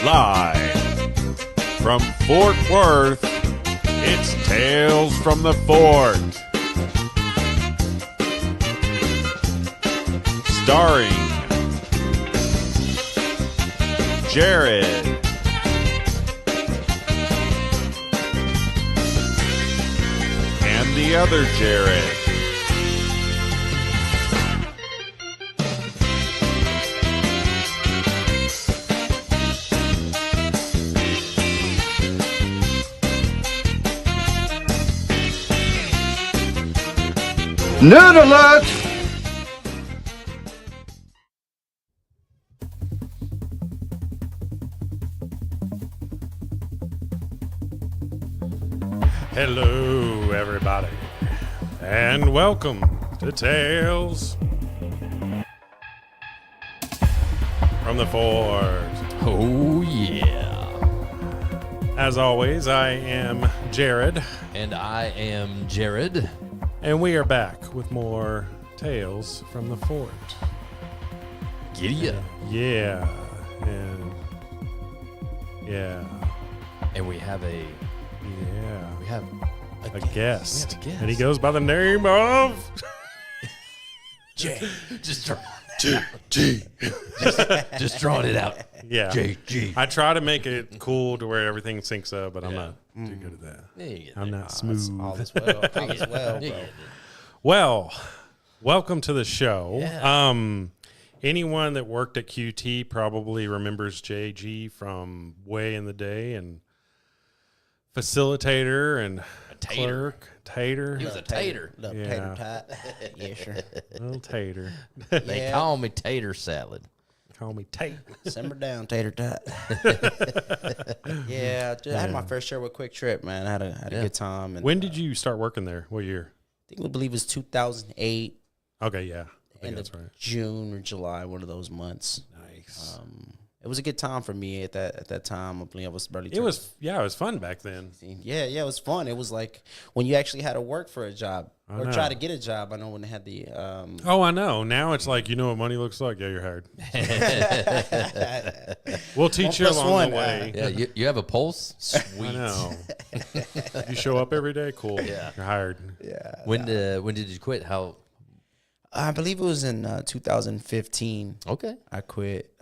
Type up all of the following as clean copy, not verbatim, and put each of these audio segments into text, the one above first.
Live from Fort Worth, it's Tales from the Fort. Starring Jared, and the other Jared. Nerd alert! Hello, everybody, and welcome to Tales from the Fort. Oh, yeah. As always, I am Jared, And I am Jared. and we are back with more Tales from the Fort. Giddy up. Yeah, and yeah, And we have a guest, guest. and he goes by the name of J. Just G. just drawing it out. Yeah, JG. I try to make it cool to where everything syncs up, but I'm not too good at that. Yeah, you get I'm there. not smooth. All is well. All is well, You bro. get it. Well, welcome to the show. Yeah. Anyone that worked at QT probably remembers JG from way in the day, and facilitator and tater. clerk. Tater. He was a tater. Little Yeah. tater tot. Yeah, sure. Little tater. They Yeah. call me tater salad. Call me Tate. Simmer down, tater tot. Yeah, dude, I had my first year with Quick Trip, man. I had a Yeah. good time. And, When did you start working there? What year? I believe it was 2008, Okay, yeah. I think end that's of right. June or July, one of those months. Nice. It was a good time for me at that time. I believe I was barely. It was fun back then. Yeah, it was fun. It was like when you actually had to work for a job I or know. try to get a job. I know when they had the Oh, I know. Now it's like, you know what money looks like? Yeah, you're hired. We'll teach you 1 + along 1, the way. Yeah, you have a pulse? Sweet. I know. You show up every day? Cool. Yeah. You're hired. yeah. When did you quit? How? I believe it was in 2015. Okay. I quit.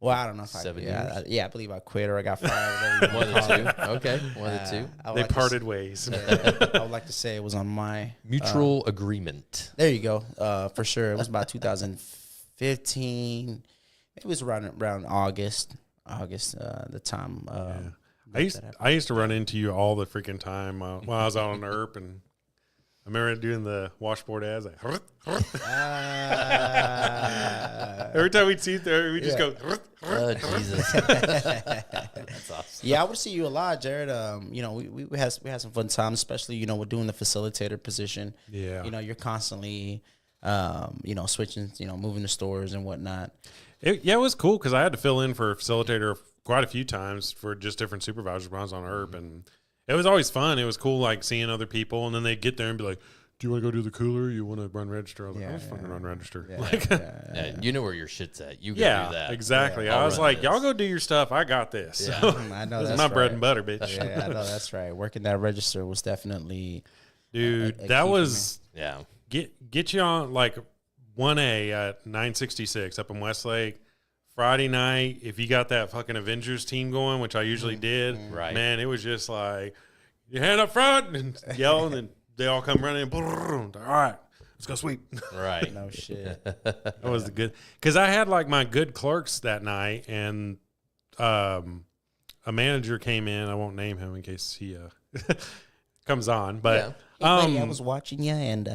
Well, I don't know if 7 yeah, I believe I quit or I got fired. Whatever you One wanna of call the it. two. Okay. One of the two. I would They like to parted ways. I would like to say it was on my Mutual agreement. There you go. For sure, it was about 2015. It was around August. The time. I used to run into you all the freaking time while I was out on ERP, and I remember doing the washboard ads. Like, every time we'd see it there, we just go. Oh, Jesus. That's awesome. Yeah, I would see you a lot, Jared. We had some fun times, especially with doing the facilitator position. Yeah. You're constantly, switching, moving the stores and whatnot. It was cool because I had to fill in for a facilitator quite a few times for just different supervisors when I was on ERP, and it was always fun. It was cool, like seeing other people, and then they'd get there and be like, "Do you want to go do the cooler? You want to run register?" I was like, "I was fucking run register." Yeah, you know where your shit's at. You go do that. exactly. Yeah, I I'll was run like, this. "Y'all go do your stuff. I got this." Yeah. I know This is that's my bread right. and butter, bitch. Yeah, I know that's right. Working that register was definitely Dude, a key that for was Yeah. get you on like 1A at 966 up in Westlake. Friday night, if you got that fucking Avengers team going, which I usually did, Right. man, it was just like, your hand up front and yell, and then they all come running. And, all right, let's go sweep. Right. no shit. That was the good, because I had like my good clerks that night, and a manager came in. I won't name him in case he comes on, but. Yeah. Hey, buddy, I was watching you, and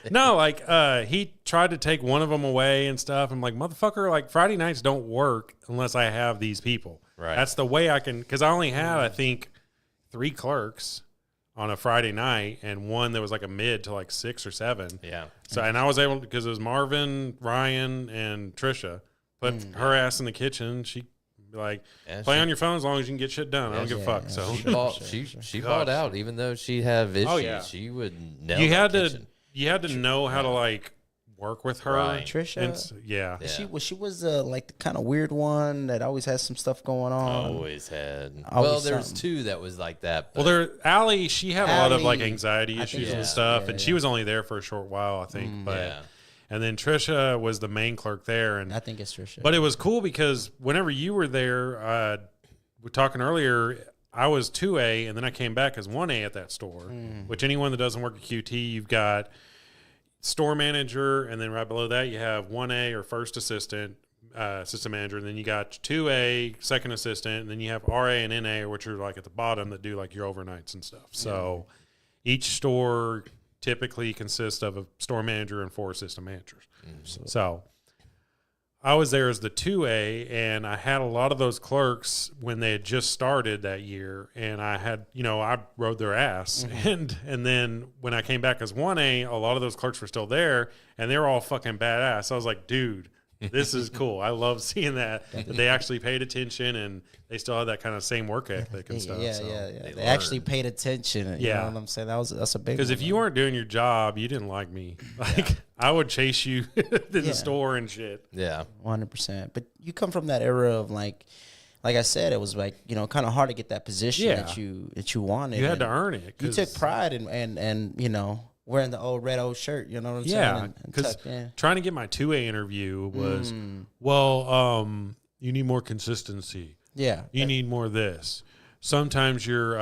No, like he tried to take one of them away and stuff. I'm like, motherfucker, like Friday nights don't work unless I have these people. Right. That's the way I can, because I only had, I think, 3 clerks on a Friday night and one that was like a mid to like 6 or 7. Yeah. So, and I was able, because it was Marvin, Ryan, and Trisha, put her ass in the kitchen. She be like, Yeah, play she- on your phone as long as you can get shit done. I don't give a fuck. So She bought out, even though she had issues. Oh, yeah. She would nail you that had to kitchen. you had to know how to like work with her. Right. Trisha? Yeah. She was like the kind of weird one that always has some stuff going on. Always had. Always Well, there's something. two that was like that. Well, But Allie, she had a lot of like Allie, anxiety I think issues so. and stuff, Yeah, and she was only there for a short while, I think. But yeah. and then Trisha was the main clerk there, and I think it's Trisha. but it was cool because whenever you were there, we're talking earlier. I was 2A, and then I came back as 1A at that store. Which anyone that doesn't work at QT, you've got store manager, and then right below that you have 1A or first assistant manager, and then you got 2A second assistant, and then you have RA and NA, which are like at the bottom that do like your overnights and stuff. So each store typically consists of a store manager and 4 assistant managers. So I was there as the 2A, and I had a lot of those clerks when they had just started that year, and I had, I rode their ass. And then when I came back as 1A, a lot of those clerks were still there, and they were all fucking badass. I was like, dude, this is cool. I love seeing that they actually paid attention, and they still had that kind of same work ethic and stuff. Yeah. They actually paid attention. You know what I'm saying? That's a big. Because if you weren't doing your job, you didn't like me. Like I would chase you in the store and shit. Yeah. 100%. But you come from that era of like I said, it was like kind of hard to get that position that you wanted. You had to earn it. You took pride and wearing the old shirt. You know what I'm saying? Yeah, because trying to get my 2A interview was, you need more consistency. Yeah, you need more of this. Sometimes you're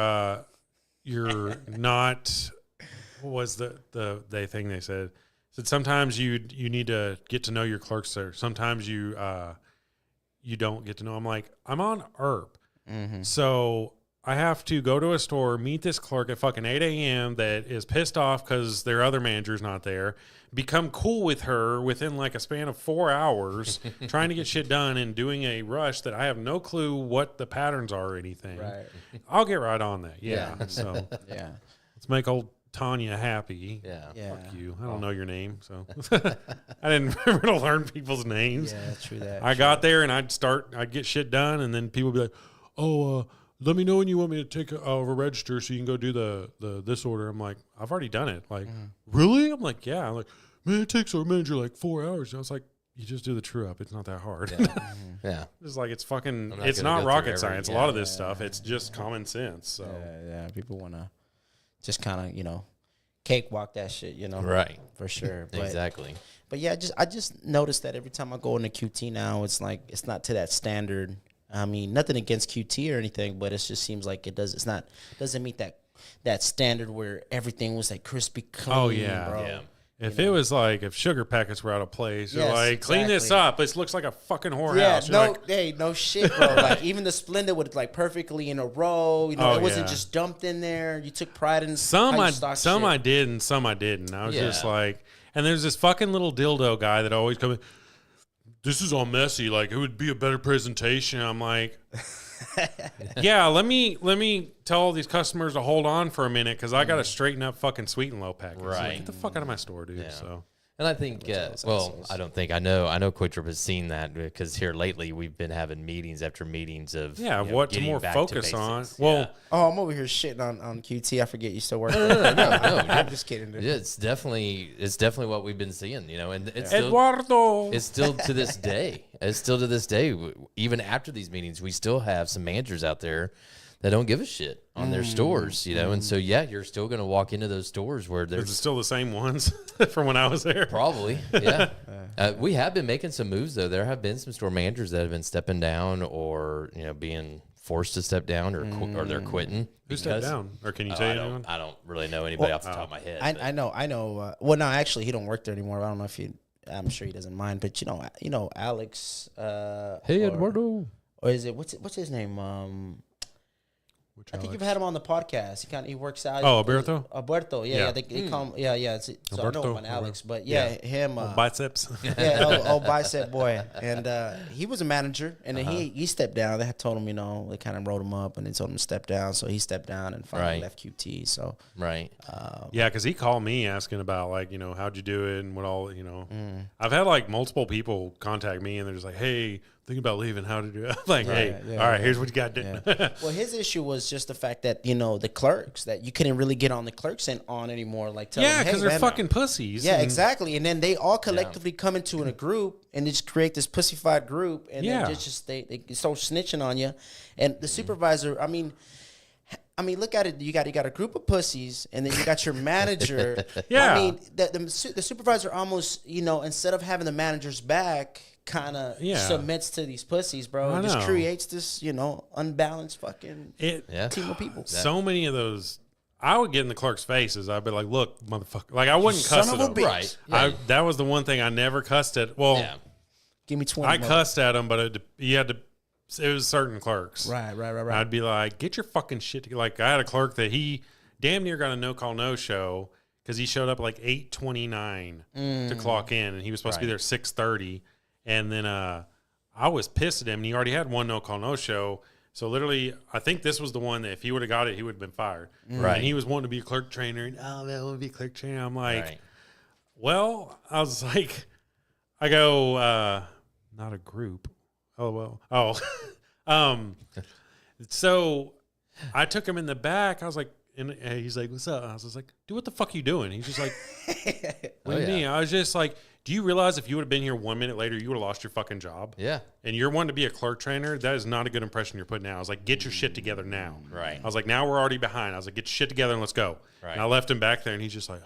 not. What was the thing they said? Sometimes you need to get to know your clerks there. Sometimes you don't get to know. I'm like, I'm on ERP, so I have to go to a store, meet this clerk at fucking 8 a.m. that is pissed off because their other manager's not there, become cool with her within like a span of 4 hours, trying to get shit done and doing a rush that I have no clue what the patterns are or anything. Right. I'll get right on that. Yeah. So yeah. let's make old Tanya happy. Yeah. Fuck you. I don't know your name, so I didn't remember to learn people's names. Yeah, true that. I got there and I'd get shit done, and then people would be like, "Oh, let me know when you want me to take a register so you can go do the this order." I'm like, I've already done it. Like, really? I'm like, yeah. I'm like, man, it takes our manager like 4 hours. And I was like, you just do the true up. It's not that hard. Yeah. It's like, it's fucking, not it's gonna not go rocket through science. A lot of this stuff, it's just common sense. So Yeah. People want to just kind of, cakewalk that shit, Right. For sure. But, Exactly. But yeah, I just noticed that every time I go into QT now, it's like it's not to that standard. I mean, nothing against QT or anything, but it just seems like it doesn't meet that standard where everything was like crispy clean. Oh, yeah. bro. Yeah. if it was like, if sugar packets were out of place, you're Yes, like, clean this exactly. up. This looks like a fucking Yeah, whorehouse. You're no shit, bro. Like even the Splenda would like perfectly in a row. It wasn't just dumped in there. You took pride in Some how you stock shit. I did and some I didn't. I was just Yeah. like, and there's this fucking little dildo guy that always comes. This is all messy. Like, it would be a better presentation. I'm like, yeah, let me tell all these customers to hold on for a minute because I got to straighten up fucking sweet and low packets. Like, Right. get the fuck out of my store, dude. Yeah. So And I think, I don't think, I know Quick Trip has seen that because here lately we've been having meetings after meetings of what to getting more back focus to on. basics. Well, Oh, I'm over here shitting on QT. I forget you still work. No, I'm just kidding. Dude. Yeah, it's definitely what we've been seeing, and it's Eduardo. it's still to this day. It's still to this day. Even after these meetings, we still have some managers out there that don't give a shit on their stores, and so you're still going to walk into those stores where Is there's it still the same ones from when I was there? probably, we have been making some moves though. There have been some store managers that have been stepping down, or being forced to step down, or they're quitting. Who stepped down? Or can you tell anyone? I don't really know anybody off the top of my head. I know. Well, no, actually, he don't work there anymore. I don't know if I'm sure he doesn't mind, but Alex. Hey, Eduardo. Or is it what's his name? I think you've had him on the podcast. He works out. Oh, Alberto? Alberto, yeah. They call him, yeah. So I know him on Alex, but him. Biceps. Old bicep boy, and he was a manager, and then he stepped down. They had told him, they kind of wrote him up, and they told him to step down, so he stepped down and finally left QT. So right, yeah, because he called me asking about how'd you do it and what all. I've had like multiple people contact me, and they're just like, hey, thinking about leaving. How to do it? Like, hey, yeah, all right, yeah. here's what you got. Yeah. Well, his issue was just the fact that the clerks that you couldn't really get on the clerks on anymore. Like, tell them, because hey, they're man, fucking pussies. Yeah, and- exactly. And then they all collectively come into a group and they just create this pussified group, and then they start snitching on you. And the supervisor, I mean, look at it. You got a group of pussies, and then you got your manager. Yeah. I mean, the supervisor almost, instead of having the manager's back, kind of submits to these pussies, bro. I It just know. creates this, unbalanced fucking team of people. So many of those, I would get in the clerk's faces. I'd be like, "Look, motherfucker!" Like I wouldn't cuss Son at of a them. bitch. Right. That was the one thing I never cussed at. Well, Give me 20. I cussed at them, but you had to. It was certain clerks. Right. I'd be like, "Get your fucking shit together." Like I had a clerk that he damn near got a no call no show because he showed up at like 8:29 to clock in, and he was supposed to be there at 6:30, and then I was pissed at him, and he already had one no call no show. So literally, I think this was the one that if he would have got it, he would have been fired. Right. And he was wanting to be a clerk trainer, and man, I want to be a clerk trainer. I'm like, Right. well, I was like, I go, not a group. Oh well. Oh, so I took him in the back. I was like, and he's like, "What's up?" I was just like, "Dude, what the fuck you doing?" He's just like, "What do you mean?" I was just like, "Do you realize if you would have been here 1 minute later, you would have lost your fucking job?" Yeah. And you're wanting to be a clerk trainer. That is not a good impression you're putting out. I was like, "Get your shit together now." Right. I was like, "Now we're already behind." I was like, "Get your shit together and let's go." Right. And I left him back there, and he's just like,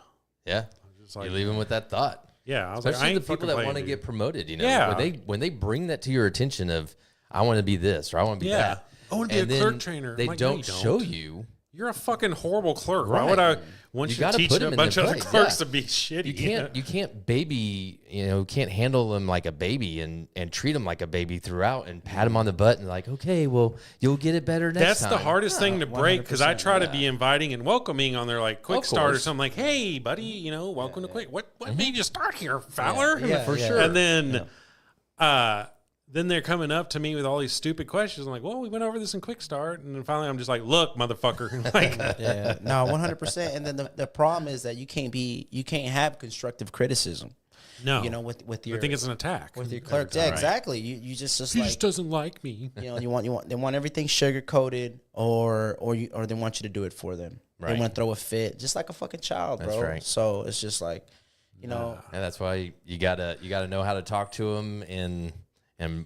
Yeah. just like You leave him with that thought. "Yeah." I was Especially like, "I ain't the people fucking that playing, want to dude." get promoted, Yeah. when they bring that to your attention of I want to be this or I want to be that. I want to be and a then clerk trainer. They I'm like, no, don't you don't. show you. You're a fucking horrible clerk. Why Right. would I want You you, to gotta teach put a him in bunch their of other place, clerks yeah. to be shitty? You can't baby, can't handle them like a baby and treat them like a baby throughout and pat them on the butt and like, okay, well, you'll get it better next That's time. the hardest thing to break because I 100%, try to be inviting and welcoming on their like quick Of start or course. something like, hey, buddy, welcome to quick. What made you start here, Fowler? Yeah, for yeah. sure. And then they're coming up to me with all these stupid questions. I'm like, well, we went over this in quick start. And then finally I'm just like, look, motherfucker. Like, Yeah, no, 100%. And then the problem is that you can't have constructive criticism. no. With your I think it's an attack. with your clerks. Yeah, exactly. You just He like just doesn't like me. they want everything sugar coated or they want you to do it for them. Right. They want to throw a fit, just like a fucking child, bro. That's right. So it's just like, And that's why you gotta know how to talk to them and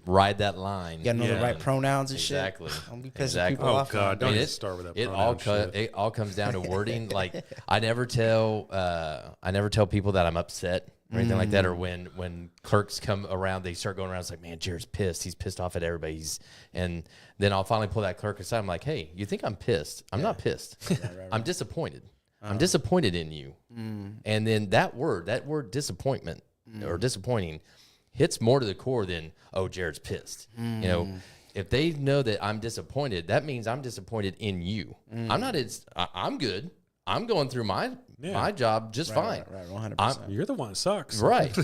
ride that line. you gotta know the Yeah. right pronouns and Exactly. shit. Don't be pissing Exactly. people Oh, off. God. Don't I mean, even start with that It pronoun shit. it all comes down to wording. Like I never tell people that I'm upset or anything like that. Or when clerks come around, they start going around. It's like, man, Jared's pissed. He's pissed off at everybody. And then I'll finally pull that clerk aside. I'm like, hey, you think I'm pissed? I'm not pissed. I'm disappointed. I'm disappointed in you. And then that word disappointment or disappointing hits more to the core than, oh, Jared's pissed. If they know that I'm disappointed, that means I'm disappointed in you. I'm good. I'm going through my job just fine. Right, 100%. You're the one that sucks. Right.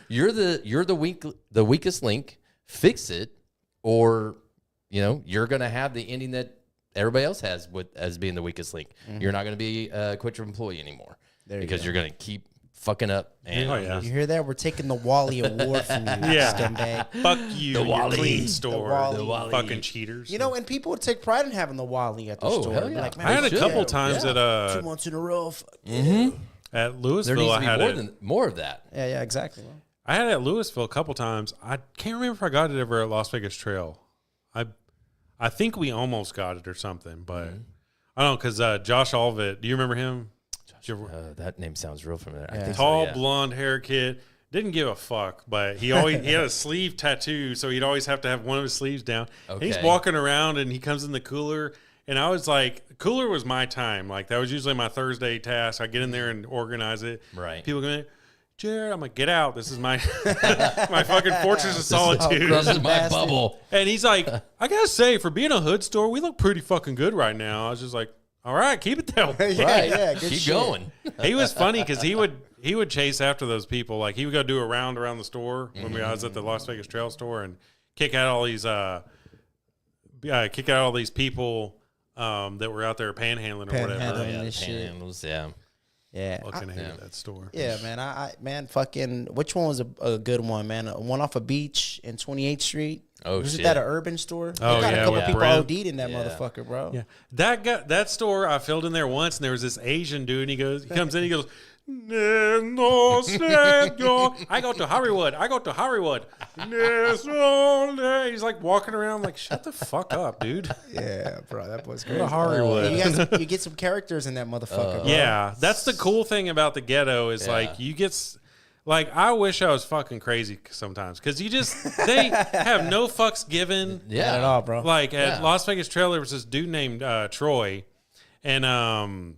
you're the weakest link. Fix it, or you're gonna have the ending that everybody else has as being the weakest link. You're not gonna be a Quit Your employee anymore because you're gonna keep fucking up. And Oh, yeah. You hear that? We're taking the Wally Award from you, Yeah. scumbag. Fuck you, the Wally. clean store. The Wally. Fucking cheaters. And people would take pride in having the Wally at the Oh, store. hell Be yeah. Like, man, I had a fuck couple yeah, times yeah. at 2 months in a row. Fuck at there Louisville. needs I to had be more of that. Yeah, exactly. I had it at Louisville a couple times. I can't remember if I got it ever at Las Vegas Trail. I think we almost got it or something, but I don't know because Josh Allvit. Do you remember him? That name sounds real familiar. I Yeah. think Tall, so, yeah. blonde hair kid. Didn't give a fuck, but he had a sleeve tattoo, so he'd always have to have one of his sleeves down. And he's Okay. walking around, and he comes in the cooler, and I was like, cooler was my time. Like, that was usually my Thursday task. I get in there and organize it. Right. People come in, Jared, I'm like, get out. This is my my fucking fortress of solitude. This is my Bastard. bubble. And he's like, I gotta say, for being a hood store, we look pretty fucking good right now. I was just like, all right, keep it that way. Right. yeah, good Keep shit. going. He was funny because he would chase after those people. Like he would go do a round around the store when I was at the Las Vegas Trail store and kick out all these people that were out there panhandling or whatever. Panhandling. Yeah, and shit. panhandles, yeah. Yeah. Fucking hated that store. Yeah, man. Man, fucking. Which one was a good one, man? One off a beach in 28th Street. Oh, Wasn't shit. that an urban store? Oh, They got yeah, a couple with people Brent. OD'd in that Yeah. motherfucker, bro. Yeah, that store I filled in there once, and there was this Asian dude. And he comes in, he goes, "No, señor." I go to Hollywood. He's like walking around, like, shut the fuck up, dude. Yeah, bro. That was Go to Hollywood. You get some characters in that motherfucker, bro. Yeah, that's the cool thing about the ghetto is like you get. Like, I wish I was fucking crazy sometimes because they have no fucks given. Yeah. Not at all, bro. Like at Las Vegas Trail, there was this dude named Troy, and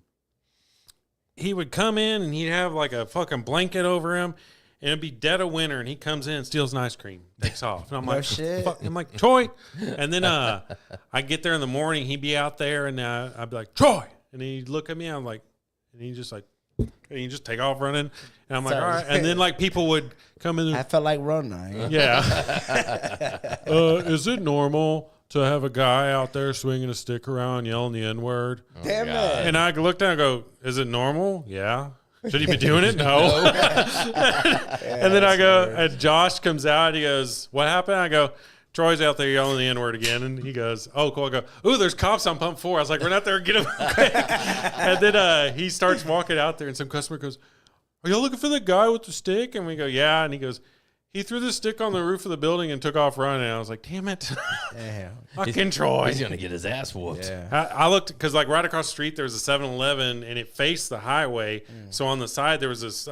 he would come in and he'd have like a fucking blanket over him, and it'd be dead of winter, and he comes in and steals an ice cream, takes off, and I'm like, shit. Fuck. I'm like, Troy, and then I get there in the morning, he'd be out there, and I'd be like, Troy, and he'd look at me, I'm like, and he just like. And you just take off running, and I'm like, Sorry. all right. And then like people would come in. I felt like running. Yeah. Is it normal to have a guy out there swinging a stick around, yelling the N word? Damn God. it. And I look down and go, is it normal? Yeah. Should he be doing it? No. And then I go, and Josh comes out. He goes, what happened? I go, Troy's out there yelling the N-word again. And he goes, oh, cool. I go, ooh, there's cops on pump 4. I was like, run out there and get him quick. And then he starts walking out there, and some customer goes, are y'all looking for the guy with the stick? And we go, yeah. And he goes, he threw the stick on the roof of the building and took off running. And I was like, damn it. Damn. Fucking Troy. He's going to get his ass whooped. Yeah. I looked because like right across the street there was a 7-Eleven and it faced the highway. So on the side there was this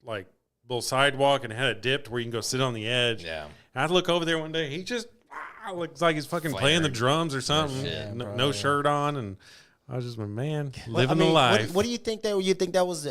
like little sidewalk and it had a dip where you can go sit on the edge. Yeah. And I'd look over there one day. He just looks like he's fucking playing the Flaring. drums or something. shit, No shirt on, and I was just my man Well, living I mean, the life. What do you think that? You think that was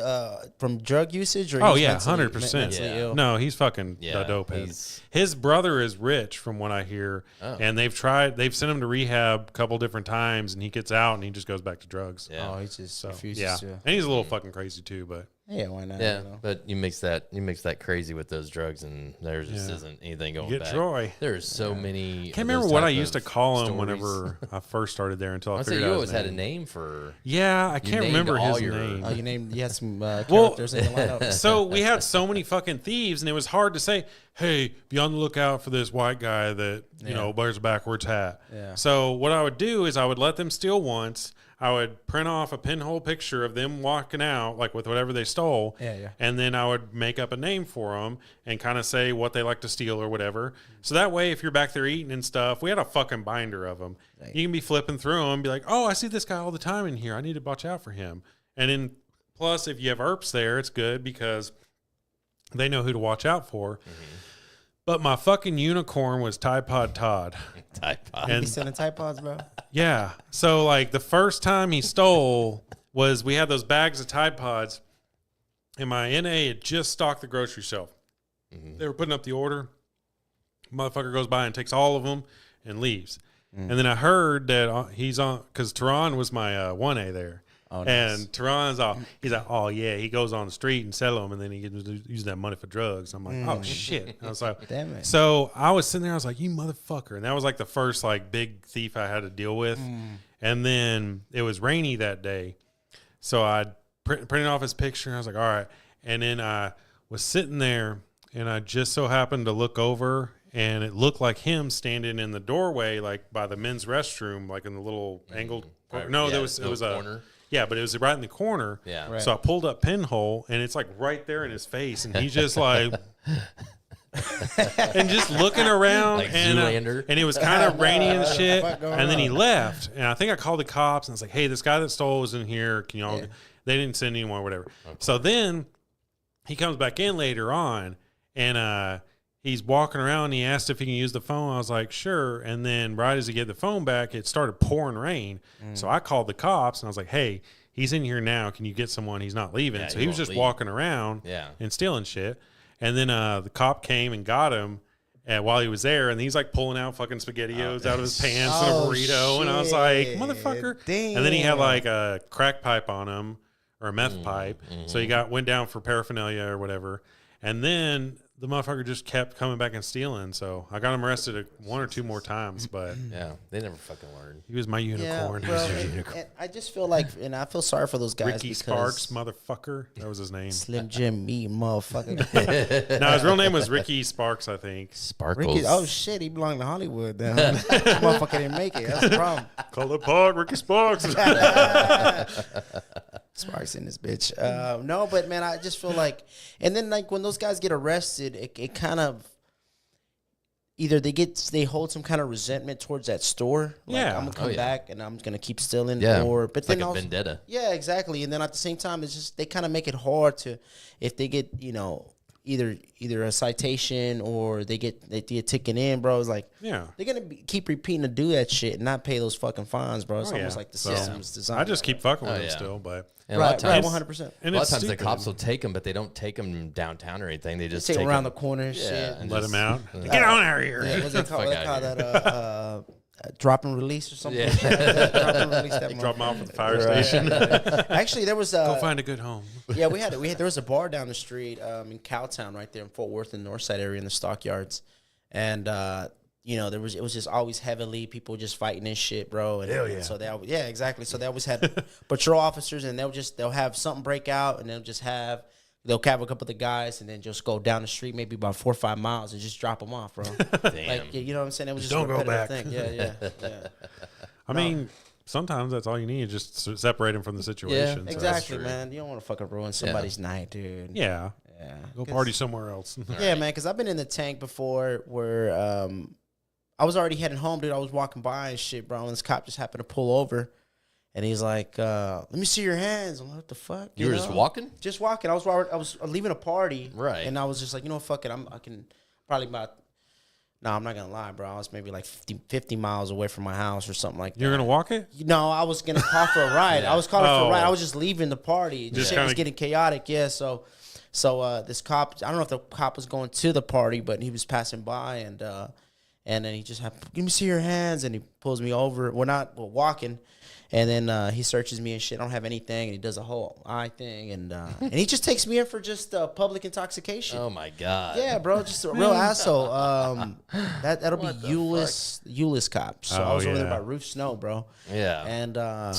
from drug usage or? Oh he's yeah, mentally- 100%. mentally Yeah. ill? No, he's fucking Yeah, a dope head. he's- His brother is rich, from what I hear, and they've sent him to rehab a couple different times, and he gets out and he just goes back to drugs. Yeah. Oh, he just refuses Yeah, to. and he's a little fucking crazy too, but Yeah, why not? Yeah, you know? but you mix that crazy with those drugs, and there just isn't anything going get back. Troy. There's so many. Can't remember what I used to call him stories. whenever I first started there until I I say figured you out always his had a name. name for. Yeah, I can't named remember all his your- name. Oh, you had some characters in the lineup. So we had so many fucking thieves, and it was hard to say, hey, be on the lookout for this white guy that, you know, wears a backwards hat. Yeah. So what I would do is I would let them steal once. I would print off a pinhole picture of them walking out, like with whatever they stole. Yeah. And then I would make up a name for them and kind of say what they like to steal or whatever. So that way, if you're back there eating and stuff, we had a fucking binder of them. Right. You can be flipping through them and be like, oh, I see this guy all the time in here. I need to watch out for him. And then plus, if you have ERPs there, it's good because they know who to watch out for. Mm-hmm. But my fucking unicorn was Tide Pod Todd. Type of. You And selling Tide Pods, bro? yeah. So like the first time he stole was we had those bags of Tide Pods and my NA had just stocked the grocery shelf. They were putting up the order. Motherfucker goes by and takes all of them and leaves. And then I heard that he's on, because Tehran was my 1A there. Oh, nice. And Tehran's all, he's like, oh yeah, he goes on the street and sell them and then he uses that money for drugs. I'm like, oh shit. I was like, Damn it. so I was sitting there, I was like, you motherfucker. And that was like the first like big thief I had to deal with. And then it was rainy that day. So I printed off his picture and I was like, all right. And then I was sitting there and I just so happened to look over and it looked like him standing in the doorway, like by the men's restroom, like in the little angled. No, Yeah, it was a corner. Yeah, but it was right in the corner. Yeah. Right. So I pulled up pinhole, and it's like right there in his face, and he's just like, and just looking around, Like and Zoolander. and it was kind of rainy and shit. fuck going And then he on? left, and I think I called the cops, and I was like, "Hey, this guy that stole is in here. Can y'all?" Yeah. They didn't send anyone, or whatever. So then he comes back in later on, and he's walking around. And he asked if he can use the phone. I was like, sure. And then right as he get the phone back, it started pouring rain. So I called the cops and I was like, hey, he's in here now. Can you get someone? He's not leaving. Yeah, So he he was won't just leave. walking around Yeah. and stealing shit. And then the cop came and got him while he was there. And he's like pulling out fucking SpaghettiOs out of his pants and a Oh, burrito. And I was like, shit. motherfucker. And then he had Damn. like a crack pipe on him or a meth pipe. So he went down for paraphernalia or whatever. And then the motherfucker just kept coming back and stealing. So I got him arrested 1 or 2 more times, but Yeah, they never fucking learn. he was my unicorn. Yeah, well, and I just feel like, and I feel sorry for those guys. Ricky because Sparks, motherfucker. That was his name. Slim Jim, me, motherfucker. No, his real name was Ricky Sparks, I think. Sparkles. Ricky, oh shit, he belonged to Hollywood. Then motherfucker didn't make it. That's the problem. Call it Park, Ricky Sparks. Sparks in this bitch. No, but man, I just feel like, and then like when those guys get arrested, it kind of either they hold some kind of resentment towards that store. Like, Yeah. I'm gonna come back and I'm gonna keep stealing. Yeah. Or but It's then like a also, vendetta. yeah, exactly. And then at the same time, it's just they kind of make it hard to if they get either a citation or they get taken in, bro. It's like Yeah. they're gonna keep repeating to do that shit and not pay those fucking fines, bro. It's Oh, almost yeah. like the So, system is designed. I just keep fucking with Oh, him yeah. still, but And a lot of times, 100%. and a lot of it's times the stupid. cops will take them, but they don't take them downtown or anything. They just Take take them around the 'em- corner and Yeah, shit. and let just- him out. Get on out of here. Yeah, what's it called? Fuck They call outta that drop and release or something. Yeah. Like that. Drop and release that Drop him off at the fire Right. station. Actually, there was Go find a good home. yeah, there was a bar down the street in Cowtown right there in Fort Worth in the Northside area in the Stockyards, and it was just always heavily people just fighting and shit, bro. And, Hell yeah. and so exactly. So they always had patrol officers, and they'll have something break out, and they'll have a couple of the guys, and then just go down the street maybe about 4 or 5 miles and just drop them off, bro. Damn. Like you know what I'm saying? It was just Don't a go repetitive back. thing. Yeah. I mean, sometimes that's all you need, just to separate him from the situation. Yeah, So- Exactly, true. man. You don't want to fucking ruin somebody's night, dude. Yeah. Yeah. Go party somewhere else. Yeah, man, because I've been in the tank before where I was already heading home, dude. I was walking by and shit, bro, and this cop just happened to pull over. And he's like, let me see your hands. I'm like, what the fuck? You were just walking? Just walking. I was leaving a party. Right. And I was just like, fuck it. I can probably I'm not going to lie, bro. I was maybe like 50 miles away from my house or something like that. You're going to walk it? No, I was gonna call for a ride. I was calling for a ride. Oh. I was just leaving the party. The Just shit was kinda- getting chaotic. Yeah, so this cop, I don't know if the cop was going to the party, but he was passing by and then he just had, let me see your hands, and he pulls me over. We're walking, and then he searches me and shit. I don't have anything, and he does a whole eye thing, and he just takes me in for just public intoxication. Oh my god. Yeah, bro, just a real asshole. That'll be Euless cop. So I Oh, was over there yeah. by Roof Snow, bro. Yeah. And I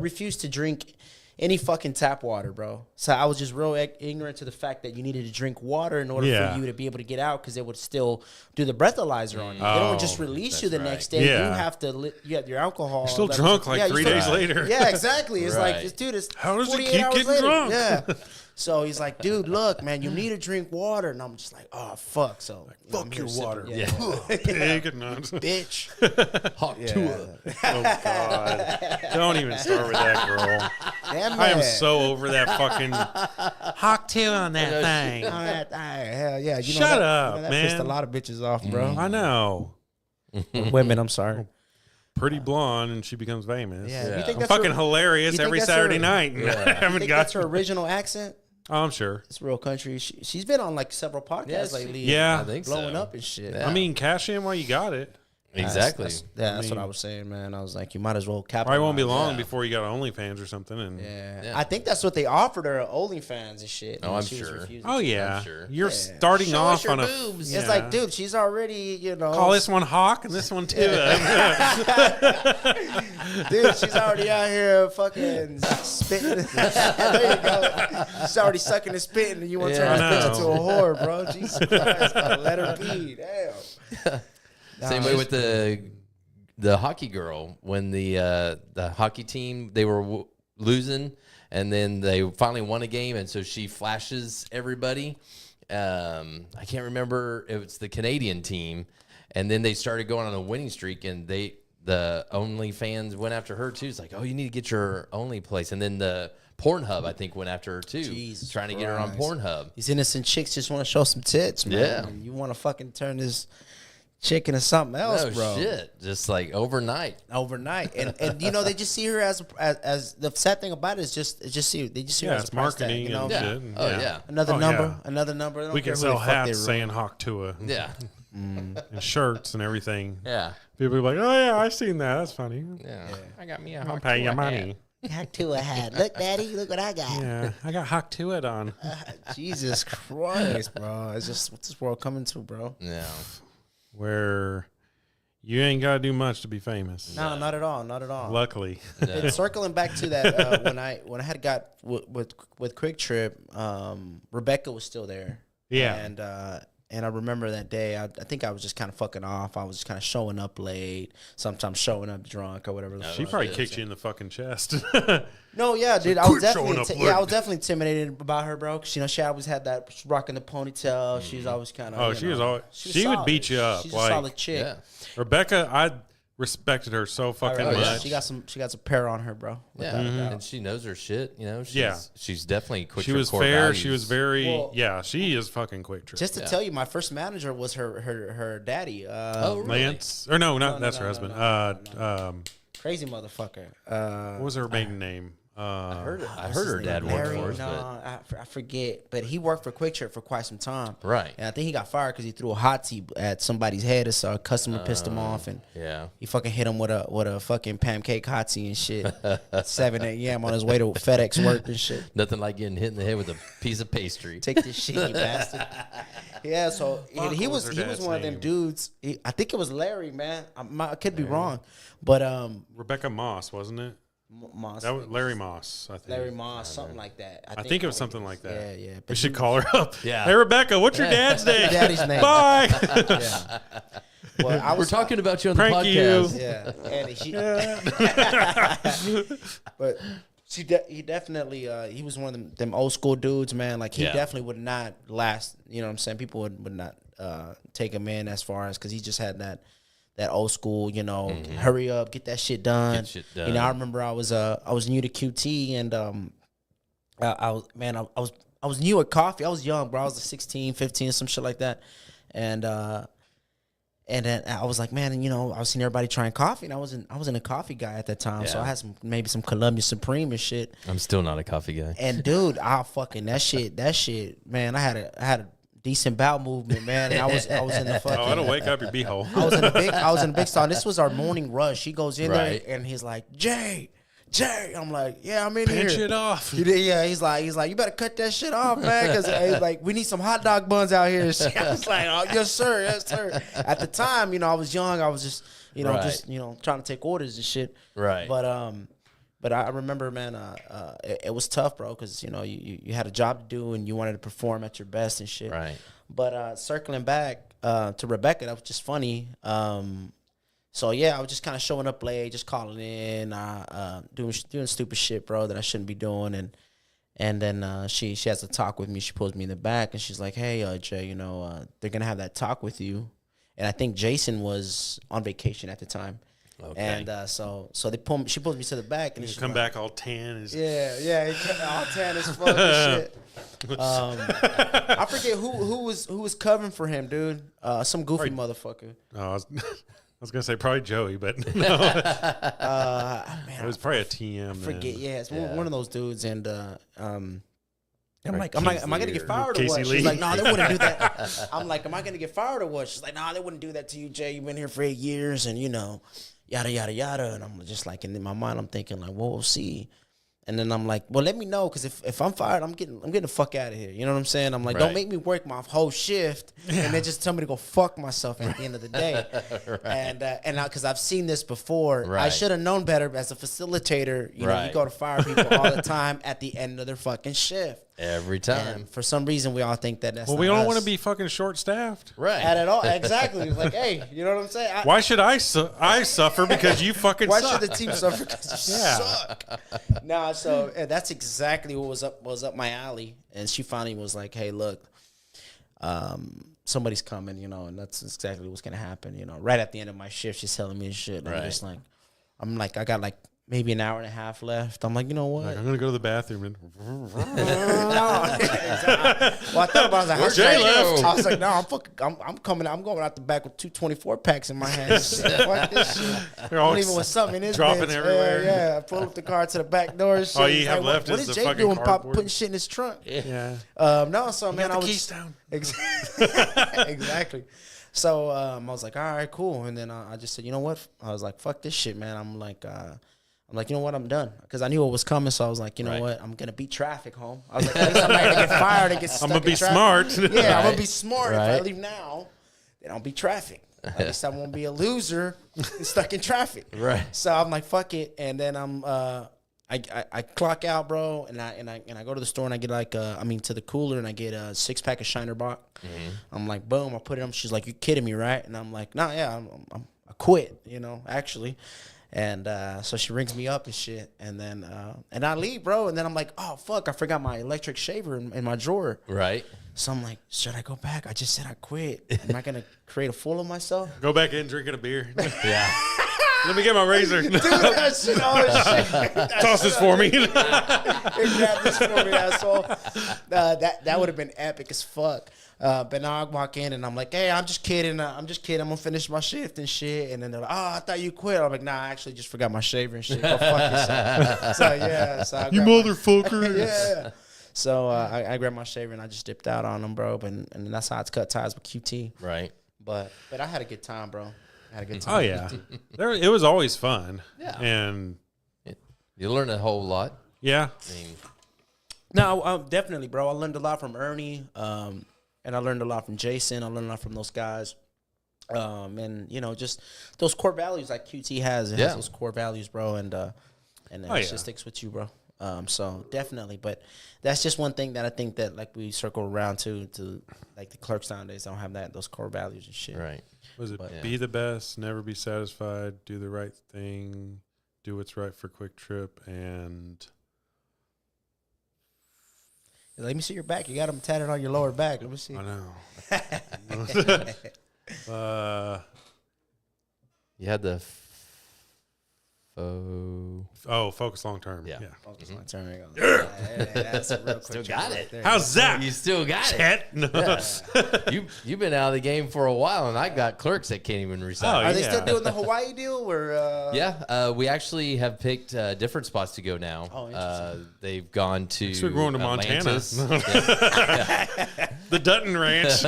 refused to drink any fucking tap water, bro. So I was just real ignorant to the fact that you needed to drink water in order Yeah. for you to be able to get out, because they would still do the breathalyzer on you. They don't just release you the that's next right. day. Yeah. You have to you have your alcohol. You're still levels. drunk like Yeah, you 3 still- days later. Yeah, exactly. It's Right. like, dude, it's How does it 48 keep hours getting later. drunk? Yeah. So he's like, dude, look, man, you need to drink water. And I'm just like, oh, fuck. So Fuck I'm here your sipping- water. Yeah. Pig and nuts. Bitch. Hawk tour. Oh, God. Don't even start with that, girl. Damn I am man. so over that fucking hawk tail on that thing. Oh, hell yeah. You Shut know up, that pissed a man. lot of bitches off, bro. I know. Women, I'm sorry. Pretty blonde, and she becomes famous. Yeah. Yeah. You think I'm that's fucking her, hilarious you think every that's Saturday her- night. And I haven't you think got. that's her original accent? Oh, I'm sure. It's real country. She's been on like several podcasts Yes. lately. Yeah. I think blowing so. up and shit. Yeah. I mean, cash in while you got it. Exactly. That's what I was saying, man. I was like, you might as well capitalize. Probably won't be long Yeah. before you got OnlyFans or something. And Yeah. I think that's what they offered her, OnlyFans and shit. Oh, and I'm she was sure. refusing. oh yeah, I'm sure. you're Yeah. starting Show off us your on a. boobs. It's like, dude, she's already, Call this one Hawk and this one too. dude, she's already out here fucking spitting. There you go. She's already sucking and spitting, and you want to turn Yeah. this I bitch into know. a whore, bro. Jesus Christ, let her be. Damn. Same way with the hockey girl when the hockey team they were losing and then they finally won a game and so she flashes everybody. I can't remember if it's the Canadian team, and then they started going on a winning streak and the OnlyFans went after her too. It's like, oh, you need to get your Only place, and then the Pornhub I think went after her too, Jesus trying to get her on Christ. Pornhub. These innocent chicks just want to show some tits, man. Yeah. And you want to fucking turn this chick into something else, No bro. shit, just like overnight. Overnight, and they just see her as the sad thing about it is they just see her yeah, as it's a price tag, marketing you know? and Yeah. shit. Oh yeah. Another Oh, number, yeah. another number. They don't We care can who the sell fuck they hats ruin. saying Hawk Tua Yeah. and shirts and everything. Yeah. People be like, oh yeah, I seen that. That's funny. Yeah. I got me a I'll Hawk pay you Tour money. hat. Hawk Tuah hat. Look, Daddy, look what I got. Yeah, I got Hawk Tuah on. Jesus Christ, bro. It's just what's this world coming to, bro? Yeah. Where you ain't got to do much to be famous. No, not at all. Not at all. Luckily. And circling back to that, when I had got with Quick Trip, Rebecca was still there. Yeah. And I remember that day. I think I was just kind of fucking off. I was just kind of showing up late, sometimes showing up drunk or whatever. She probably kicked you in the fucking chest. No, yeah, dude. I quit was definitely, showing up late. I was definitely intimidated about her, bro. 'Cause, she always had that rocking the ponytail. She was always kind of. Oh, she was always. She would solid. beat you up. She's like a solid chick. Yeah. Rebecca, I respected her so fucking Oh, yeah. much. She got some pair on her, bro. Yeah, and she knows her shit. You know, she's definitely quick. She was core fair. values. She was very. Well, yeah, she is fucking Quick Trip. Just to tell you, my first manager was her daddy. Oh, really? Lance, or no, that's her no, husband. Crazy mother,fucker. What was her maiden name? I heard her dad worked Larry, for us, no, I forget. But he worked for Quick Trip for quite some time. Right. And I think he got fired because he threw a hot tea at somebody's head. Or so a customer pissed him off, and yeah. he fucking hit him with a fucking pancake hot tea and shit. At 7 a.m. on his way to FedEx work and shit. Nothing like getting hit in the head with a piece of pastry. Take this shit, you bastard. Yeah, so Fuck, he what was was her he was dad's one of them name? dudes. I think it was Larry, man. I could be wrong, but Rebecca Moss, wasn't it? Moss, That was Larry Moss, I think. Larry Moss, something like that. I think it was something like that. Yeah, yeah. We But should call her up. Yeah. Hey, Rebecca, what's your dad's name? Daddy's name. Bye. Yeah. Well, I We're was talking about you on the Prank podcast. you. Yeah, and but he definitely he was one of them old school dudes, man. Like he Yeah. definitely would not last. You know what I'm saying? People would not take him in as far as because he just had that old school, hurry up, get that shit done. Get shit done. I remember I was new to QT and I was new at coffee. I was young, bro. I was 16, 15, some shit like that, and then I was like, man, I was seeing everybody trying coffee, and I wasn't a coffee guy at that time, so Yeah. I had maybe some Columbia Supreme and shit. I'm still not a coffee guy. And dude, that shit, man. I had a decent bowel movement, man. And I was in the fucking. Oh, it'll wake up your beehole. I was in a big stall. This was our morning rush. He goes in Right. there and he's like, Jay. I'm like, yeah, I'm in Pinch here. it off. Yeah, he's like, you better cut that shit off, man, because he's like, we need some hot dog buns out here. So I was like, oh, yes, sir. At the time, I was young. I was just, Right. trying to take orders and shit. Right. But I remember, man, it was tough, bro, because you had a job to do and you wanted to perform at your best and shit. Right. But circling back to Rebecca, that was just funny. So yeah, I was just kind of showing up late, just calling in, doing stupid shit, bro, that I shouldn't be doing, and then she has a talk with me. She pulls me in the back and she's like, "Hey, Jay, they're gonna have that talk with you," and I think Jason was on vacation at the time. Okay. And so she pulls me to the back and You she's come like, back all tan. yeah, all tan as fuck and shit. I forget who was covering for him, dude. Some goofy motherfucker. Oh, I was gonna say probably Joey, but no, Man, it was probably a TM. I forget. then. Yeah, it's one of those dudes, and I'm Or like, am I gonna Casey get or fired or Casey what? Lee. She's like, no, they wouldn't do that. I'm like, am I gonna get fired or what? She's like, no, they wouldn't do that to you, Jay. You've been here for 8 years, and yada yada yada. And I'm just like, and in my mind, I'm thinking like, well, we'll see. And then I'm like, well, let me know, because if I'm fired, I'm getting the fuck out of here. You know what I'm saying? I'm like, Right. don't make me work my whole shift and then just tell me to go fuck myself at the end of the day. Right. And because I've seen this before, I Right. should have known better as a facilitator. You Right. go to fire people all the time at the end of their fucking shift. Every time. And for some reason, we all think that's Well, not we don't us. want to be fucking short staffed. Right. at all. Exactly. It's like, hey, you know what I'm saying? Why should I suffer because you fucking Why suck? should the team suffer because you Yeah. suck? Nah, so that's exactly what was up my alley. And she finally was like, hey, look, somebody's coming, and that's exactly what's gonna happen. Right at the end of my shift, she's telling me and shit. And Right. I'm like, I got like maybe an hour and a half left. I'm like, you know what? Like, I'm gonna go to the bathroom and Well, I thought about it. I was like, Jay left? I was like, no, I'm coming. I'm going out the back with 2 24-packs in my hands. Fuck this shit. They're all I'm leaving with something in this dropping bitch. everywhere. Yeah, I pull up the car to the back door. And shit. All you He's have like, left what is is the Jay fucking doing? cardboard. Putting shit in his trunk. yeah. No, so man, Got I the was keys down. Exactly. So I was like, all right, cool. And then I just said, you know what? I was like, fuck this shit, man. I'm like, I'm like, you know what, I'm done. Because I knew what was coming, so I was like, you know what, I'm going to beat traffic home. I was like, at least I'm not going to get fired and get stuck I'm gonna in be traffic. smart. Yeah, I'm going to be smart. If I Right. leave now, then I'll be traffic. At least I won't be a loser and stuck in traffic. Right. So I'm like, fuck it. And then I clock out, bro, and I go to the store and I get like to the cooler and I get a 6-pack of Shiner Bock. I'm like, boom, I put it on. She's like, you kidding me, right? And I'm like, nah, yeah, I quit, actually. And so she rings me up and shit, and then and I leave, bro. And then I'm like, oh fuck, I forgot my electric shaver in my drawer. Right. So I'm like, should I go back? I just said I quit. Am I gonna create a fool of myself? Go back in drinking a beer. Yeah. Let me get my razor. Dude, that shit, oh shit. Toss this for me. Hey, grab this for me, asshole. That would have been epic as fuck. But now I walk in and I'm like, hey, I'm just kidding. I'm gonna finish my shift and shit. And then they're like, oh, I thought you quit. I'm like, nah, I actually just forgot my shaver and shit. Go fuck yourself. So yeah, You motherfucker. yeah. So I grabbed my shaver and I just dipped out on them, bro. And that's how it's cut ties with QT. Right. But I had a good time, bro. I had a good time. Oh yeah, it was always fun. Yeah. And You learn a whole lot. yeah, I mean, No, definitely, bro. I learned a lot from Ernie, and I learned a lot from Jason. I learned a lot from those guys, and just those core values like QT has. It has those core values, bro, and it just sticks with you, bro. So definitely, but that's just one thing that I think that like we circle around to like the clerks nowadays don't have those core values and shit. right. was it be the best, never be satisfied, do the right thing, do what's right for Quick Trip, and Let me see your back. You got them tatted on your lower back. Let me see. I know. You had the Focus long term. Yeah. Focus on turn. That's a real Still quick got joke it. right there. How's that? You still got it. Chet? No. Yeah. You've been out of the game for a while, and I got clerks that can't even resign. Oh, Are they still Yeah. doing the Hawaii deal? Or Yeah, we actually have picked different spots to go now. Oh, interesting. They've gone to. So we're going to Montana. Atlantis. Yeah. The Dutton Ranch.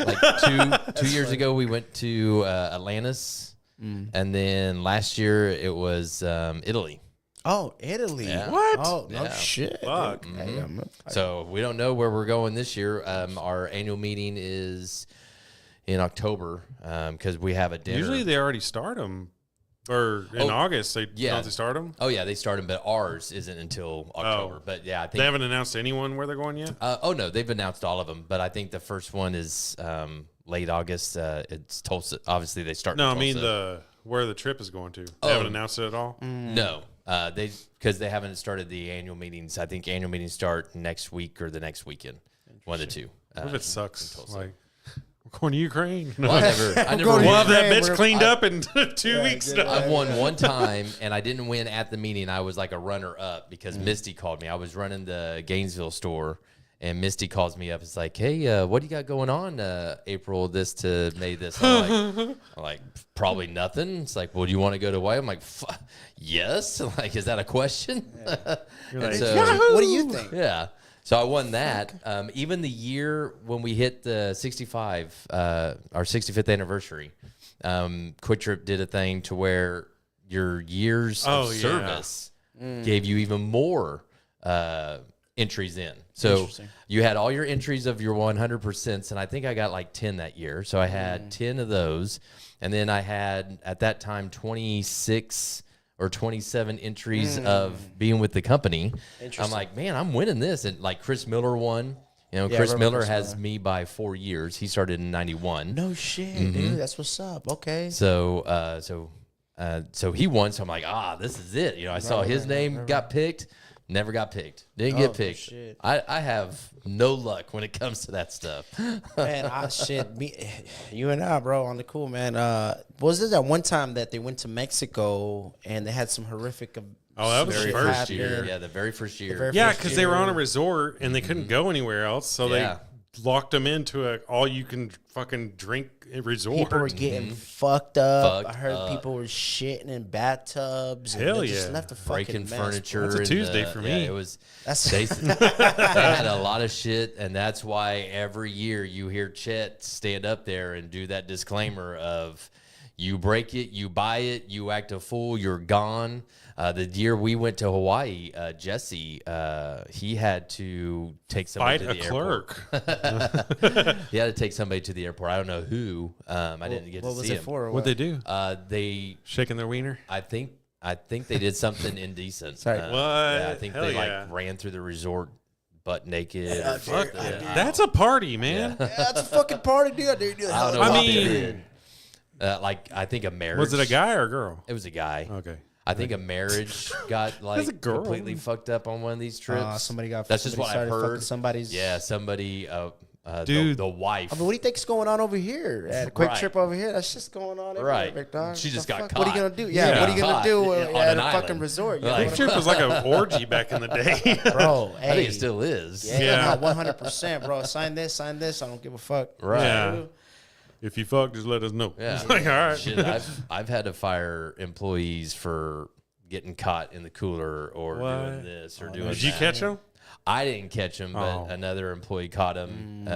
Like two years ago, we went to Atlantis, and then last year it was Italy. Oh, Italy. Yeah. What? Oh, no Yeah. shit. Fuck. dude. Hey, So we don't know where we're going this year. Our annual meeting is in October because we have a dinner. Usually they already start them, or in August don't they start them? Oh yeah, they start them, but ours isn't until October. Oh. But yeah, I think They haven't announced anyone where they're going yet. no, they've announced all of them, but I think the first one is late August. It's Tulsa. Obviously, they start. No, in I mean Tulsa. where the trip is going to. They Oh. haven't announced it at all. No, because they haven't started the annual meetings. I think annual meetings start next week or the next weekend. One of the two. What if it sucks? Tulsa. Like we're going to Ukraine. Well, I never going to We'll have that Ukraine, bitch we're- cleaned up in 2 weeks. I've won one time, and I didn't win at the meeting. I was like a runner-up because Misty called me. I was running the Gainesville store, and Misty calls me up. It's like, hey, what do you got going on April this to May this? I'm like, probably nothing. It's like, well, do you want to go to Hawaii? I'm like, yes. I'm like, is that a question? You're And like, so- What do you think? yeah. So I won that. Even the year when we hit the 65, our 65th anniversary, Quick Trip did a thing to where your years Oh, of yeah. service gave you even more entries in. So Interesting. you had all your entries of your 100%, and I think I got like 10 that year. So I had 10 of those. And then I had, at that time, 26 or 27 entries of being with the company. I'm like, man, I'm winning this. And like Chris Miller won. You know, Yeah, I Chris remember Miller Chris has Miller. me by 4 years. He started in 91. No shit, dude. That's what's up. Okay. So, so he won. So I'm like, this is it. You know, I saw his name got picked. Never got picked. Didn't get picked. shit. I have no luck when it comes to that stuff. Man, you and I, bro, on the cool, man. Was there that one time that they went to Mexico and they had some horrific? Oh, that was the shit first happen? year. Yeah, the very first year. very Yeah, first because they were on a year. resort and they couldn't go anywhere else, so Yeah. they locked them into a all-you-can fucking drink resort. People were getting fucked up. Fucked I heard up. people were shitting in bathtubs. Hell and they just yeah. left a fucking Breaking mess, bro. furniture. That's a and, Tuesday for me. Yeah, it was. That's They had a lot of shit, and that's why every year you hear Chet stand up there and do that disclaimer of, You break it, you buy it, you act a fool, you're gone. The year we went to Hawaii, Jesse, he had to take somebody Fight to a the airport. clerk. He had to take somebody to the airport. I don't know who. I didn't get to What was see it him. for? or What'd they do? They, Shaking their wiener? I think they did something indecent. Sorry. What? Yeah, I think Hell they yeah. like ran through the resort butt naked. or Fuck something. yeah. That's a party, man. Yeah, that's a fucking party, dude. I don't know I what they mean- did. Like I think a marriage. Was it a guy or a girl? It was a guy. Okay. I think a marriage got like a girl. completely fucked up on one of these trips. Somebody got. That's just somebody what I've started fucking heard. Somebody's. Yeah, somebody. Dude. the wife. I mean, what do you think's going on over here? At a quick Right. trip over here, that's just going on everywhere, Right. big dog. She just The got fuck? What are you caught. gonna do? Yeah, Yeah. what are you gonna Caught do on at an a fucking island. resort? You Like- Big Trip was like an orgy back in the day. bro. Hey, I think it still is. Yeah, Yeah. 100%, bro. Sign this. I don't give a fuck. Right. Yeah. If you fuck, just let us know. Yeah. It's like, all right. Shit, I've had to fire employees for getting caught in the cooler or What? doing this or doing Did you that. catch them? I didn't catch him, but Oh. another employee caught him.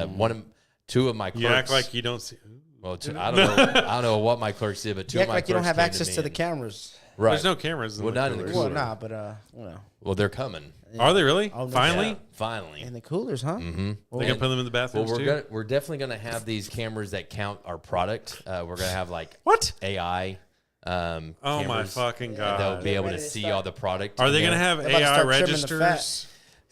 Two of my clerks. You act like you don't see. Well, I don't know. I don't know what my clerks did, but two You of act my like you don't clerks have came access me to the and- cameras. Right. There's no cameras. Well, not in the coolers. cooler. Well, nah, but Well, they're coming. Are they really? Oh, no Finally? Yeah, finally. in the coolers, huh? Mm-hmm. They can put them in the Well, bathrooms too? we're definitely gonna have these cameras that count our product. We're gonna have like What? AI. Oh my cameras. fucking They'll God. be able to ready to see start. all the product. Are they in going to there. have They're about to AI start trimming the registers?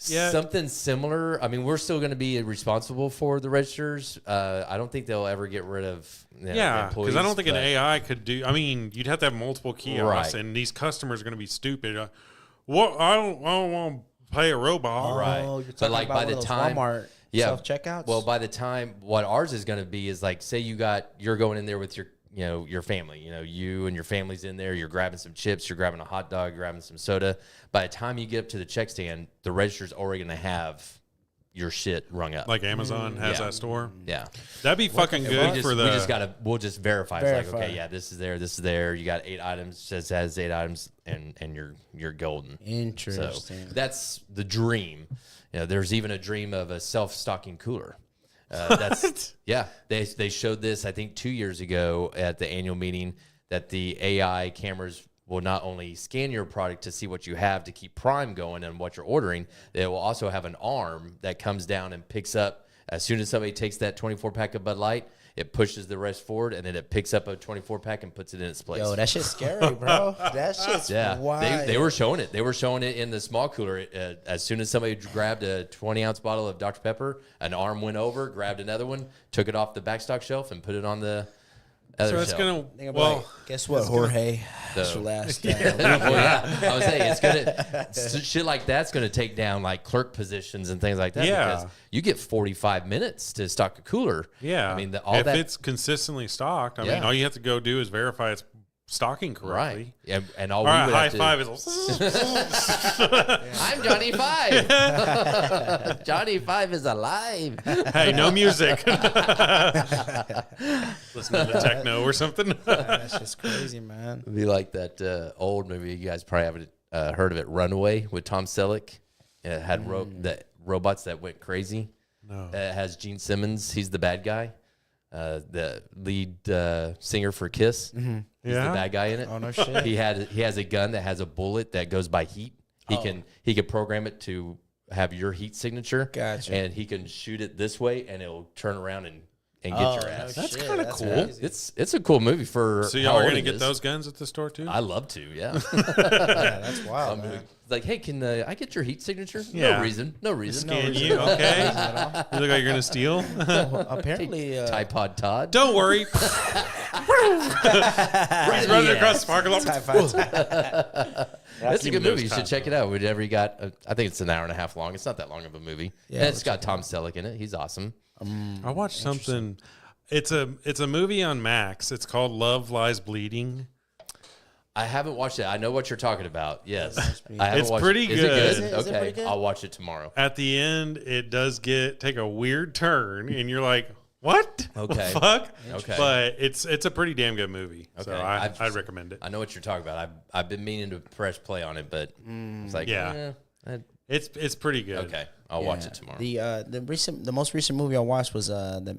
Yeah. Something similar. I mean, we're still going to be responsible for the registers. I don't think they'll ever get rid of Yeah, employees. because I don't think an but- AI could do. I mean, you'd have to have multiple kiosks, Right. and these customers are going to be stupid. What? I don't want to pay a robot. Right. Oh, you're But, talking like, about by one the of those time- Walmart Yeah. self-checkouts? Well, by the time what ours is going to be is like, say you're going in there with your family, you and your family's in there, you're grabbing some chips, you're grabbing a hot dog, you're grabbing some soda. By the time you get up to the check stand, the register's already going to have your shit rung up. Like Amazon has Yeah. that store. yeah. That'd be fucking good for the. We'll just verify. It's like, Verify. okay, yeah, this is there. You got 8 items, says has 8 items, and you're golden. So Interesting. that's the dream. There's even a dream of a self-stocking cooler. That's yeah. They showed this I think 2 years ago at the annual meeting that the AI cameras will not only scan your product to see what you have to keep Prime going and what you're ordering, they will also have an arm that comes down and picks up as soon as somebody takes that 24 pack of Bud Light. It pushes the rest forward, and then it picks up a 24 pack and puts it in its place. Yo, that shit's scary, bro. That shit's Yeah, wild. they were showing it. They were showing it in the small cooler. As soon as somebody grabbed a 20-ounce bottle of Dr. Pepper, an arm went over, grabbed another one, took it off the backstock shelf, and put it on the other So it's shelf. gonna. Nigga be Well, like, guess what, Jorge? That's your last. Well, yeah, I was saying it's gonna shit like that's gonna take down like clerk positions and things like that. Yeah. Because you get 45 minutes to stock a cooler. yeah. I mean, if it's consistently stocked, I mean, Yeah. all you have to go do is verify it's stocking right, correctly. and all All we right, would high have to, five is. I'm Johnny Five. Johnny Five is alive. Hey, no music. Listen to the techno or something. That's just crazy, man. It'd be like that old movie. You guys probably haven't heard of it, Runaway, with Tom Selleck. It had that robots that went crazy. No. It has Gene Simmons. He's the bad guy. The lead singer for Kiss. He's Yeah? the bad guy in it. Oh, no shit. He has a gun that has a bullet that goes by heat. He can program it to have your heat signature. Gotcha. And he can shoot it this way, and it'll turn around and get Oh, your no ass. That's shit. kinda That's cool. crazy. It's a cool movie for. So how y'all are old gonna it get is. those guns at the store too? I love to, yeah. Yeah, that's wild, man. Like, hey, can I get your heat signature? Yeah. No reason. No reason. Scan you, okay? You look like you're gonna steal. Apparently, Typod Todd. Don't worry. He's running across the parking lot. It's a good Those movie. You should times, check it out. Whenever you got, I think it's an hour and a half long. It's not that long of a movie. Yeah, And it's got Tom Selleck in it. He's awesome. I watched something. It's a movie on Max. It's called Love Lies Bleeding. I haven't watched it. I know what you're talking about. Yes, I haven't It's watched pretty it. Is good. it good? Is it Okay, pretty good? I'll watch it tomorrow. At the end, it does take a weird turn, and you're like, "What? Okay. The fuck?" Okay. But it's a pretty damn good movie. So Okay. I'd recommend it. I know what you're talking about. I've been meaning to press play on it, but it's like, Yeah. It's pretty good. okay, I'll watch it tomorrow. The most recent movie I watched was the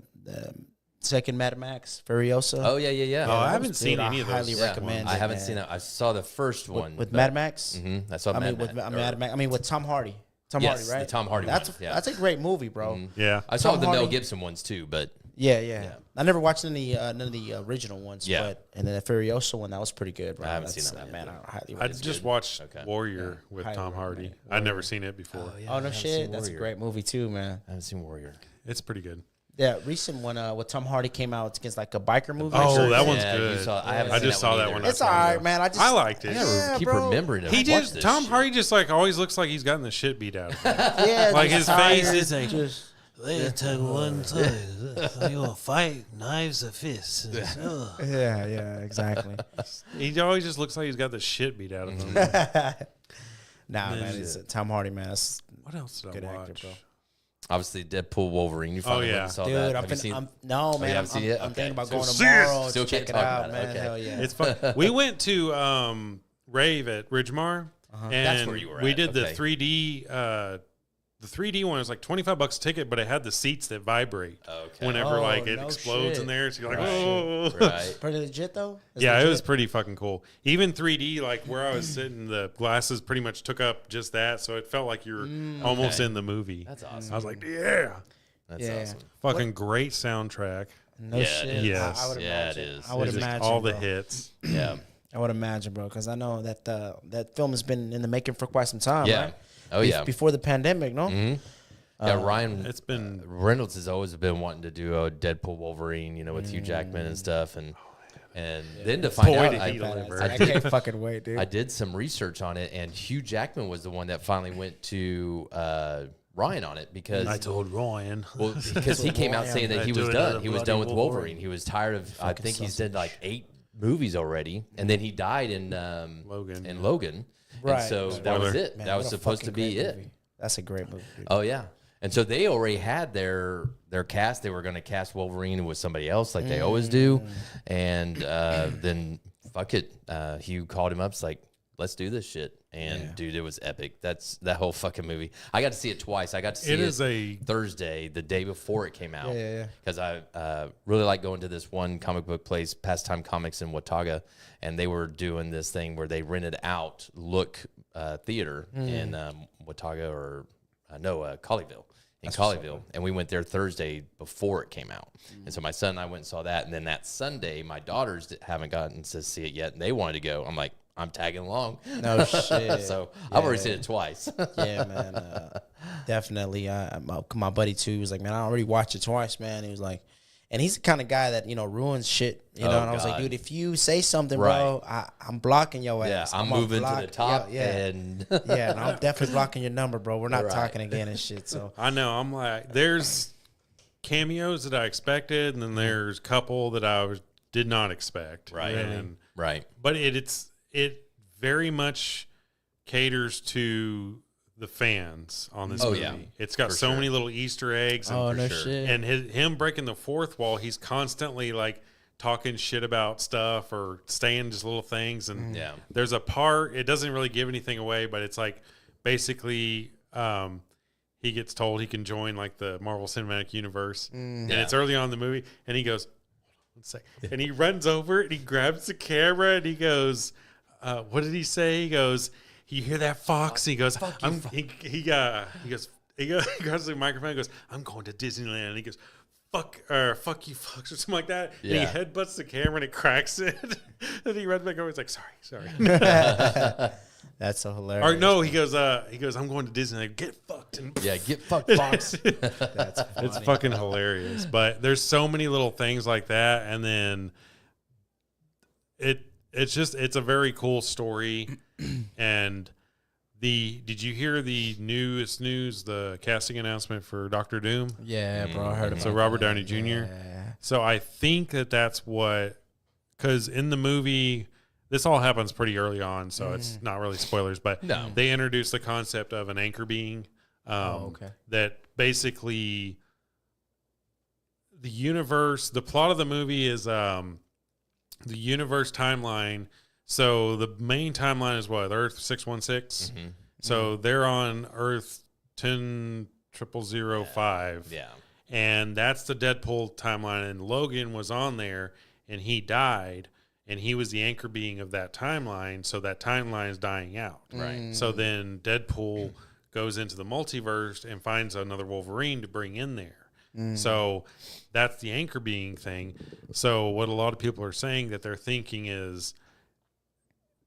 second Mad Max Furiosa. Oh yeah. Oh, I that haven't was seen good. any of those. highly Yeah, recommend I it, haven't man. seen it. I saw the first one with but- Mad Max. I saw I mean, Mad with Max. Mad Max. I mean, with Tom Hardy. Tom Yes, Hardy, right? the Tom Hardy That's one, yeah. that's a great movie, bro. Yeah. I saw Tom the Mel Hardy. Gibson ones too, but Yeah. I never watched none of the original ones. Yeah. But and then the Furiosa one that was pretty good, bro. I haven't seen That's- that one man. yet. I highly I recommend just it. watched Okay. Warrior with highly Tom Hardy. recommend I'd never seen it before. Oh no haven't shit, seen that's a Warrior. great movie too, man. I haven't seen Warrior. It's pretty good. Yeah, recent one with Tom Hardy came out. It's against like a biker movie. Oh, that one's Yeah, you good. saw- I haven't I seen just saw that either. one. It's all right, man. I liked it. I gotta keep bro. remembering to He watch did. this Tom shit. Hardy just like always looks like he's gotten the shit beat out of him. Yeah, Like just his face tired, is like- just They take one time. You want to fight? Knives or fists? yeah, exactly. He always just looks like he's got the shit beat out of him. Nah, man, it's Tom Hardy, man. That's What else did good I actor, watch? bro. Obviously, Deadpool, Wolverine. You finally Oh, went yeah. and saw Dude, that. I'm, Have you fin- seen? I'm no man. you I'm, haven't seen I'm, it? I'm Okay. thinking about So going serious. tomorrow Still to check can't it talk out, about it. man. Okay. Hell yeah. It's fun. We went to rave at Ridgemar, and That's where you were we at, did the okay. 3D. The 3D one was like $25 a ticket, but it had the seats that vibrate Okay. whenever Oh, like it no explodes shit. in there. So you're like, Right. oh. Right. Pretty legit though. It's Yeah, it legit? was pretty fucking cool. Even 3D, like where I was sitting, the glasses pretty much took up just that, so it felt like you're almost Okay. in the movie. That's awesome. I was like, yeah, That's Yeah. awesome. fucking great soundtrack. No Yeah, shit. it is. Yes. I would Yeah, imagine. it is. I would Just imagine all the bro. hits. Yeah. I would imagine, bro, because I know that that film has been in the making for quite some time. Yeah. Right? Oh yeah. Before the pandemic, no. Yeah, Ryan It's been Reynolds has always been wanting to do a Deadpool Wolverine, you know, with Hugh Jackman and stuff, and then to find Boy, out, did he Badass. deliver. I can't fucking wait, dude. I did some research on it, and Hugh Jackman was the one that finally went to Ryan on it because I told Ryan. well, because he came out saying that he Do was another done. He was bloody done with Wolverine. Wolverine. He was tired of. I think he's did like 8 movies already, and then he died in Logan. In Logan, Right. and so that was Spoiler. it. Man, that was what a supposed to fucking be great it. movie. That's a great movie, dude. Oh yeah. And so they already had their cast. They were going to cast Wolverine with somebody else, like they always do. And then fuck it, Hugh called him up. It's like, let's do this shit. And dude, it was epic. That's that whole fucking movie. I got to see it twice. I got to see it. It is a Thursday, the day before it came out. Yeah. Because I really like going to this one comic book place, Pastime Comics in Watauga, and they were doing this thing where they rented out Look Theater in Watauga or Colleyville. In Colleyville, and we went there Thursday before it came out, and so my son and I went and saw that, and then that Sunday, my daughters haven't gotten to see it yet, and they wanted to go. I'm like, I'm tagging along. No shit. So I've already seen it twice. Yeah, man. Definitely. My buddy too was like, man, I already watched it twice, man. He was like, and he's the kind of guy that ruins shit, know. Oh, And I was like, God. dude, if you say something, bro, I'm blocking your Yeah, ass. I'm gonna moving to block- the top, Yeah, and yeah, and I'm definitely blocking your number, bro. We're not Right. talking again and shit. So I know. I'm like, there's cameos that I expected, and then there's a couple that did not expect. Right. And, right, but it very much caters to the fans on this Oh, movie. yeah. It's got For so sure. many little Easter eggs. And, oh no sure. shit. and him breaking the fourth wall, he's constantly like talking shit about stuff or saying just little things. And Yeah. there's a part, it doesn't really give anything away, but it's like basically he gets told he can join like the Marvel Cinematic Universe. And it's early on in the movie, and he goes, one sec. And he runs over and he grabs the camera and he goes, what did he say? He goes, you hear that, Fox? He goes, he grabs the microphone and goes, I'm going to Disneyland. And he goes, fuck you, Fox, or something like that. And he Yeah. headbutts the camera and it cracks it. And he runs back over. He's like, sorry. That's so hilarious. Or no, he goes, I'm going to Disneyland. Get fucked. And yeah, get fucked, Fox. That's funny. it's fucking hilarious. But there's so many little things like that, and then it's a very cool story. And did you hear the newest news, the casting announcement for Doctor Doom? Yeah, bro. I heard about So Robert that. Downey Jr. Yeah. So I think that's what, because in the movie, this all happens pretty early on, so it's not really spoilers, but No. they introduced the concept of an anchor being okay. that basically the universe, the plot of the movie is the universe timeline. So the main timeline is what? Earth 616. So they're on Earth 100005. Yeah. And that's the Deadpool timeline. And Logan was on there, and he died, and he was the anchor being of that timeline. So that timeline is dying out. Right. So then Deadpool goes into the multiverse and finds another Wolverine to bring in there. So that's the anchor being thing. So what a lot of people are saying that they're thinking is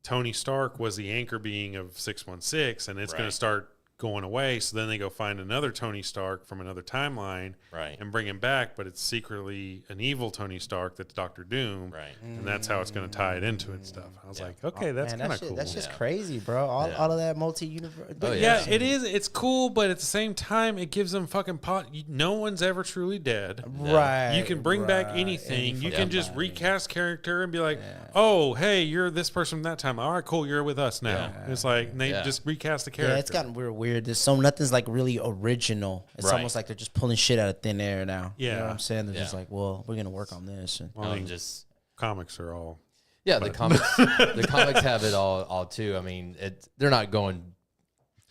Tony Stark was the anchor being of 616, and it's going to start going away. So then they go find another Tony Stark from another timeline and bring him back, but it's secretly an evil Tony Stark that's Doctor Doom. Right. And that's how it's going to tie it into it and stuff. I was like, okay, that's kind of cool. That's just crazy, bro. All of that multi-universe. Oh, Yeah, it is. It's cool, but at the same time, it gives them fucking pot. No one's ever truly dead. Right. You can bring back anything. You can just recast character and be like, oh, hey, you're this person from that time. All right, cool. You're with us now. It's like they just recast the character. Yeah, it's gotten weird. There's nothing's like really original. It's almost like they're just pulling shit out of thin air now. Yeah. You know what I'm saying? They're just like, well, we're gonna work on this. And Well, I mean, just comics are all. yeah, the comics have it all too. I mean, they're not going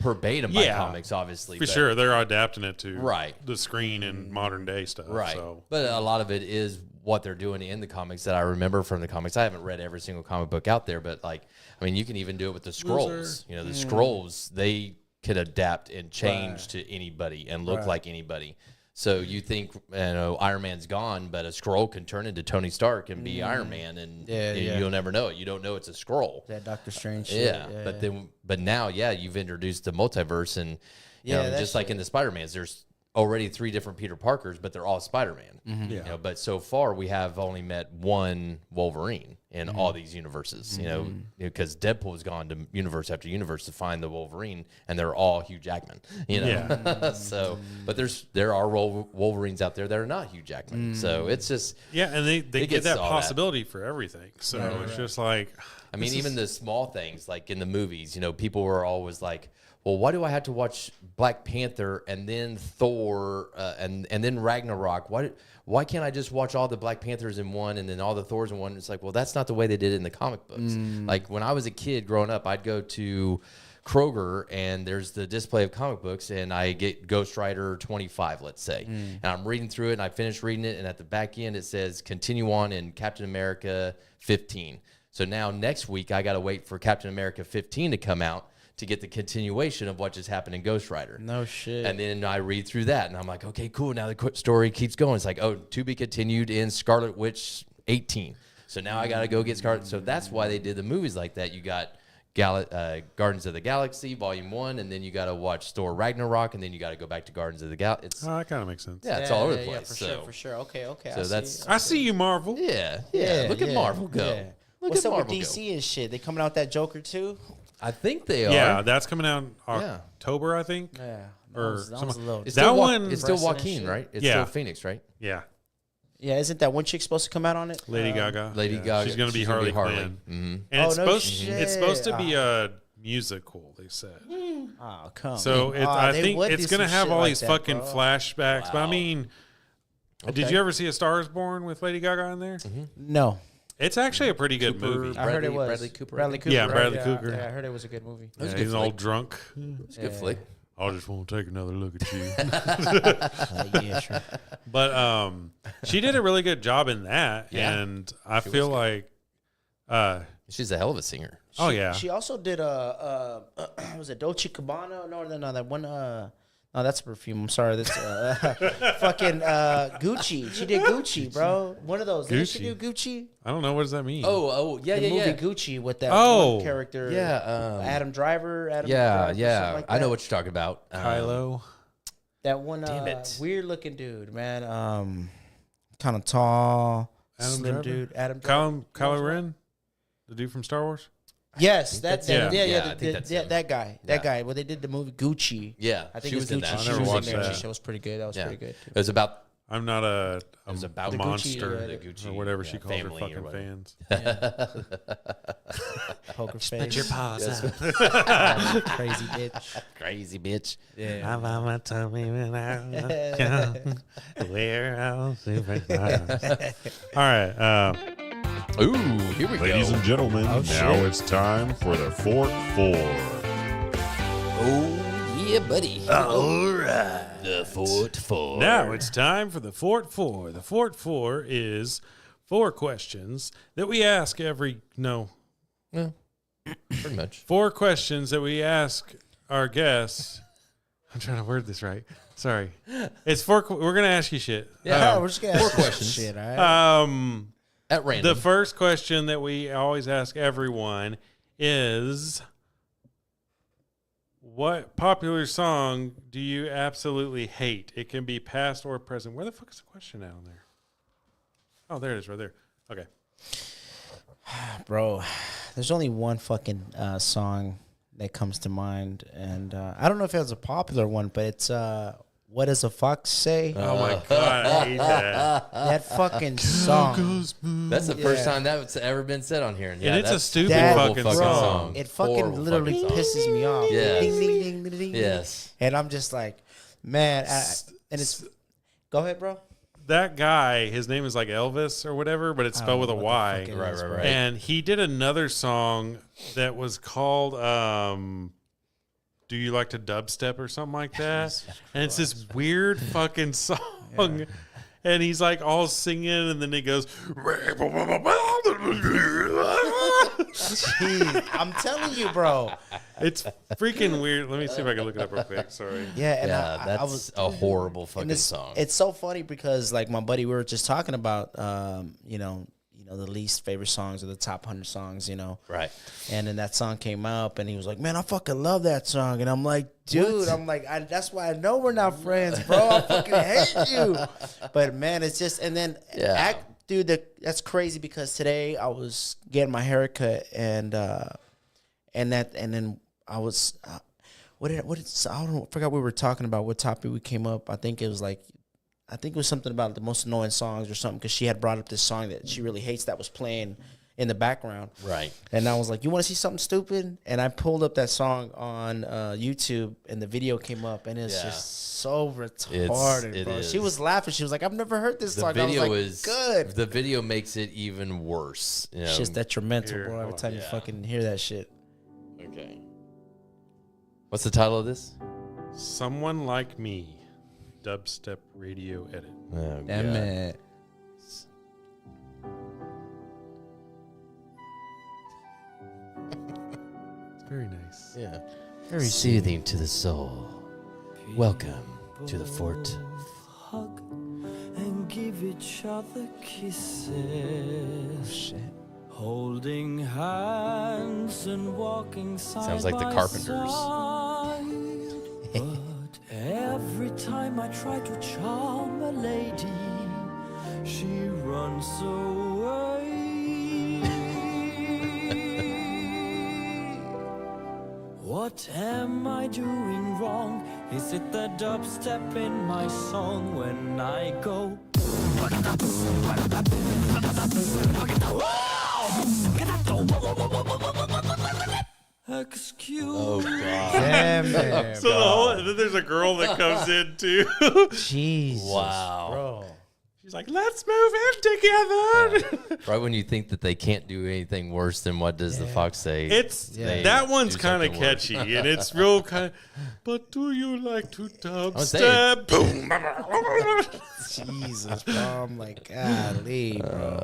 verbatim by comics, obviously. For but, sure, they're adapting it to Right. the screen and modern day stuff. Right. So. But a lot of it is what they're doing in the comics that I remember from the comics. I haven't read every single comic book out there, but like, I mean, you can even do it with the scrolls. You know, the scrolls, they could adapt and change to anybody and look like anybody. So you think, Iron Man's gone, but a scroll can turn into Tony Stark and be Iron Man, and you'll never know it. You don't know it's a scroll. that Doctor Strange shit. But now, you've introduced the multiverse, and you know, just like in the Spider-Mans, there's already 3 different Peter Parkers, but they're all Spider-Man. You know, but so far we have only met one Wolverine in all these universes. You know, because Deadpool has gone to universe after universe to find the Wolverine, and they're all Hugh Jackman. You know, so but there are Wolverines out there that are not Hugh Jackman. So it's just And they get that all possibility for everything. So it's just like, I mean, even the small things like in the movies, you know, people were always like, well, why do I have to watch Black Panther and then Thor and then Ragnarok? Why can't I just watch all the Black Panthers in one and then all the Thors in one? It's like, well, that's not the way they did it in the comic books. Like when I was a kid growing up, I'd go to Kroger and there's the display of comic books, and I get Ghost Rider 25, let's say. And I'm reading through it, and I finish reading it, and at the back end it says continue on in Captain America 15. So now next week I got to wait for Captain America 15 to come out to get the continuation of what just happened in Ghost Rider. No shit. And then I read through that, and I'm like, okay, cool. Now the story keeps going. It's like, oh, to be continued in Scarlet Witch 18. So now I got to go get Scarlet. So that's why they did the movies like that. You got Guardians of the Galaxy Volume 1, and then you got to watch Thor Ragnarok, and then you got to go back to Guardians of the Galaxy. that kind of makes sense. Yeah, it's all over the place. Yeah, for sure. Okay. So I see you, Marvel. Yeah. Look at Marvel go. Yeah. Look What's at up with Marvel DC and shit? They coming out with that Joker too? I think they are. Yeah, that's coming out in October, I think. Yeah. Or that was a little. It's That still one- it's still Precedent Joaquin, shit. right? It's Yeah. still Phoenix, right? Yeah, Yeah, isn't that one chick supposed to come out on it? Lady Gaga. Lady Gaga. She's going to be She's Harley gonna be Quinn. Mm-hmm. And Oh, it's no supposed to shit. be a musical, they said. Oh, come. So on. I They think would it's do going to some have shit all like these that, fucking bro. flashbacks. But I Wow. mean, did Okay. you ever see A Star Is Born with Lady Gaga in there? No, It's actually a pretty good Cooper, movie. I heard it was Bradley Cooper. Bradley Cooper. Yeah, right? Bradley Yeah, Cooper. Yeah, I heard it was a good movie. Yeah, a good he's an old flick. drunk. It's a good flick. I just want to take another look at you. Yeah, sure. But she did a really good job in that, Yeah. and I She feel was like, She's a hell of a singer. oh yeah, She also did was it Dolce Gabbana? No, that one. No, that's a perfume. I'm sorry. That's fucking Gucci. She did Gucci, bro. One of those. Didn't she do Gucci? I don't know what does that mean. Yeah, The movie Gucci with that Oh. one character. Yeah, Adam Driver. Adam yeah, Driver, yeah. something like I know that. what you're talking about. Kylo. That one Damn it. weird looking dude, man. Kind of tall, Adam slim Driver? dude. Adam Driver. Kylo Ren, the dude from Star Wars. Yes, that that's him. yeah, Yeah, I think the- that's yeah, him. that guy. Yeah. That guy. Well, they did the movie Gucci. Yeah, I think she it's was in Gucci. that. I She never was in watched there. that. That was pretty good. That was pretty good. Too. It was about I'm not a was about the Gucci, monster the Gucci or whatever she yeah, calls her family or fucking whatever. fans. Poker face. Your paws out. Crazy bitch. crazy bitch. Yeah. I'm on my tummy when I wear out superstars. All right, Ooh, here we Ladies go. and gentlemen, Oh, now shit. it's time for the Fort 4. Oh Yeah, buddy. All right. The Fort 4. Now it's time for the Fort 4. The Fort 4 is 4 questions that we ask every... No. Yeah, pretty much. 4 questions that we ask our guests. I'm trying to word this right. Sorry. It's 4... We're going to ask you shit. Yeah, we're just gonna 4 ask questions. shit, all right? At random. The first question that we always ask everyone is... What popular song do you absolutely hate? It can be past or present. Where the fuck is the question down there? Oh, there it is, right there. Okay. Bro, there's only one fucking song that comes to mind, and I don't know if it was a popular one, but it's What Does a Fox Say? Oh my god, I hate that. That fucking song. That's the first time that's ever been said on here. And And it's a that's stupid horrible fucking bro, song. It fucking Horrible literally fucking song. pisses me off. Yes. Ding, ding, ding, ding, ding. Yes. And I'm just like, man, and it's. Go ahead, bro. That guy, his name is like Elvis or whatever, but it's I spelled don't with a know what the Y. fuck it Right, is, right, bro. right. And he did another song that was called Do You Like to Dubstep or something like that? And it's this weird fucking song. And he's like all singing, and then he goes, Jeez, I'm telling you, bro. it's freaking weird. Let me see if I can look it up real quick. Sorry. Yeah, and Yeah, I that's was a horrible and fucking it's, song. It's so funny because like my buddy, we were just talking about, the least favorite songs or the top 100 songs, Right. And then that song came up, and he was like, "Man, I fucking love that song." And I'm like, "Dude, that's why I know we're not friends, bro. I fucking hate you." But man, it's just, and then Yeah. dude, that's crazy because today I was getting my haircut, and then I was, I forgot what we were talking about, what topic we came up. I think it was something about the most annoying songs or something, because she had brought up this song that she really hates that was playing in the background. Right. And I was like, "You want to see something stupid?" And I pulled up that song on YouTube, and the video came up, and it's just so retarded, It bro. is. She was laughing. She was like, "I've never heard this The song." video I was like, is good. The video makes it even worse. It's just detrimental, Here, bro. Every hold time you Yeah. fucking hear that shit. Okay. What's the title of this? Someone Like Me, dubstep radio edit. Oh, Damn God. it. It's very nice. Yeah. Very Soothing to the soul. Welcome to the fort. Hug and give each other kisses. shit. Holding hands and walking side Sounds like the by Carpenters. side. But every time I try to charm a lady, she runs away. What am I doing wrong? Is it the dubstep in my song when I go? Excuse Oh, God. Damn it, So the whole, and then there's a girl that comes in too. Jesus, Wow. bro. She's like, "Let's move in together." Right when you think that they can't do anything worse than What Does the Fox Say? It's They that one's do kind of something worse. catchy, and it's real kind of. But do you like to saying. dubstep? Boom. Jesus, bro. I'm like, golly, bro.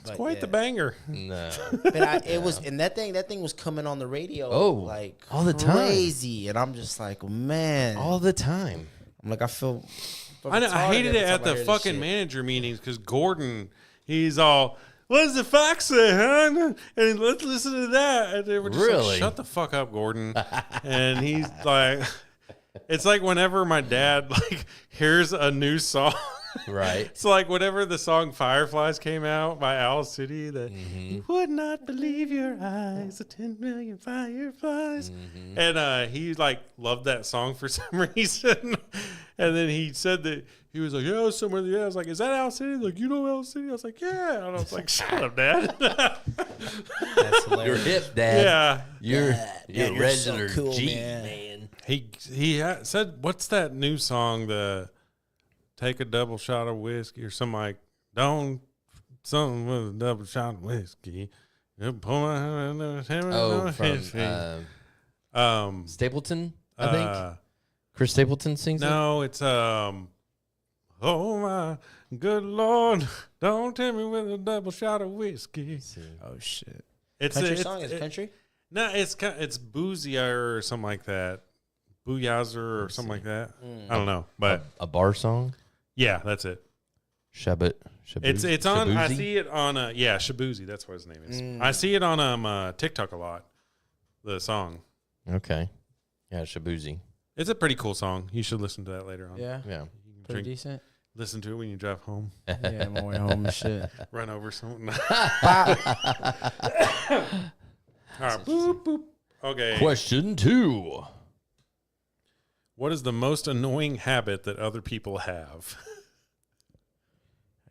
But Quite the banger. No. But it was, and that thing was coming on the radio, Oh, like all the time. crazy, and I'm just like, man, All the time. I'm like, I feel. I know. I hated it at the fucking manager meetings because Gordon, he's all, "What does the fox say, huh?" And let's listen to that. And they were just Really? like, "Shut the fuck up, Gordon." And he's like, it's like whenever my dad like hears a new song. Right. It's like whenever the song Fireflies came out by Owl City, that you would not believe your eyes, the 10 million fireflies. And he like loved that song for some reason. And then he said that he was like, "Yeah, I was somewhere." Yeah, I was like, "Is that Owl City?" Like, "You know Owl City?" I was like, "Yeah." And I was like, "Shut up, Dad." That's You're hilarious. hip, Dad. Yeah. You're you're so regular cool, G, man. man. He said, "What's that new song? The take a double shot of whiskey or something like don't something with a double shot of whiskey." Oh, from Stapleton, I think. Chris Stapleton sings it? No, it's oh my good Lord, don't tempt me with a double shot of whiskey. Oh shit. It's Country it's, song is it country? No, it's boozier or something like that. Booyazer or something like that. I don't know, but A bar song? yeah, that's it. Shaboozey? It's on. I Shaboozey? see it on. Shaboozey. That's what his name is. I see it on TikTok a lot. The song. Okay. Yeah, Shaboozey. It's a pretty cool song. You should listen to that later on. Yeah. Yeah. You can Pretty decent. listen to it when you drive home. Yeah, on my way home and shit. Run over something. All right. Boop, boop. Okay. Question 2. What is the most annoying habit that other people have?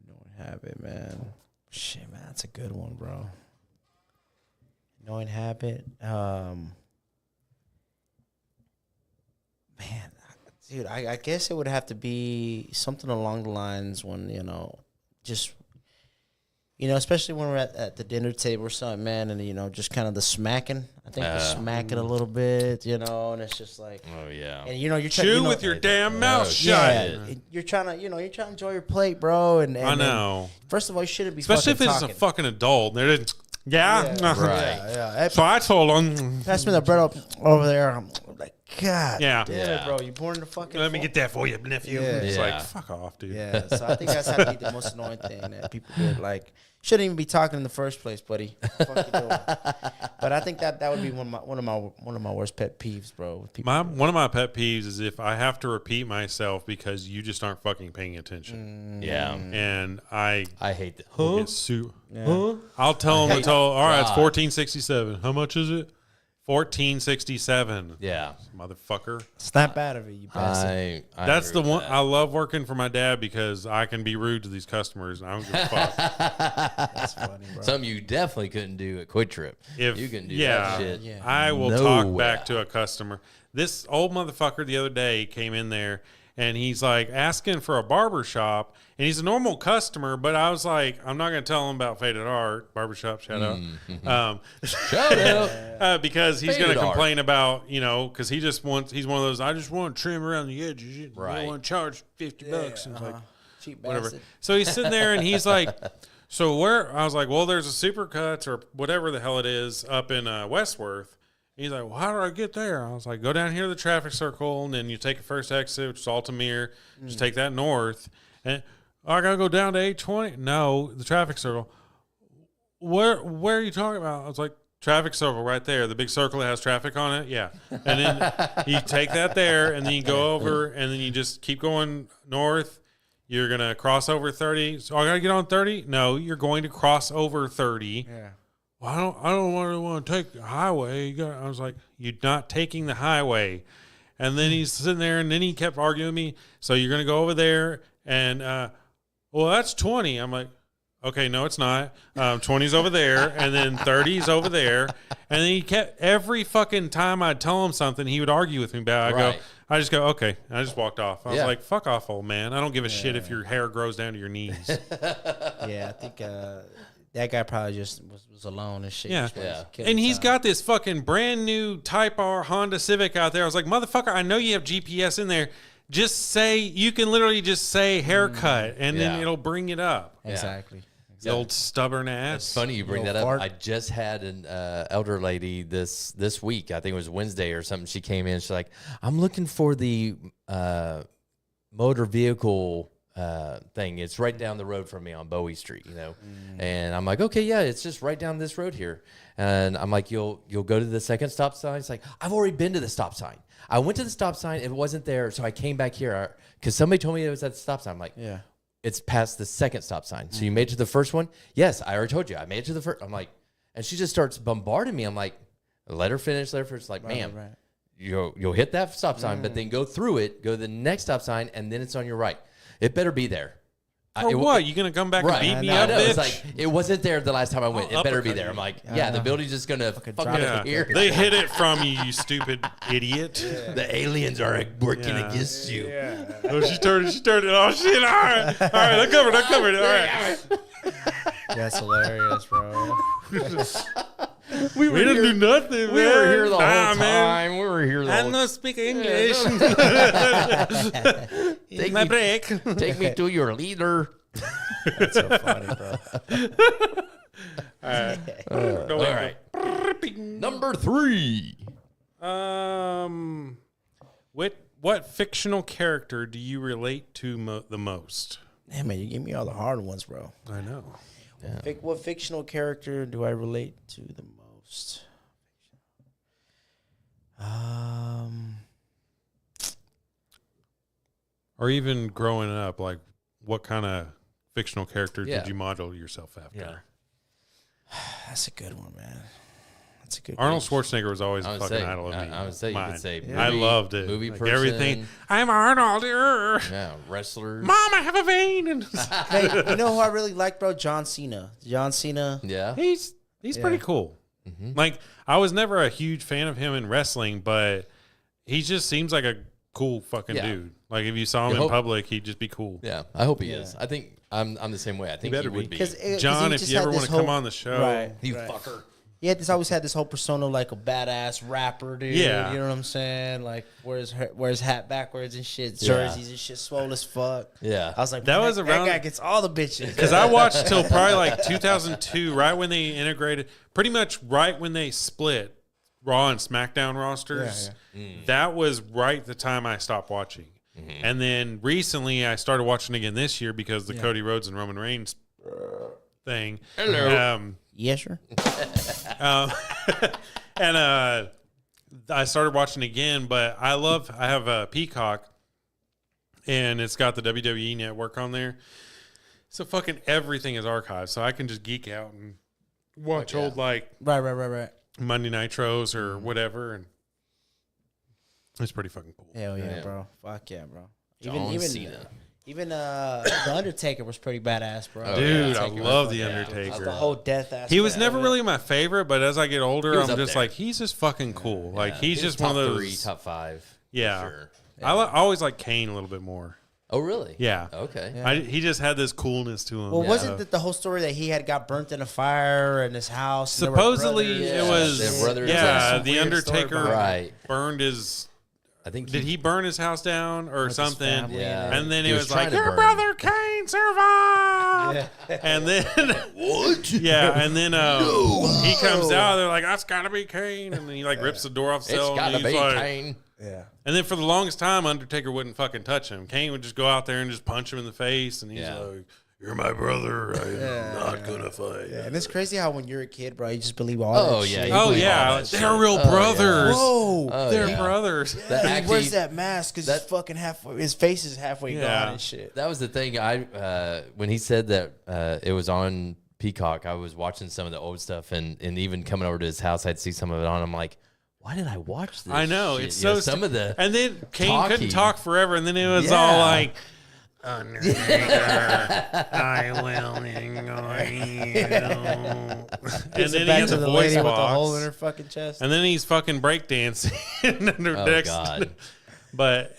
Annoying habit, man. Shit, man, that's a good one, bro. Annoying habit. Man, dude, I guess it would have to be something along the lines when, just, especially when we're at the dinner table or something, man, and, just kind of the smacking. I think the smacking a little bit, and it's just like, Oh, yeah. and, you're trying Chew with your damn mouth shut. yeah, you're trying to enjoy your plate, bro. And I know. First of all, you shouldn't be Especially if fucking it's talking. a fucking adult. They're just, yeah. Right. Yeah. So I told them, Pass me the bread up over there. I'm like, God Yeah. damn Yeah. it, bro. You pouring the fucking let me get that for you, nephew. Yeah. It's Yeah. like, fuck off, dude. Yeah, so I think that's how to be the most annoying thing that people do. Like, shouldn't even be talking in the first place, buddy. What the fuck you doing? But I think that would be one of my worst pet peeves, bro. With people. One of my pet peeves is if I have to repeat myself because you just aren't fucking paying attention. Yeah. And I hate that. will get I'll tell them all right, it's God. 1467. How much is it? 1467. Yeah. Motherfucker. Snap out of it, you bastard. I That's the agree with one. that. I love working for my dad because I can be rude to these customers and I don't give a fuck. That's funny, bro. Something you definitely couldn't do at Quick Trip. If You can do yeah, that shit. Yeah. I will talk Nowhere. back to a customer. This old motherfucker the other day came in there and he's like asking for a barber shop and he's a normal customer, but I was like, I'm not going to tell him about Faded Art barbershop. Shout out. Shout out. Because he's going Faded to Art. complain about, because he's one of those, I just want to trim around the edges. I Right. don't want to charge $50. And it's like, Cheap whatever. bastard. So he's sitting there and he's like, so where? I was like, well, there's a Supercuts or whatever the hell it is up in Westworth. He's like, well, how do I get there? I was like, go down here to the traffic circle, and then you take a first exit, which is Altamere. Just take that north. And I got to go down to 820? No, the traffic circle. Where are you talking about? I was like, traffic circle right there. The big circle that has traffic on it? Yeah. And then you take that there, and then you go over, and then you just keep going north. You're going to cross over 30. So I got to get on 30? No, you're going to cross over 30. Yeah. Well, I don't really want to take the highway. I was like, you're not taking the highway. And then he's sitting there, and then he kept arguing with me. So you're going to go over there, and, well, that's 20. I'm like, okay, no, it's not. 20's over there, and then 30's over there. And then he kept, every fucking time I'd tell him something, he would argue with me about it. Right. I just go, okay. I just walked off. I was Yeah. like, fuck off, old man. I don't give a shit if your hair grows down to your knees. Yeah, I think that guy probably just was alone and shit. Yeah. Just wanted to Yeah. kill And the he's time. got this fucking brand new Type R Honda Civic out there. I was like, motherfucker, I know you have GPS in there. Just say, you can literally just say haircut, and then Yeah. it'll bring it up. Exactly. The old stubborn ass. It's funny you bring that Little up. fart. I just had an elder lady this week. I think it was Wednesday or something. She came in. She's like, I'm looking for the motor vehicle thing. It's right down the road from me on Bowie Street, And I'm like, okay, yeah, it's just right down this road here. And I'm like, you'll go to the second stop sign. It's like, I've already been to the stop sign. I went to the stop sign. It wasn't there. So I came back here because somebody told me it was at the stop sign. I'm like, Yeah. it's past the second stop sign. So you made it to the first one? Yes, I already told you. I made it to the first. I'm like, and she just starts bombarding me. I'm like, let her finish. It's like, ma'am, right. you'll hit that stop sign, but then go through it, go to the next stop sign, and then it's on your right. It better be there. For what? You going to come back and beat me I up, know. bitch? It's like, it wasn't there the last time I went. I'll it better be uppercut there. you. I'm like, yeah, the building's just going to Fucking fucking drop Yeah. appear. They hid it from you, you stupid idiot. The aliens are working Yeah. against you. Oh, she turned it. Oh, shit. All right. All right. I covered it. All right. That's hilarious, bro. We didn't do nothing, man. We were here the whole man. time. We were here the I whole don't speak English. Take My me- break. Take me to your leader. That's so funny, bro. All All right. Number 3. What fictional character do you relate to the most? Damn, man, you give me all the hard ones, bro. I know. What fictional character do I relate to the most? Or even growing up, like what kind of fictional character Yeah. did you model yourself after? Yeah. That's a good one, man. That's a good Arnold question. Schwarzenegger was always I a would fucking say, idol of me. I would say, you Mine. could say, I movie- loved it. movie Like person. everything. I'm Arnold. Yeah, wrestlers. Mom, I have a vein. And Hey, you know who I really like, bro? John Cena. John Cena. Yeah. he's pretty cool. Like I was never a huge fan of him in wrestling, but he just seems like a cool fucking Yeah. dude. Like if you saw him You in hope- public, he'd just be cool. Yeah, I hope he is. I think I'm the same way. I think he better would be. be. John, if you ever want to come on the show, Right. You fucker. He had always had this whole persona like a badass rapper, dude. Yeah. You know what I'm saying? Like wears hat backwards and shit, Yeah. jerseys and shit, swole as fuck. Yeah. I was like, That man, was around- that guy gets all the bitches. because I watched till probably like 2002, right when they integrated, pretty much right when they split Raw and SmackDown rosters. That was right the time I stopped watching. And then recently I started watching again this year because the Cody Rhodes and Roman Reigns thing. Hello. Yes, sir. And I started watching again, but I have a Peacock and it's got the WWE network on there. So fucking everything is archived. So I can just geek out and watch old like Right. Monday Nitros or whatever. And it's pretty fucking cool. Hell yeah, Yeah. bro. Fuck yeah, bro. John Cena. Even the Undertaker was pretty badass, bro. Dude, I Undertaker love was The fucking- Undertaker. The whole death aspect. He was never of it. really my favorite, but as I get older, He was I'm up just there. like, he's just fucking cool. Like, Yeah. he's He just was one of top those. 3, top 5. for Yeah. Sure. I always like Kane a little bit more. Oh, really? Yeah. Okay. He just had this coolness to him. Well, Yeah. wasn't it the whole story that he had got burnt in a fire in his house? and there were Supposedly brothers? it Yeah. was. Their brothers. Yeah, Some the weird story Undertaker behind Right. burned his. I think Did he burn his house down or his something? family Yeah. And then He he was was trying like, to "Your burn." brother Kane survived." And then what? Yeah, and then he comes out. They're like, "That's gotta be Kane," and then he like rips the door off the It's cell. got to and be he's like, Kane. Yeah. And then for the longest time, Undertaker wouldn't fucking touch him. Kane would just go out there and just punch him in the face, and he's Yeah. like, "You're my brother. I'm not gonna fight." Yeah, and it's crazy how when you're a kid, bro, you just believe all Oh, that yeah, shit. you Oh believe all yeah, that they're shit. real Oh, yeah. brothers. Whoa. Oh, They're yeah. brothers. That He actually, wears that mask because his fucking his face is halfway Yeah. gone and shit. that was the thing. I when he said that it was on Peacock, I was watching some of the old stuff, and even coming over to his house, I'd see some of it on. I'm like, why did I watch this? I know shit? it's You know, so. some of the and then Kane talking. couldn't talk forever, and then it was Yeah. all like, Undertaker, I will ignore you. And then he Back had to the the voice lady with the hole in box, her fucking chest. and then he's fucking breakdancing. Oh, next. God. But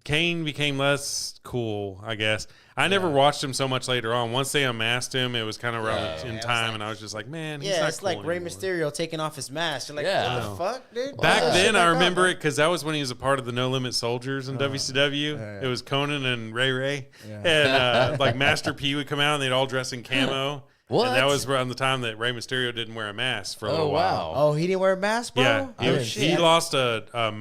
Kane became less cool, I guess. I never watched him so much later on. Once they unmasked him, it was kind of around in time, and I was just like, man, he's Yeah, not it's cool like Rey anymore. Mysterio taking off his mask. You're like, Yeah. what the fuck, dude? Back Wow. then, Shit I like remember that, it because that was when he was a part of the No Limit Soldiers in WCW. It was Conan and Ray. And like Master P would come out and they'd all dress in camo. What? And that was around the time that Rey Mysterio didn't wear a mask for a oh little while. wow. Oh, he didn't wear a mask, bro? Yeah, Oh, he lost a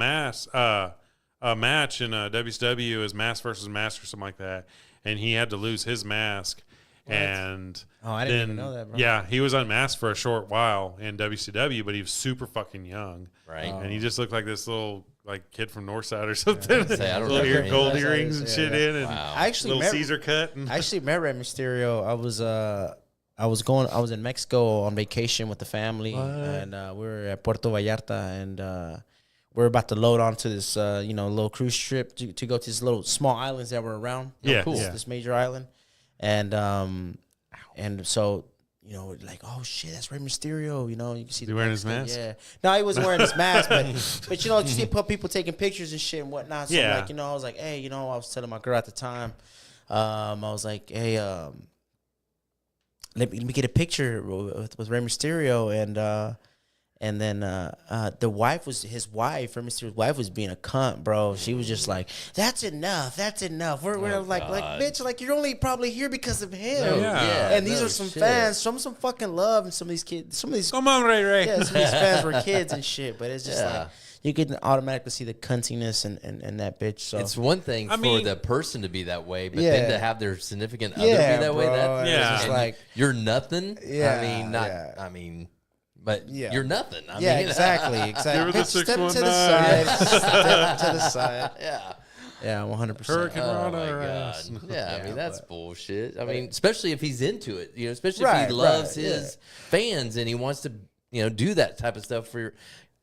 match in WCW as mask versus mask or something like that, and he had to lose his mask. And Oh, I didn't then, even know that, bro. Yeah, he was unmasked for a short while in WCW, but he was super fucking young, Right. And he just looked like this little like kid from Northside or something. Say, I don't Little remember gold any of that. earrings and Yeah, shit yeah. in, and Wow. I actually little met, Caesar cut. And I actually met Rey Mysterio. I was in Mexico on vacation with the family, and we were at Puerto Vallarta, and we were about to load onto this little cruise trip to go to these little small islands that were around. Yeah, cool. yeah. This major island, and so. Like, oh shit, that's Rey Mysterio. You can see. He wearing his mask? Yeah. No, he wasn't wearing his mask, but you see people taking pictures and shit and whatnot. So Yeah. like, I was like, hey, I was telling my girl at the time, I was like, hey, let me get a picture with Rey Mysterio, and then the wife was his wife. Rey Mysterio's wife was being a cunt, bro. She was just like, "That's enough. That's enough." We're like, bitch, like you're only probably here because of him. And these are some fans. Show them some fucking love. And some of these kids, some of these, Come on, Ray. yeah, some of these fans were kids and shit. But it's just like you can automatically see the cuntiness and that bitch. So It's one thing for the person to be that way, but then to have their significant other be Yeah, that way, bro. that's Yeah. just And like you're nothing. Yeah, I mean, not. yeah. I mean, but Yeah. you're nothing. I yeah, mean, exactly. Give her Bitch, the step to the 619. side. Step to the side. Yeah. Yeah, 100%. Hurricane Oh Rana my her god! ass. Yeah, I mean that's but- bullshit. I mean, especially if he's into it, especially if Right, he loves right, his fans and he wants to, do that type of stuff for.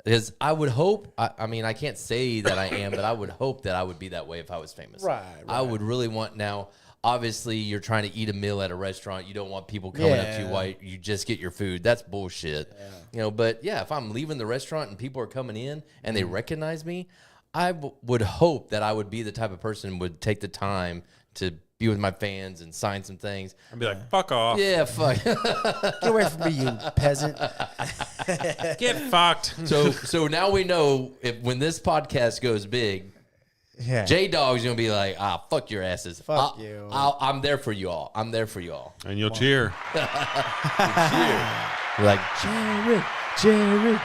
Because I would hope. I mean, I can't say that I am, but I would hope that I would be that way if I was famous. Right, I would really want now. Obviously, you're trying to eat a meal at a restaurant. You don't want people coming up to you while you just get your food. That's bullshit. But yeah, if I'm leaving the restaurant and people are coming in and they recognize me, I would hope that I would be the type of person who would take the time to be with my fans and sign some things. I'd be like, fuck off. Yeah, fuck. Get away from me, you peasant. Get fucked. So now we know when this podcast goes big, Yeah. J Dog's gonna be like, fuck your asses. Fuck you. I'm there for you all. I'm there for you all. And you'll cheer. You're like, Jared.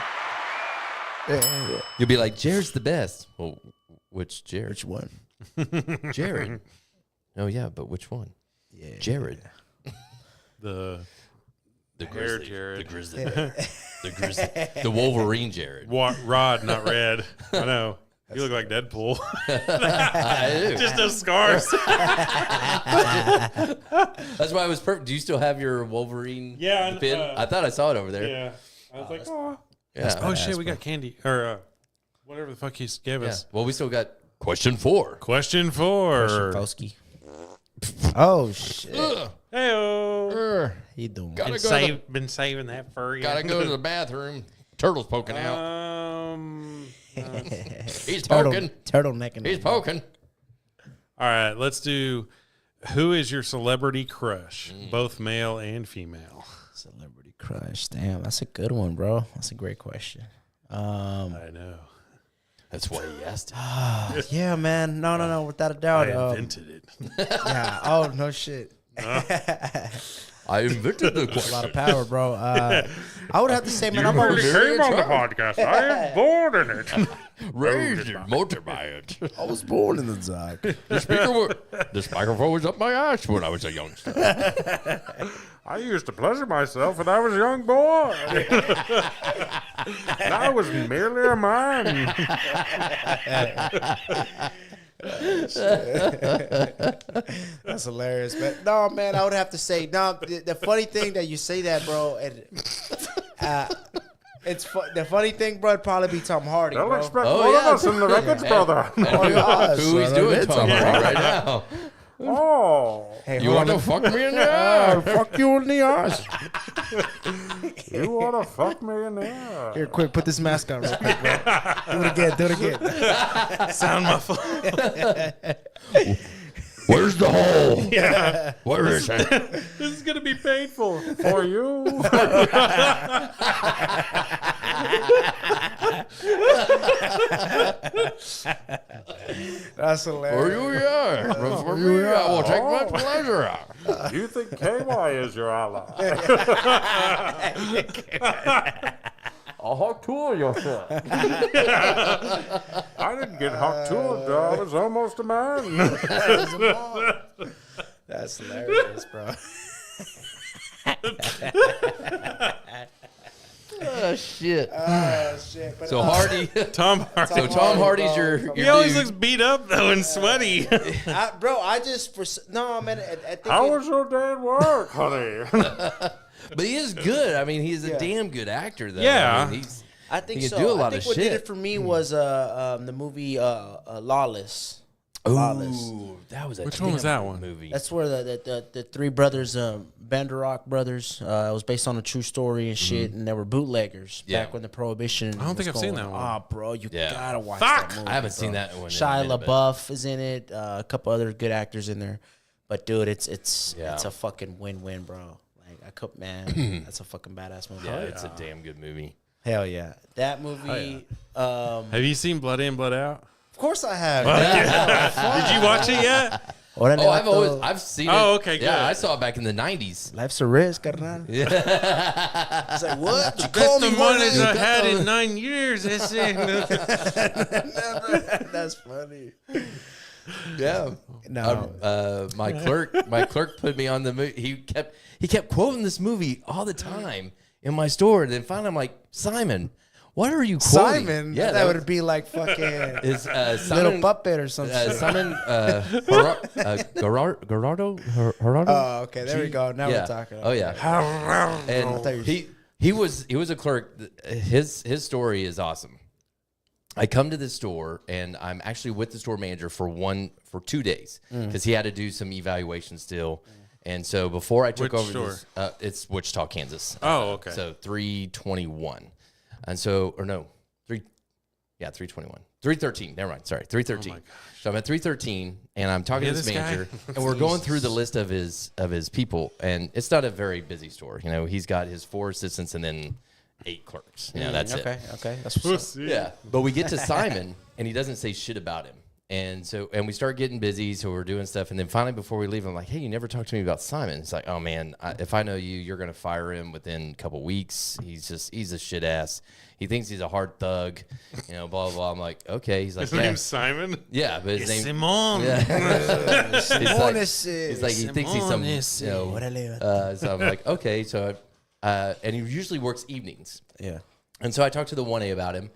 You'll be like, Jared's the best. Well, which Jared? Which one? Jared. Oh yeah, but which one? Yeah. Jared. The Grizzly. Jared. The Grizzly. The Grizzly. The Wolverine Jared. Rod, not red. I know. You look like Deadpool. I do. Just those scars. That's why it was perfect. Do you still have your Wolverine pin? I thought I saw it over there. Yeah. I was like, oh. Yeah. Oh, shit, we got candy. Or whatever the fuck he gave Yeah. us. Well, we still got question 4. Question 4. Fosky. Oh, shit. Hey-oh. You doing? Been saving that for you. Gotta go to the bathroom. Turtle's poking out. He's poking. Turtlenecking. He's poking. All right, let's do who is your celebrity crush, both male and female? Celebrity crush. Damn, that's a good one, bro. That's a great question. I know. That's why he asked it. Yeah, man. No. Without a doubt. I invented it. Yeah. Oh, no shit. I invented the A question. lot of power, bro. I would have to say, man, I'm already always. came on the podcast. I am born in it. Raised in motorbike. I was born in the Zach. This microphone was up my ass when I was a youngster. I used to pleasure myself when I was a young boy. And I was merely a man. That's hilarious, man. No, man, I would have to say, no. The funny thing that you say that, bro, and the funny thing, bro, it'd probably be Tom Hardy, Don't bro. expect Oh, one yeah. of us in the records, brother. Who he's doing Tom Hardy right now. Oh, Hey, You hold want on. to fuck me in the eye? Fuck you in the ass. you want to fuck me in there? Here, quick, put this mask on real quick, bro. Do it again. Sound muffle. Where's the hole? Yeah. Where is it? This is gonna be painful for you. That's hilarious. Where you are? Where you are? I will take my pleasure out. You think KY is your ally? I'll hawk tool yourself. I didn't get hot tooled till I was almost a man. That's hilarious, bro. Oh, shit. Oh, shit. But, So Hardy. Tom Hardy. So Tom Hardy's bro. your He always dude. looks beat up though and sweaty. I just no, man. I think How was your day at work, honey? But he is good. I mean, he's a damn good actor, though. Yeah. I mean, he's, I think he can so. do a lot I think of what did shit. it for me was the movie Lawless. Lawless. ooh, that was a Which one was damn that one? movie. That's where the three brothers, Vanderrock brothers, it was based on a true story and shit, and they were bootleggers Yeah. back when the Prohibition. I don't think was I've seen going that one. on. Oh, bro, you Yeah. gotta watch Fuck! that movie. I haven't bro. seen that one. in a Shia minute, but- LaBeouf is in it. A couple other good actors in there, but dude, it's Yeah. a fucking win-win, bro. Like Man, that's a fucking badass movie. Yeah, it's a damn good movie. Hell yeah, that movie. Have you seen Blood In, Blood Out? Of course I have. Did you watch it yet? Oh, I've seen it. Oh, okay, good. Yeah, I saw it back in the 90s. Life's a risk, carnal. Yeah. It's like, what? You That's call the me money Jorge? I had in 9 years. That's it. That's funny. Yeah. No. My clerk put me on the movie. He kept quoting this movie all the time in my store. And then finally I'm like, Simon, what are you quoting? Simon? Yeah, that would be like fucking is little Simon, puppet or something. Simon Gerardo. Oh, okay. There we go. Now Yeah. we're talking. Oh yeah. And he was a clerk. His story is awesome. I come to this store and I'm actually with the store manager for 2 days because he had to do some evaluation still. And so before I took Which over store? this, it's Wichita, Kansas. Oh, okay. So 321. And so, or no, 321. 313. Never mind. Sorry. 313. So I'm at 313 and I'm talking to this this guy? manager and we're going through the list of his people. And it's not a very busy store. You know, he's got his 4 assistants and then 8 clerks. You know, that's it. Okay. That's what's up. Yeah. But we get to Simon and he doesn't say shit about him. And we start getting busy, so we're doing stuff. And then finally, before we leave, I'm like, hey, you never talked to me about Simon. It's like, oh, man, if I know you, you're going to fire him within a couple weeks. He's a shit ass. He thinks he's a hard thug, you know, blah, blah, blah. I'm like, okay. He's like, His name's Simon? yeah, but his name. Simon. Yeah. Simón he's like, he thinks he's some, you know. So I'm like, okay. So, and he usually works evenings. Yeah. And so I talked to the 1A about him.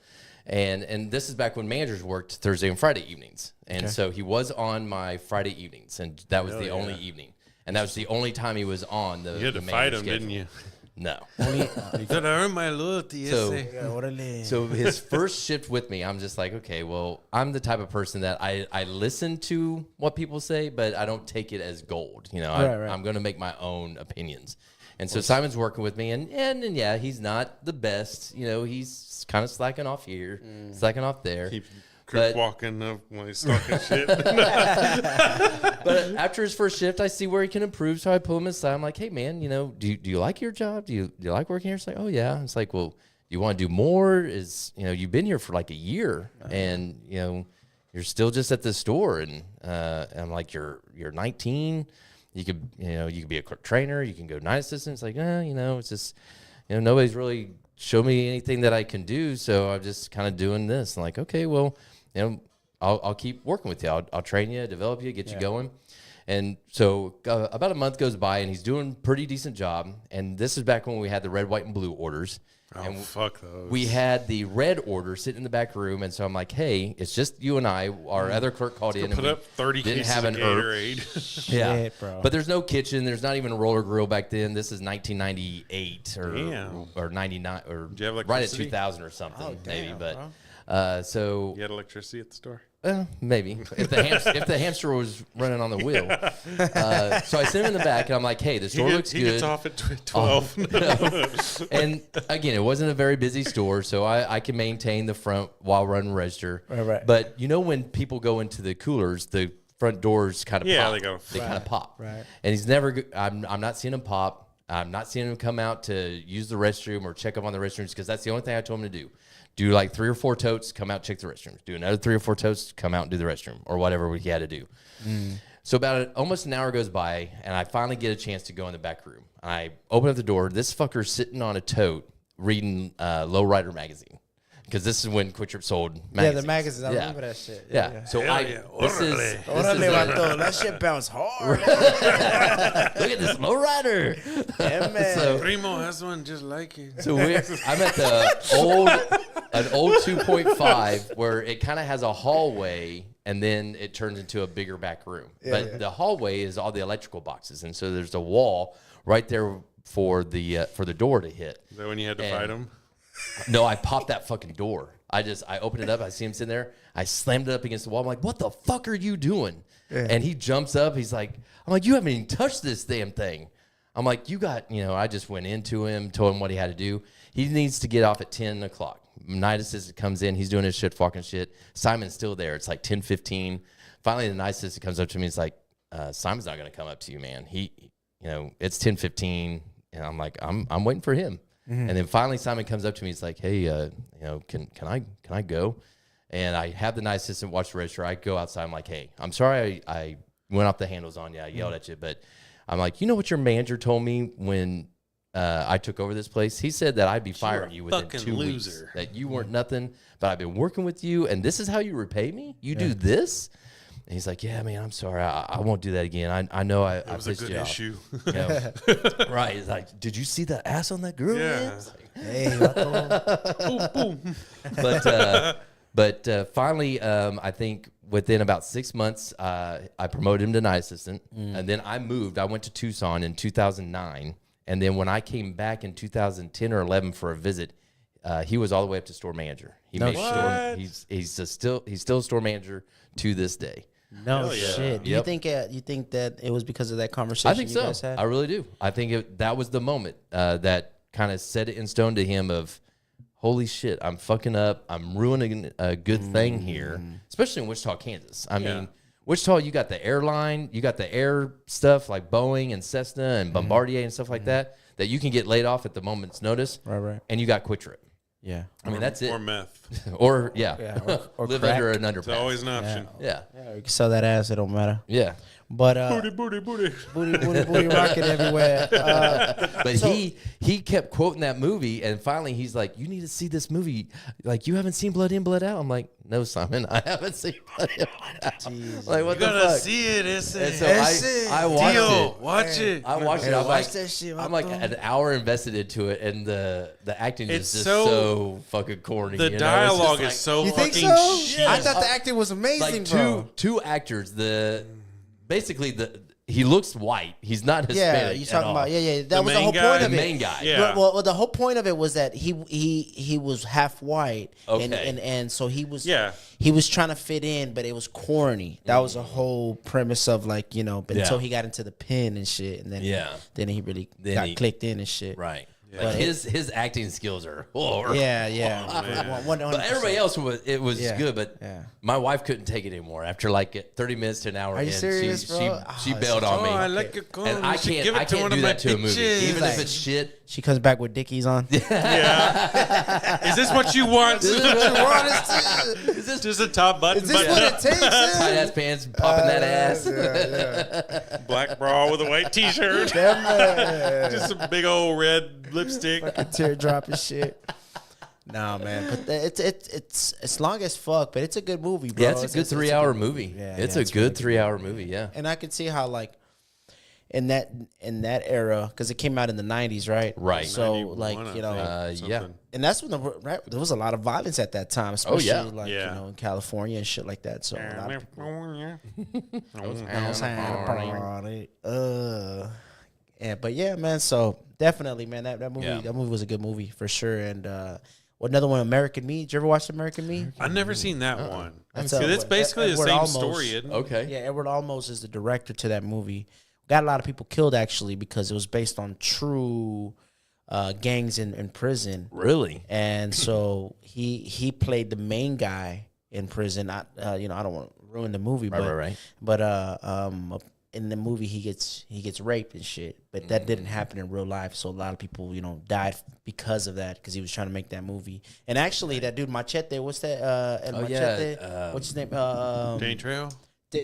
And this is back when managers worked Thursday and Friday evenings. And so he was on my Friday evenings, and that was the only evening. And that was the only time he was on the You had to the fight manager him, schedule. didn't you? No. You got to earn my loyalty. So his first shift with me, I'm just like, okay, well, I'm the type of person that I listen to what people say, but I don't take it as gold. You know, Right. I'm going to make my own opinions. And so Simon's working with me, and yeah, he's not the best. You know, he's kind of slacking off here, slacking off there. Keep But- walking up when he's talking shit. But after his first shift, I see where he can improve, so I pull him aside. I'm like, hey, man, you know, do you like your job? Do you like working here? It's like, oh, yeah. It's like, well, you want to do more? You've been here for like a year, and, you know, you're still just at the store. And I'm like, you're 19. You could be a clerk trainer. You can go night assistant. It's like, it's just, nobody's really showed me anything that I can do. So I'm just kind of doing this. I'm like, okay, well, I'll keep working with you. I'll train you, develop you, get you going. And so about a month goes by and he's doing a pretty decent job. And this is back when we had the red, white, and blue orders. Oh, fuck those. We had the red order sitting in the back room, and so I'm like, "Hey, it's just you and I." Our other clerk called in, and Put we up 30 didn't cases have of an Gatorade. yeah, Shit, bro. but there's no kitchen. There's not even a roller grill back then. This is 1998 Damn. or 99 or you have right at electricity? 2000 or something, Oh, maybe. damn, But so You had electricity at the store? maybe if the hamster was running on the wheel. So I sent him in the back, and I'm like, "Hey, the store looks he good." gets off at 12. And again, it wasn't a very busy store, so I can maintain the front while running register. Right. But when people go into the coolers, the front doors kind of Yeah, pop. they go. kind of pop. Right. And he's never. I'm not seeing him pop. I'm not seeing him come out to use the restroom or check up on the restrooms because that's the only thing I told him to do. Do like 3 or 4 totes, come out, check the restrooms. Do another 3 or 4 totes, come out and do the restroom or whatever we had to do. So almost an hour goes by, and I finally get a chance to go in the back room. I open up the door. This fucker's sitting on a tote reading Lowrider magazine because this is when Quick Trip sold magazines. Yeah, the magazines. I remember that shit. Yeah. So Hell I yeah. this is Orale, vato. That shit bounce hard. look at this Lowrider. Yeah, man. So- Primo has one just like it. So I'm at an old 2.5 where it kind of has a hallway and then it turns into a bigger back room. But the hallway is all the electrical boxes, and so there's a wall right there for the door to hit. Is that when you had to fight him? No, I popped that fucking door. I opened it up. I see him sitting there. I slammed it up against the wall. I'm like, what the fuck are you doing? And he jumps up. I'm like, you haven't even touched this damn thing. I'm like, I just went into him, told him what he had to do. He needs to get off at 10 o'clock. Night assistant comes in. He's doing his shit, fucking shit. Simon's still there. It's like 10:15. Finally, the night assistant comes up to me. It's like, Simon's not going to come up to you, man. It's 10:15. And I'm like, I'm waiting for him. And then finally Simon comes up to me. He's like, hey, can I go? And I have the night assistant watch the register. I go outside. I'm like, hey, I'm sorry I went off the handles on you. I yelled at you. But I'm like, you know what your manager told me when I took over this place? He said that I'd be firing you within 2 weeks. That you weren't nothing, but I've been working with you, and this is how you repay me? You do this? And he's like, yeah, man, I'm sorry. I won't do that again. I know I It was a pissed good you off. issue. You know? Right. He's like, did you see the ass on that girl? Yeah. man? It's like, Hey, Boom, boom. But finally, I think within about 6 months, I promoted him to night assistant. And then I moved. I went to Tucson in 2009. And then when I came back in 2010 or 11 for a visit, he was all the way up to store manager. He made store. He's still a store manager to this day. no shit. Do you Yep. think that it was because of that conversation I think you so. guys had? I really do. I think that was the moment that kind of set it in stone to him of, holy shit, I'm fucking up. I'm ruining a good thing here, especially in Wichita, Kansas. I mean, Wichita, you got the airline, you got the air stuff like Boeing and Cessna and Bombardier and stuff like that you can get laid off at the moment's notice. Right. And you got Quick Trip. Yeah. I mean, that's it. Or meth. Or or live crack. under an It's underpass. always an option. Yeah. Yeah, you can sell that ass. It don't matter. Yeah. But Booty. booty rocking everywhere. But he kept quoting that movie, and finally he's like, "You need to see this movie. Like, you haven't seen Blood In, Blood Out?" I'm like, "No, Simon, I haven't seen Blood In, Blood Out." Like, what the fuck? see it. It's And so I watched it. Watch it. I watched it. Hey, I'm watch like, that shit, I'm like an hour invested into it, and the acting is It's just so- so fucking corny. The you know? It's dialogue just is so You think fucking so? shit. I thought the acting was amazing, like bro. two actors. He looks white. He's not Hispanic. Yeah, you at talking all. about? Yeah. That The was the main whole guy? point the of it. main guy. Yeah. Well, the whole point of it was that he was half white, Okay. and so he was Yeah. he was trying to fit in, but it was corny. That was the whole premise of but until he got into the pen and shit, and then then he really got clicked in and shit. Right. But Like his acting skills are. Oh, Yeah. 100%. But everybody else was good, but Yeah. my wife couldn't take it anymore. After like 30 minutes to an hour, Are you in, serious, she bro? she Oh, bailed on me. I like your gun. And I You should can't give it I to can't one do of my that to a movie, bitches. even Like- if it's shit. She comes back with Dickies on. Yeah. Is this what you want? Is this Just a top button. what it takes? Tight ass pants, popping that ass. Black bra with a white t-shirt. Just some big old red lipstick. Teardrop and shit. Nah, man, but it's long as fuck, but it's a good movie, bro. Yeah, it's a good 3-hour movie. Yeah, It's yeah, a good 3-hour movie. Yeah. And I could see how in that era, because it came out in the 90s, right? Right. So 91, I think, yeah. something. and that's when there was a lot of violence at that time, especially yeah. Yeah. in California and shit like that. So a lot of people, but yeah, man. So definitely, man, that movie Yeah. that movie was a good movie for sure. And another one, American Me. Did you ever watch American Me? I've never seen that one. That's It's basically the Edward same Olmos. story, isn't it? Okay. Yeah, Edward Olmos is the director to that movie. Got a lot of people killed actually because it was based on true gangs in prison. Really? And so he played the main guy in prison. I don't want to ruin the movie, Right. but in the movie he gets raped and shit. But that didn't happen in real life. So a lot of people died because of that because he was trying to make that movie. And actually, that dude Machete, what's that? Machete, what's his name? Danny Trejo?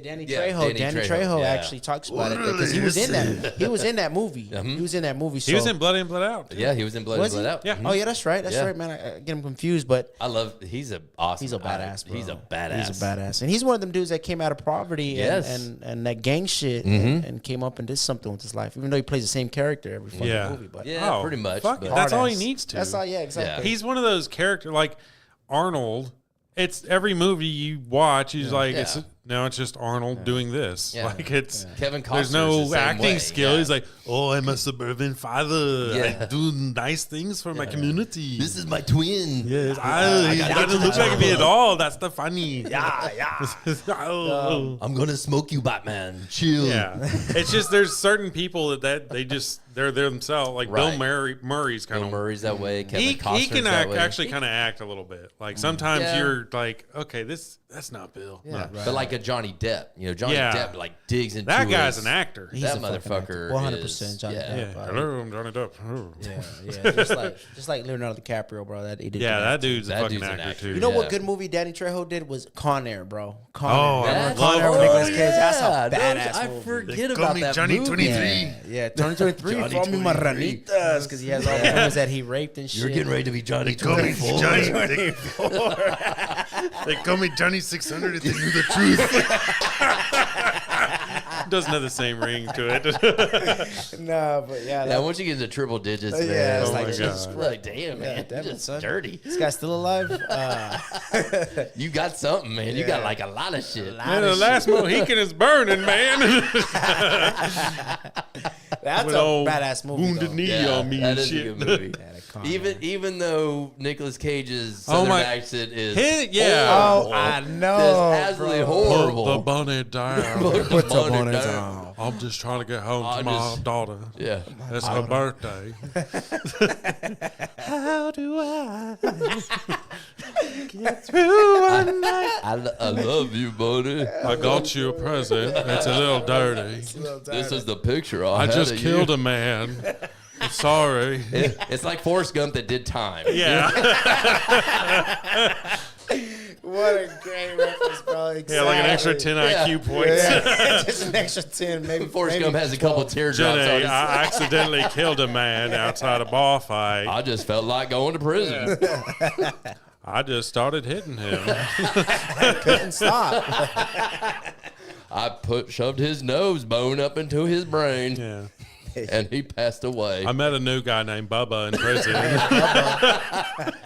Danny Yeah, Trejo. Danny Danny Trejo, Trejo yeah. actually talks about it because he was in that. He was in that movie. He was in that movie. So. He was in Blood In, Blood Out. Yeah, he was in Blood Was In, he? Blood Out. Yeah. Oh yeah, that's right. Yeah. Man. I get him confused, but He's a awesome. he's a badass. Bro. He's a badass. He's a badass, and he's one of them dudes that came out of poverty Yes. and that gang shit and came up and did something with his life. Even though he plays the same character every fucking Yeah. movie, but Yeah, Oh, pretty much. fuck but- it. That's all he hard-ass. needs to. That's all. Yeah, exactly. He's one of those characters like Arnold. It's every movie you watch. He's like, Yeah. it's just Arnold doing this. Yeah. Like it's Kevin Costner's there's the no same acting way, skill. yeah. He's like, oh, I'm a suburban father. Yeah. I do nice things for my community. This is my twin. Yes, he doesn't look like me at all. That's the funny. I'm gonna smoke you, Batman. Chill. Yeah, it's just there's certain people that they're themselves. Like Right. Bill Murray's kind Bill of Murray's that way. Kevin he Costner's can that way. actually kind of act a little bit. Like sometimes Yeah. you're like, okay, this that's not Bill. Yeah, No. but like a Johnny Depp, Johnny Yeah. Depp like digs into That guy's his- an actor. He's that a fucking motherfucker actor. 100% is- Johnny yeah. Depp. Yeah. Hello, I'm Johnny Depp. Oh. Yeah. Just like Leonardo DiCaprio, bro. That he did. Yeah, good that acting. dude's a That fucking dude's an actor actor. too. You know what Yeah. good movie Danny Trejo did was Con Air, bro. Con Oh, Air. I Remember love Con Air with Con Nicolas Air. Cage? That's a Yeah, badass I movie. forget call about me that Johnny movie. 23. Yeah, 2023. Call me Marranitas, because he has all the women that he raped and shit. You're getting ready to be Johnny Call me 24. Johnny. They call me Johnny 600 if they knew the truth. Doesn't have the same ring to it. Nah, but yeah. Yeah, once you get into triple digits, man, Yeah, it's Oh like, my Jesus God. Christ. like, damn, man, damn it, just son. dirty. This guy's still alive? You got something, man. You got like a lot of shit. Man, the last Mohican is burning, man. That's With a old badass movie. Wounded though. knee Yeah, on me that and is a shit. good movie. Yeah, that Con Air. Even though Nicolas Cage's Oh southern my- accent is Yeah. Oh, I know. It's absolutely bro. horrible. Put the bunny down. Put the on it down. down. I'm just trying to get home I to my just- daughter. Yeah. It's her birthday. How do I get through one night? I love you, buddy. I got you a present. It's a little dirty. This is the picture I I had just of killed you. a man. I'm sorry. It's like Forrest Gump that did time. Yeah. What a great reference, bro. Exactly. Yeah, like an extra 10 Yeah. IQ points. Yeah. Just an extra 10, maybe. Forrest maybe Gump has a couple 12. teardrops on Jenny, his. I accidentally killed a man outside a bar fight. I just felt like going to prison. I just started hitting him. Couldn't stop. I shoved his nose bone up into his brain, Yeah. and he passed away. I met a new guy named Bubba in prison.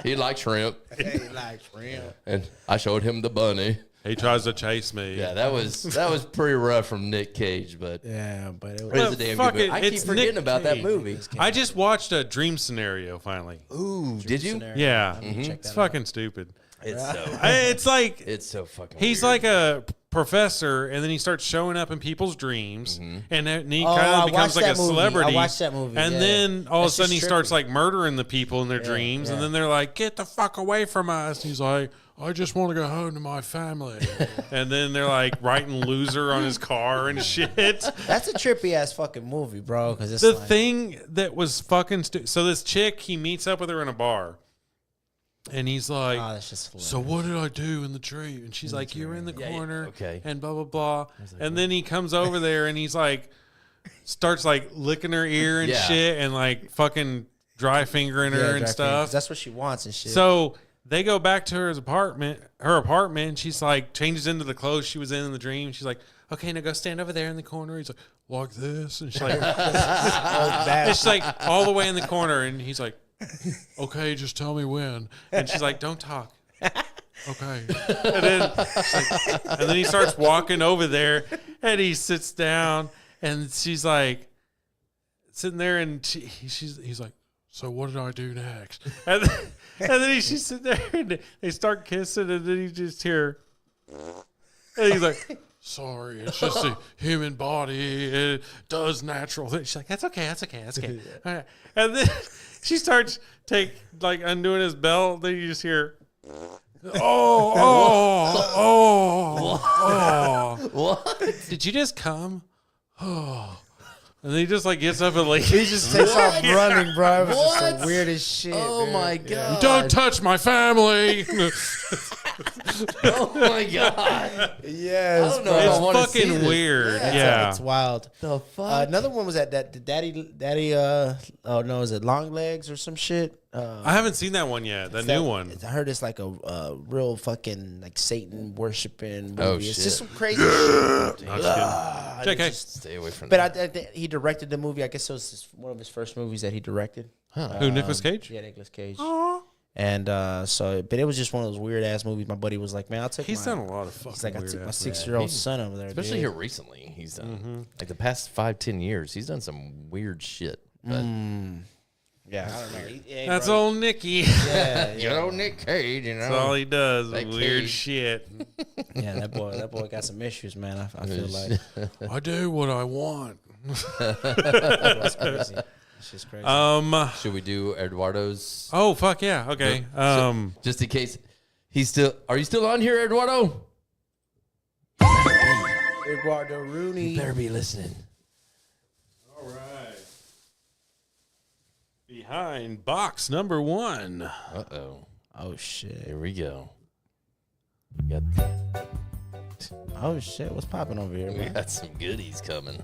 He liked shrimp, Hey, like, real. and I showed him the bunny. He tries to chase me. Yeah, that was pretty rough from Nick Cage, but Yeah, but it it was. was a damn fuck good movie. it, I keep it's forgetting Nick about that Cage. movie. I just watched a dream scenario finally. Ooh, did you? Yeah. Check It's that fucking stupid. It's so It's like it's so fucking. he's weird. like a professor, and then he starts showing up in people's dreams, and then he Oh, kind I of becomes watched like a that movie. celebrity. I watched that movie, and yeah. then all That's of a sudden he just starts trippy. like murdering the people in their dreams, and yeah. then they're like, "Get the fuck away from us!" And he's like, "I just want to go home to my family," and then they're like writing "loser" on his car and shit. That's a trippy ass fucking movie, bro. Because it's The like, thing that was fucking so this chick, he meets up with her in a bar, and he's like, oh, that's just hilarious. "So what did I do in the tree?" And she's like, "You're in the yeah, corner, okay. and blah blah blah." And then he comes over there and he's like, starts like licking her ear and Yeah. shit, and like fucking dry fingering her Yeah, and Jack stuff. Nicholson, that's what she wants and shit. So they go back to her apartment, and she's like changes into the clothes she was in the dream. She's like, "Okay, now go stand over there in the corner." He's like this, and she's like, and she's like all the way in the corner, and he's like, "Okay, just tell me when." And she's like, "Don't talk." Okay. And then he starts walking over there, and he sits down, and she's like sitting there, and he's like, "So what did I do next?" And then she's sitting there, and they start kissing, and then you just hear, and he's like, "Sorry, it's just a human body. It does natural things." She's like, "That's okay. All right." And then she starts undoing his belt. Then you just hear, oh. What? Did you just come? Oh. And then he just like gets up and leaves. he just takes off running, bro. It was just What? the weirdest shit. Oh dude. my god! Don't touch my family. Oh my god! Yes, I don't know bro. if I It's wanna see fucking this. weird. It's, Yeah. it's wild. The fuck? Another one was that the daddy. Oh no, is it Long Legs or some shit? I haven't seen that one yet. The new one. I heard it's like a real fucking like Satan worshiping movie. Oh, It's shit. just some crazy shit. No, just kidding. JK. Stay away from But that. I think he directed the movie. I guess it was one of his first movies that he directed. Who, Nicolas Cage? Yeah, Nicolas Cage. And but it was just one of those weird ass movies. My buddy was like, "Man, I'll take." He's my, done a lot of fucking He's like, "I weird took my ass 6-year-old son over there, Especially dude." here recently, he's done like the past 5-10 years. He's done some weird shit. But Yeah, I don't know. Hey, That's bro. old Nicky. Yeah, you know, Nick Cage. You know, That's all he does. That Weird Cage. shit. yeah. That boy got some issues, man. I feel like I do what I want. that's crazy. It's just crazy. should we do Eduardo's? Oh fuck yeah. Okay. Just in case he's still. Are you still on here, Eduardo? Eduardo Rooney. Better be listening. All right. Behind box number 1. Uh-oh. Oh shit. Here we go. We Oh shit. What's popping over here, man? got some goodies coming.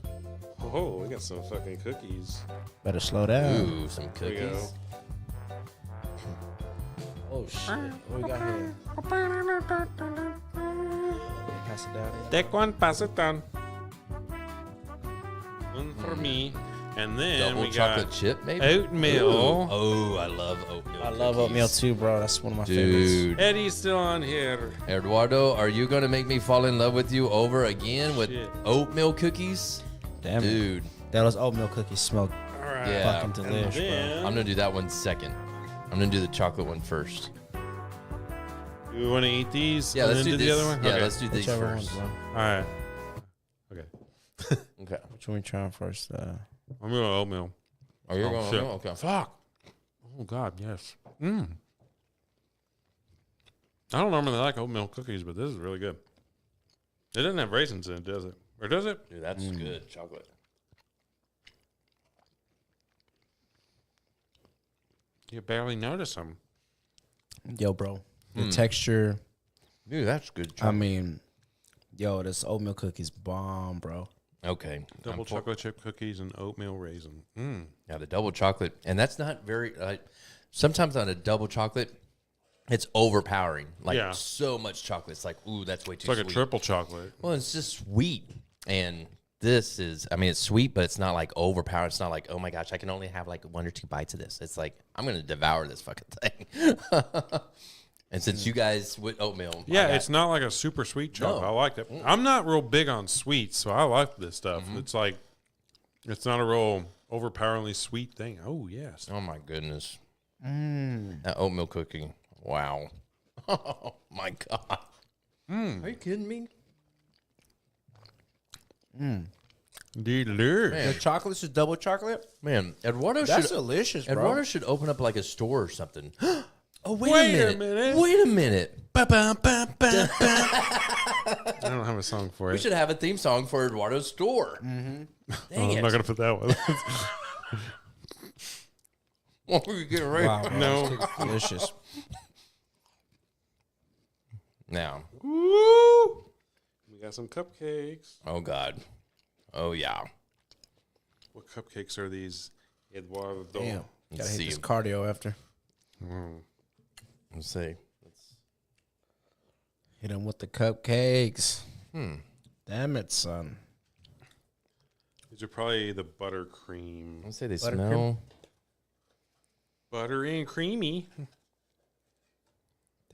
Oh, we got some fucking cookies. Better slow down. Ooh, some There we go. cookies. Oh shit. What we got here? Pass it down. Take one, pass it down. One for me. And then Double we chocolate got chip, maybe? oatmeal. Ooh. Oh, I love oatmeal. I love cookies. oatmeal too, bro. That's one of my favorites. Dude. Eddie's still on here. Eduardo, are you going to make me fall in love with you over again with Shit. oatmeal cookies? Damn it. Dude. Those oatmeal cookies smell All right. Yeah. fucking And delish, bro. then, I'm going to do that one second. I'm going to do the chocolate one first. do we want to eat these? Yeah, and let's then do the this. other one? Yeah, Okay. let's do these Whichever first. one's All right. Okay. Okay. Which one we trying first? I'm going to oatmeal. Oh, you're Oh, going shit. oatmeal? Okay. Fuck. Oh, God, yes. I don't normally like oatmeal cookies, but this is really good. It doesn't have raisins in it, does it? Or does it? Dude, that's good. Chocolate. You barely notice them. Yo, bro. The texture. Dude, that's good I chocolate. mean, yo, this oatmeal cookies bomb, bro. Okay. Double chocolate chip cookies and oatmeal raisin. Yeah, the double chocolate. And that's not very, sometimes on a double chocolate, it's overpowering. Like Yeah. so much chocolate. It's like, ooh, that's way too It's like sweet. a triple chocolate. Well, it's just sweet. And this is, I mean, it's sweet, but it's not like overpowering. It's not like, oh my gosh, I can only have like 1 or 2 bites of this. It's like, I'm going to devour this fucking thing. And since you guys with oatmeal. Yeah, it's not like a super sweet chocolate. No. I like that. I'm not real big on sweets, so I like this stuff. It's like, it's not a real overpoweringly sweet thing. Oh, yes. Oh my goodness. That oatmeal cookie. Wow. Oh my God. Are you kidding me? Delicious. The chocolate's just double chocolate? Man, Eduardo That's should delicious, bro. Eduardo should open up like a store or something. Oh, wait Wait a a minute. minute. Wait a minute. I don't have a song for We it. should have a theme song for Eduardo's store. Dang I'm it. not going to put that one. What were you getting ready? Wow, bro. No. This looks delicious. Now, Woo! We got some cupcakes. oh God. Oh yeah. What cupcakes are these? Eduardo. Damn. Let's Gotta hit see. this cardio after. Let's see. Hit him with the cupcakes. Damn it, son. These are probably the buttercream. Let's say they Buttercream? smell. Buttery and creamy.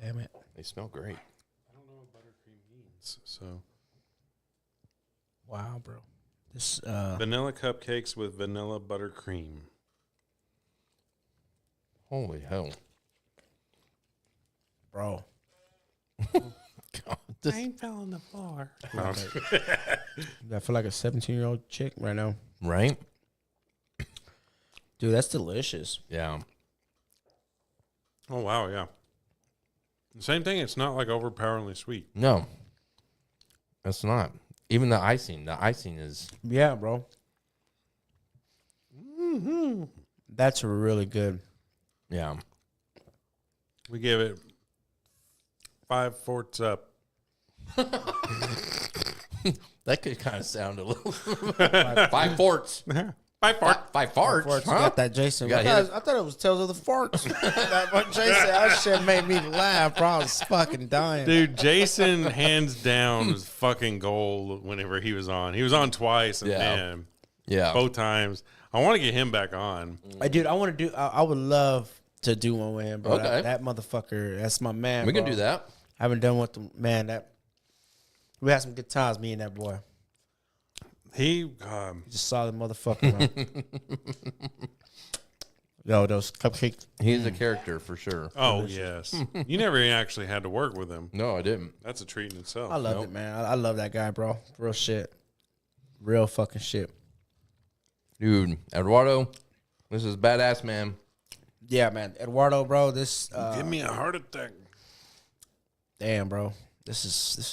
Damn it. They smell great. I don't know what buttercream means. So Wow, bro. This vanilla cupcakes with vanilla buttercream. Holy hell. bro. God, this- I ain't fell on the floor. I feel like a 17-year-old chick right now. right? Dude, that's delicious. Yeah. Oh wow, yeah. Same thing. It's not like overpoweringly sweet. No, it's not. Even the icing. The icing is. Yeah, bro. That's really good. Yeah. We give it 5 fourths up. That could kind of sound a little. 5 forts. 5 fourths. 5 farts. Farts, Huh? got that Jason. You I gotta hit thought it was Tales of the Farts. that what Jason, that shit made me laugh, bro. I was fucking dying. Dude, Jason hands down was fucking gold whenever he was on. He was on twice, and Yeah. man, Yeah. both times. I want to get him back on. Hey, dude, I want to do. I would love to do one with him, bro. Okay. That motherfucker. That's my man. We can bro. do that. I haven't done with the man. That we had some good times, me and that boy. He, Just solid motherfucker. Bro. Yo, those cupcakes. He's a character for sure. oh yes, you never actually had to work with him. No, I didn't. That's a treat in itself. I love it, man. I love that guy, bro. Real shit. Real fucking shit. Dude, Eduardo, this is badass, man. Yeah, man. Eduardo, bro. This. Give me a heart attack. Damn, bro. This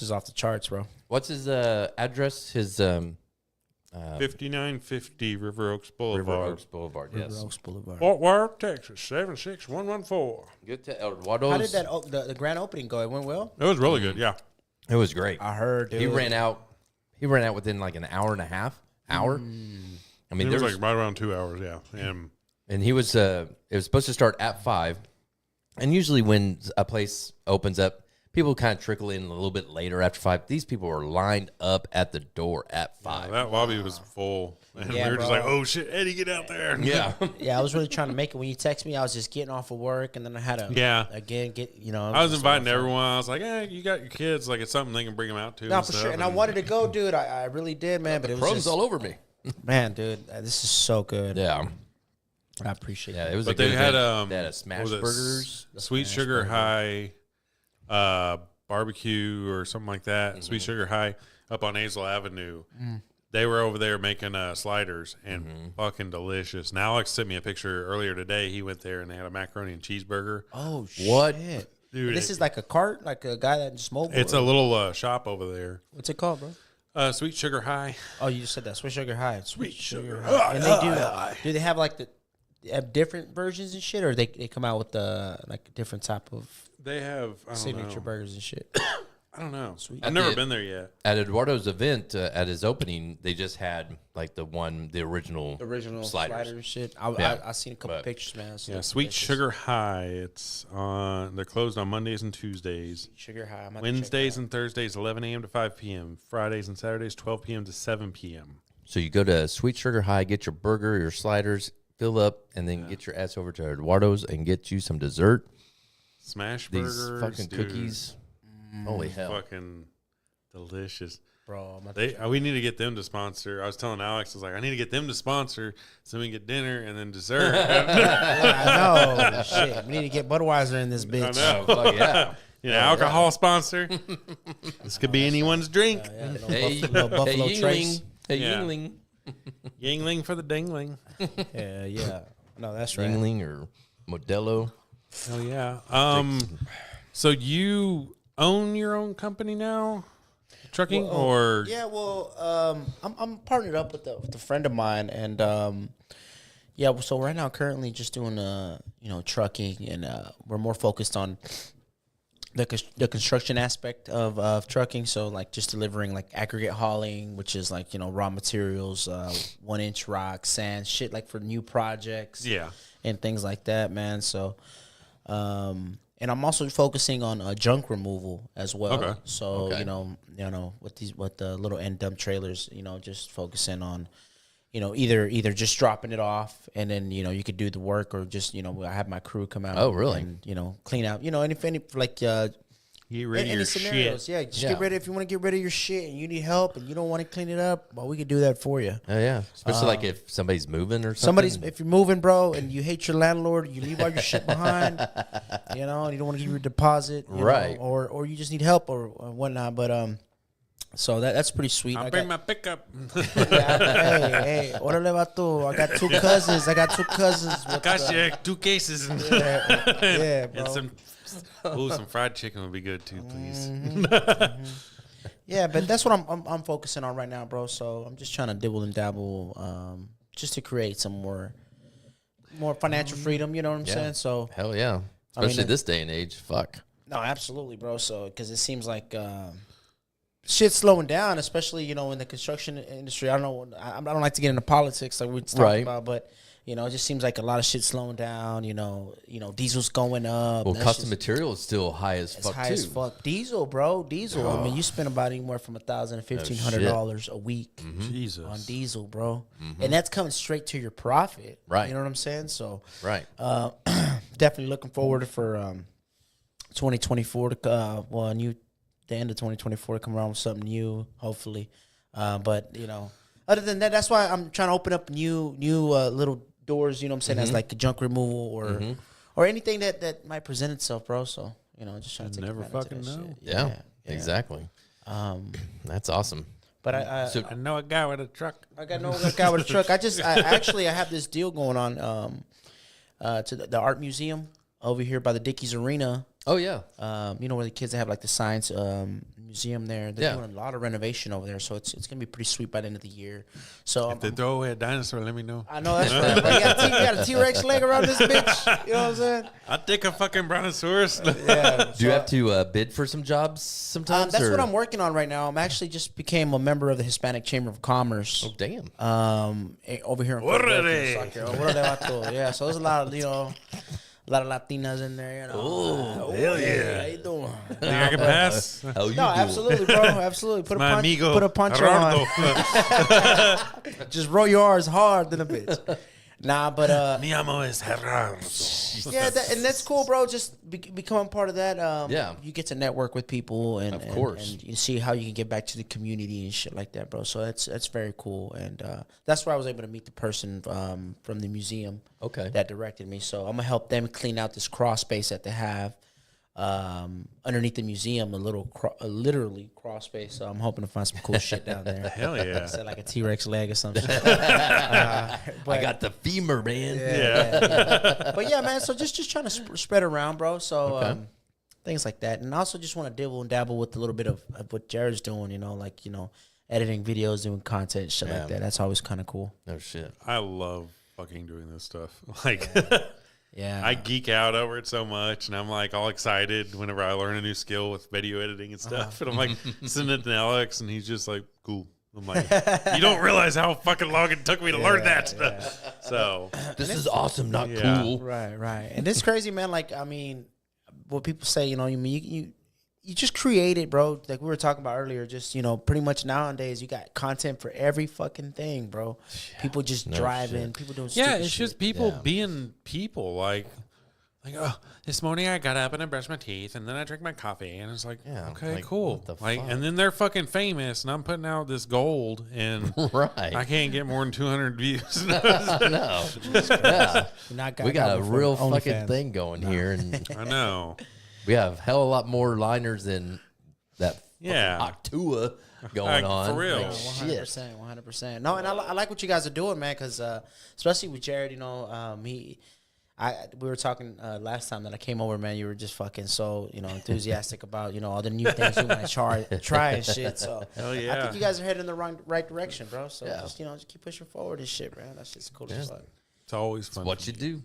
is off the charts, bro. What's his address? His 5950 River Oaks Boulevard. River Oaks Boulevard. Yes. River Oaks Boulevard. Fort Worth, Texas, 76114. Good to Eduardo's. How did the grand opening go? It went well. It was really good, yeah. It was great. I heard He ran out. He ran out within like an hour and a half. Hour. I mean, It there was was like right around 2 hours, yeah. and he was. It was supposed to start at 5, and usually when a place opens up, people kind of trickle in a little bit later after 5. These people were lined up at the door at 5. That lobby was full. And Yeah, we were just bro. like, oh, shit, Eddie, get out there. Yeah. Yeah, I was really trying to make it. When you text me, I was just getting off of work, and then I had to again get I was just inviting on the phone. everyone. I was like, hey, you got your kids. Like, it's something they can bring them out to. No, and for stuff. sure. And I wanted to go, dude. I really did, man. But it was Crumbs just, all over me. man, dude. This is so good. Yeah. I appreciate Yeah. it. It was. But a good they had event. They had a smash what was it? burgers. Sweet Sugar High barbecue or something like that. Sweet Sugar High up on Hazel Avenue. They were over there making sliders and fucking delicious. And Alex sent me a picture earlier today. He went there and they had a macaroni and cheeseburger. Oh, What? shit. Dude, This is like a cart, like a guy that just mobile. it's a little shop over there. What's it called, bro? Sweet Sugar High. Oh, you just said that. Sweet Sugar High. Sweet Sugar High. And they do they have like have different versions and shit, or they come out with like a different type of They have, I don't signature know. burgers and shit? I don't know. Sweet. I've never been there yet. At Eduardo's event, at his opening, they just had like the original Sliders and shit. I seen a couple But- pictures, man. So Yeah, Sweet Sugar High. It's on. They're closed on Mondays and Tuesdays. Sugar High. I'm about to check Wednesdays that out. and Thursdays, 11 a.m. to 5 p.m. Fridays and Saturdays, 12 p.m. to 7 p.m. So you go to Sweet Sugar High, get your burger, your sliders, fill up, and then get your ass over to Eduardo's and get you some dessert. Smash These burgers, fucking dude, cookies. Holy hell. fucking delicious. Bro, I'm about to We need to get them to sponsor. I was telling Alex, I was like, I need to get them to sponsor so we can get dinner and then dessert. I know. Shit. We need to get Budweiser in this bitch. know. Oh, fuck yeah. Alcohol sponsor. This could be anyone's drink. Yeah, Hey, little Buffalo hey, Trace. Yingling. Hey, Yeah. Yingling. Yingling for the dingling. Yeah. No, that's right. Yingling or Modelo. Oh yeah. So you own your own company now, trucking, or Yeah, well, I'm partnered up with a friend of mine, and yeah, so right now currently just doing trucking, and we're more focused on the construction aspect of trucking. So like just delivering like aggregate hauling, which is like raw materials, 1-inch rock, sand, shit like for new projects, yeah, and things like that, man. So, and I'm also focusing on junk removal as well. Okay. So Okay. with the little end dump trailers, just focusing on, either just dropping it off and then you could do the work, or just I have my crew come out. Oh, really? And clean out. And if any like get rid of any your scenarios, shit. yeah, just Yeah. get rid of if you want to get rid of your shit and you need help and you don't want to clean it up, well, we could do that for you. Oh, yeah. Especially like if somebody's moving or something. If you're moving, bro, and you hate your landlord, you leave all your shit behind, and you don't want to give your deposit, you know, Right. or you just need help or whatnot. But so that's pretty sweet. I'll bring my pickup. hey, orale vato. I got two cousins. With, Got you 2 cases and, yeah, bro. and some fried chicken would be good too, please. Yeah, but that's what I'm focusing on right now, bro. So I'm just trying to dibble and dabble, just to create some more financial freedom. You know what I'm saying? So Hell yeah. I mean, Especially this day and age. Fuck. no, absolutely, bro. So because it seems like shit's slowing down, especially in the construction industry. I don't know. I don't like to get into politics like we talked Right. about, but it just seems like a lot of shit's slowing down. Diesel's going up. Well, That's custom just- material is still high as It's fuck, high too. as fuck. Diesel, bro. Diesel. I mean, you spend about anywhere from $1,000 to $1,500 a week Jesus. on diesel, bro. And that's coming straight to your profit. Right. You know what I'm saying? So Right. definitely looking forward for 2024 to the end of 2024 to come around with something new, hopefully. But other than that, that's why I'm trying to open up new little doors. You know what I'm saying? As like junk removal or anything that might present itself, bro. So just trying to take never advantage of fucking that know. shit. Yeah. Exactly. That's awesome. But I So I know a guy with a truck. I got no guy with a truck. I have this deal going on to the art museum over here by the Dickies Arena. Oh yeah. You know, where the kids have like the science museum there. They're Yeah. doing a lot of renovation over there, so it's gonna be pretty sweet by the end of the year. So If they throw away a dinosaur, let me know. I know that's right. But you got a T-Rex leg around this bitch. You know what I'm saying? I'll take a fucking brontosaurus. Yeah. Do you have to bid for some jobs sometimes? That's or? what I'm working on right now. I'm actually just became a member of the Hispanic Chamber of Commerce. Oh damn. Over here in Órale. Fort Worth, Kentucky. Órale, vato. Yeah, so there's a lot of, a lot of Latinas in there, Oh, hell yeah. How you doing? Think I can pass? How you No, doing? absolutely, bro. Absolutely. Put My amigo. Put a punch Gerardo. on. Just roll your R's hard than a bitch. Nah, but Mi amo es Gerardo. yeah, and that's cool, bro. Just becoming part of that. Yeah. You get to network with people, and Of course. and you see how you can get back to the community and shit like that, bro. So that's very cool, and that's where I was able to meet the person from the museum. Okay. That directed me. So I'm gonna help them clean out this crawl space that they have underneath the museum, literally crawl space. So I'm hoping to find some cool shit down there. Hell yeah. Say like a T-Rex leg or something. I got the femur, man. Yeah. But yeah, man. So just trying to spread around, bro. So things like that, and I also just want to dibble and dabble with a little bit of what Jared's doing. Editing videos, doing content, shit like that. That's always kind of cool. No shit. I love fucking doing this stuff. Like, Yeah, I geek out over it so much, and I'm like all excited whenever I learn a new skill with video editing and stuff. And I'm like sending it to Alex, and he's just like, "Cool." I'm like, "You don't realize how fucking long it took me to learn that." So This is awesome, not Yeah. cool. right. And it's crazy, man. Like, I mean, what people say, you just create it, bro. Like we were talking about earlier, just, pretty much nowadays you got content for every fucking thing, bro. People just driving, people doing yeah, stupid it's shit. just people being people. Like, oh, this morning I got up and I brushed my teeth and then I drank my coffee, and it's like, Yeah, okay, like, cool. what the Like, fuck? and then they're fucking famous, and I'm putting out this gold, and Right. I can't get more than 200 views. No. Yeah. We got a real fucking OnlyFans. thing going here, and I know. we have hell a lot more liners than that Yeah. Octua going Like, on. for real. Like, shit. 100%. No, and I like what you guys are doing, man, because especially with Jared, we were talking last time that I came over, man. You were just fucking so enthusiastic about all the new things you want to try and shit. So Hell I yeah. think you guys are heading in the right direction, bro. So Yeah. just keep pushing forward and shit, man. That's just cool as fuck. It's always fun. What you do.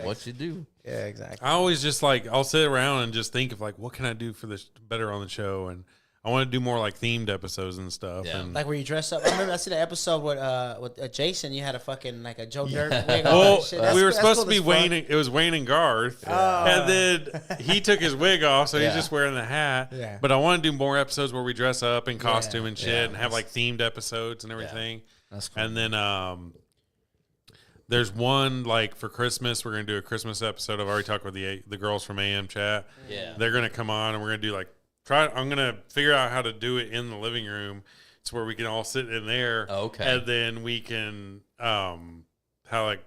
What you do. Yeah, exactly. I always just I'll sit around and just think of what can I do for this better on the show, and I want to do more themed episodes and stuff. Yeah. And Like where you dress up. I remember I seen an episode with Jason. You had a fucking a Joe Dirt wig on. well, and shit. That's- we were that's supposed cool to be as fuck. Wayne. It was Wayne and Garth, and then he took his wig off, so he's Yeah. just wearing the hat. Yeah. But I want to do more episodes where we dress up in costume and shit, Yeah. and have themed episodes and everything. That's cool. And then there's one for Christmas. We're gonna do a Christmas episode. I've already talked with the girls from AM Chat. Yeah. They're gonna come on, and we're gonna do I'm gonna figure out how to do it in the living room. It's where we can all sit in there. Oh, okay. And then we can have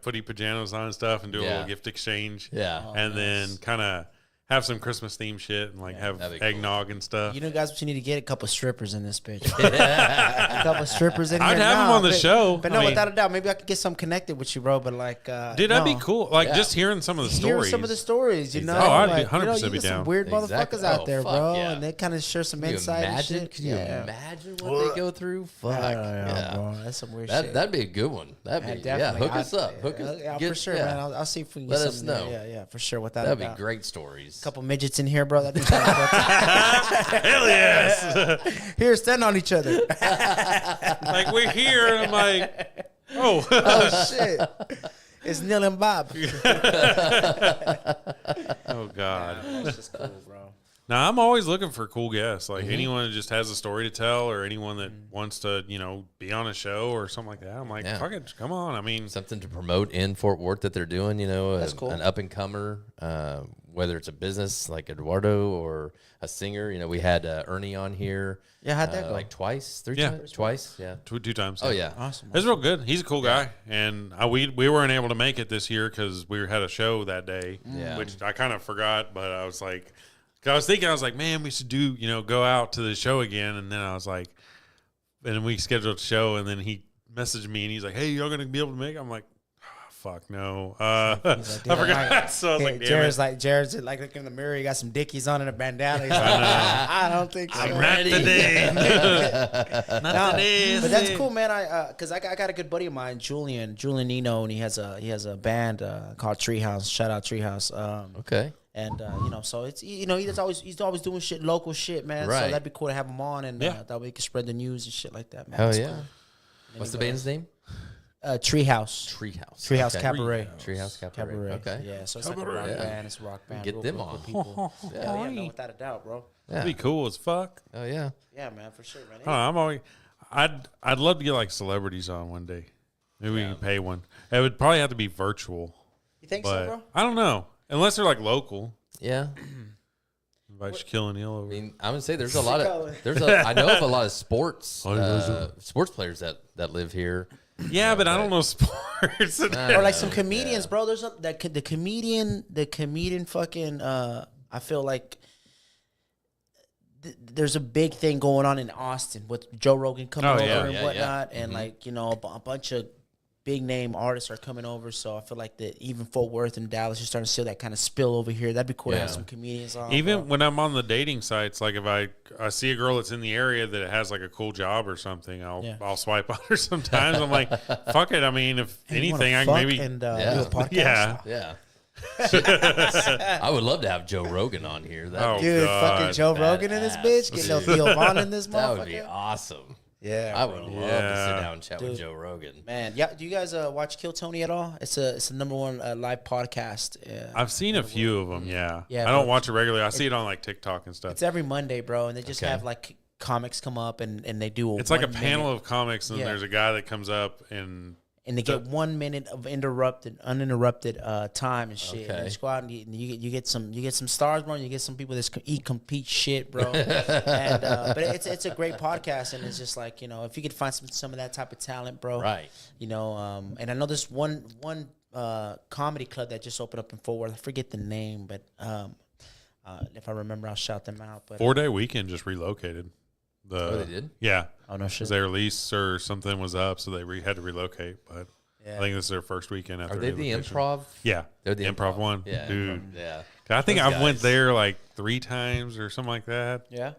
footy pajamas on and stuff, and do a Yeah. little gift exchange. Yeah. And then kind of have some Christmas theme shit, and have that'd be cool. eggnog and stuff. Guys, what you need to get a couple strippers in this bitch. A couple strippers in here. I'd have them on the show. But I no, mean- without a doubt, maybe I could get some connected with you, bro. But Dude, that'd be no. cool. Yeah. Just hearing some of the Hear stories. some of the stories, you know. Exactly. Oh, I'd be like, 100% you be get some down. weird Exactly. motherfuckers out Oh, there, fuck, bro, yeah. and they kind of share some Can you insight. imagine? And shit. Can you Yeah. imagine what they go through? Fuck. Yeah. bro, that's some weird shit. That'd be a good one. That'd be Definitely. hook us up. Hook us. Yeah, get- for sure, yeah. man. I'll see if we can Let get us something. know. Yeah, for sure. Without That'd a be doubt. great stories. Couple midgets in here, bro. That'd be fun. Hell yes. Here, stand on each other. We're here, and I'm like, oh. Oh shit! It's Neil and Bob. Oh God. That's just cool, bro. Now I'm always looking for cool guests, anyone that just has a story to tell, or anyone that wants to, be on a show or something like that. I'm like, Yeah. fuck it, come on. I mean, Something to promote in Fort Worth that they're doing, That's cool. an up and comer, whether it's a business like Eduardo or a singer. We had Ernie on here. Yeah, how'd that go? Like twice, Yeah. twice. Yeah. two times. Oh yeah. Awesome. It's real good. He's a cool guy, and we weren't able to make it this year because we had a show that day, Yeah. which I kind of forgot. But I was like, man, we should do, go out to the show again. And then I was like, and then we scheduled a show, and then he messaged me and he's like, hey, y'all gonna be able to make it? I'm like, oh, fuck no. He's like, I forgot. So I was like, damn it. Jared's like looking in the mirror. He got some dickies on and a bandana. He's like, I don't think so. Not today. Not today. But that's cool, man. Because I got a good buddy of mine, Julian Nino, and he has a band called Treehouse. Shout out Treehouse. Okay. And so it's he's always doing shit, local shit, man. Right. So that'd be cool to have him on, and Yeah. that way we can spread the news and shit like that, man. Hell It's yeah. cool. What's the band's name? Treehouse. Treehouse. Cabaret. Treehouse Cabaret. Okay. Yeah, so it's like a rock Yeah. band. It's a rock band. Get Real them cool on. people. Yeah, no, without a doubt, bro. That'd be cool as fuck. Oh yeah. Yeah, man, for sure, man. I'm always. I'd love to get like celebrities on one day. Maybe we can pay one. It would probably have to be virtual, You think but so, bro? I don't know. Unless they're like local. Yeah. Invite Shaquille O'Neal over. I mean, I'm gonna say there's a lot of I know of a lot of sports players that live here. Yeah, but I don't know sports. Or like some comedians, bro. There's the comedian fucking. I feel like there's a big thing going on in Austin with Joe Rogan coming over and whatnot, and like a bunch of big name artists are coming over. So I feel like that even Fort Worth and Dallas, you're starting to see that kind of spill over here. That'd be cool to have some comedians on. Even bro. when I'm on the dating sites, like if I see a girl that's in the area that has like a cool job or something, I'll swipe on her sometimes. I'm like, fuck it. I mean, if Hey, you wanna anything, I fuck can maybe and do a podcast. yeah. Yeah. I would love to have Joe Rogan on here. That Dude, God, fucking Joe Rogan in this bitch. Get no Theo Vaughn in this motherfucker. that would be awesome. Yeah, I would love to sit Yeah. down and chat with Joe Rogan. man. Yeah, do you guys watch Kill Tony at all? It's a #1 live podcast. I've seen a few of them. Yeah, Yeah, I don't but watch it regularly. I see it on like TikTok and stuff. It's every Monday, bro, and they just Okay. have like comics come up and they do. It's like a 1 panel minute, of comics, and Yeah. there's a guy that comes up and and they get 1 minute of uninterrupted time and shit. Okay. And you just go out and you get some stars, bro. And you get some people that compete shit, bro. And but it's a great podcast, and it's just like if you could find some of that type of talent, bro. Right. And I know this one comedy club that just opened up in Fort Worth. I forget the name, but if I remember, I'll shout them out. But 4-Day Weekend just relocated. Oh, they did? Yeah. oh no shit. Because their lease or something was up, so they had to relocate. But Yeah. I think this is their first weekend after Are they the relocation. Improv? Yeah. They're the Improv one. Yeah. Dude. Yeah. I think Those I went guys. there like 3 times or something like that. Yeah.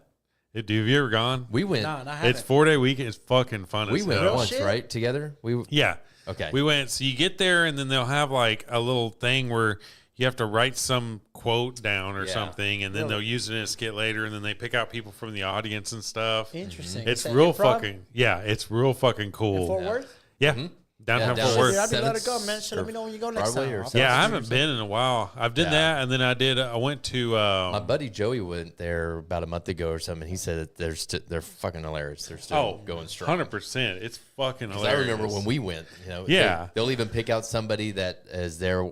Have you ever gone? We went. No, I haven't. It's 4-Day Weekend. It's fucking fun We as went hell. once, shit? right? Together. Yeah. Okay. We went. So you get there, and then they'll have like a little thing where you have to write some quote down or Yeah. something, and then they'll use it in a skit later, and then they pick out people from the audience and stuff. Interesting. It's Is that real improv? fucking it's real fucking cool. Fort Worth. Yeah, Mm-hmm. downtown down Fort the Worth. I'd be glad to Seventh go, man. Should let me know when you go next Broadway time. or I'll- Yeah, I Seventh haven't been in a while. I've did Yeah. that, and then I went to My buddy Joey went there about a month ago or something. He said that they're fucking hilarious. They're still going strong. 100%. It's fucking 'Cause hilarious. I remember when we went. Yeah. they'll even pick out somebody that is there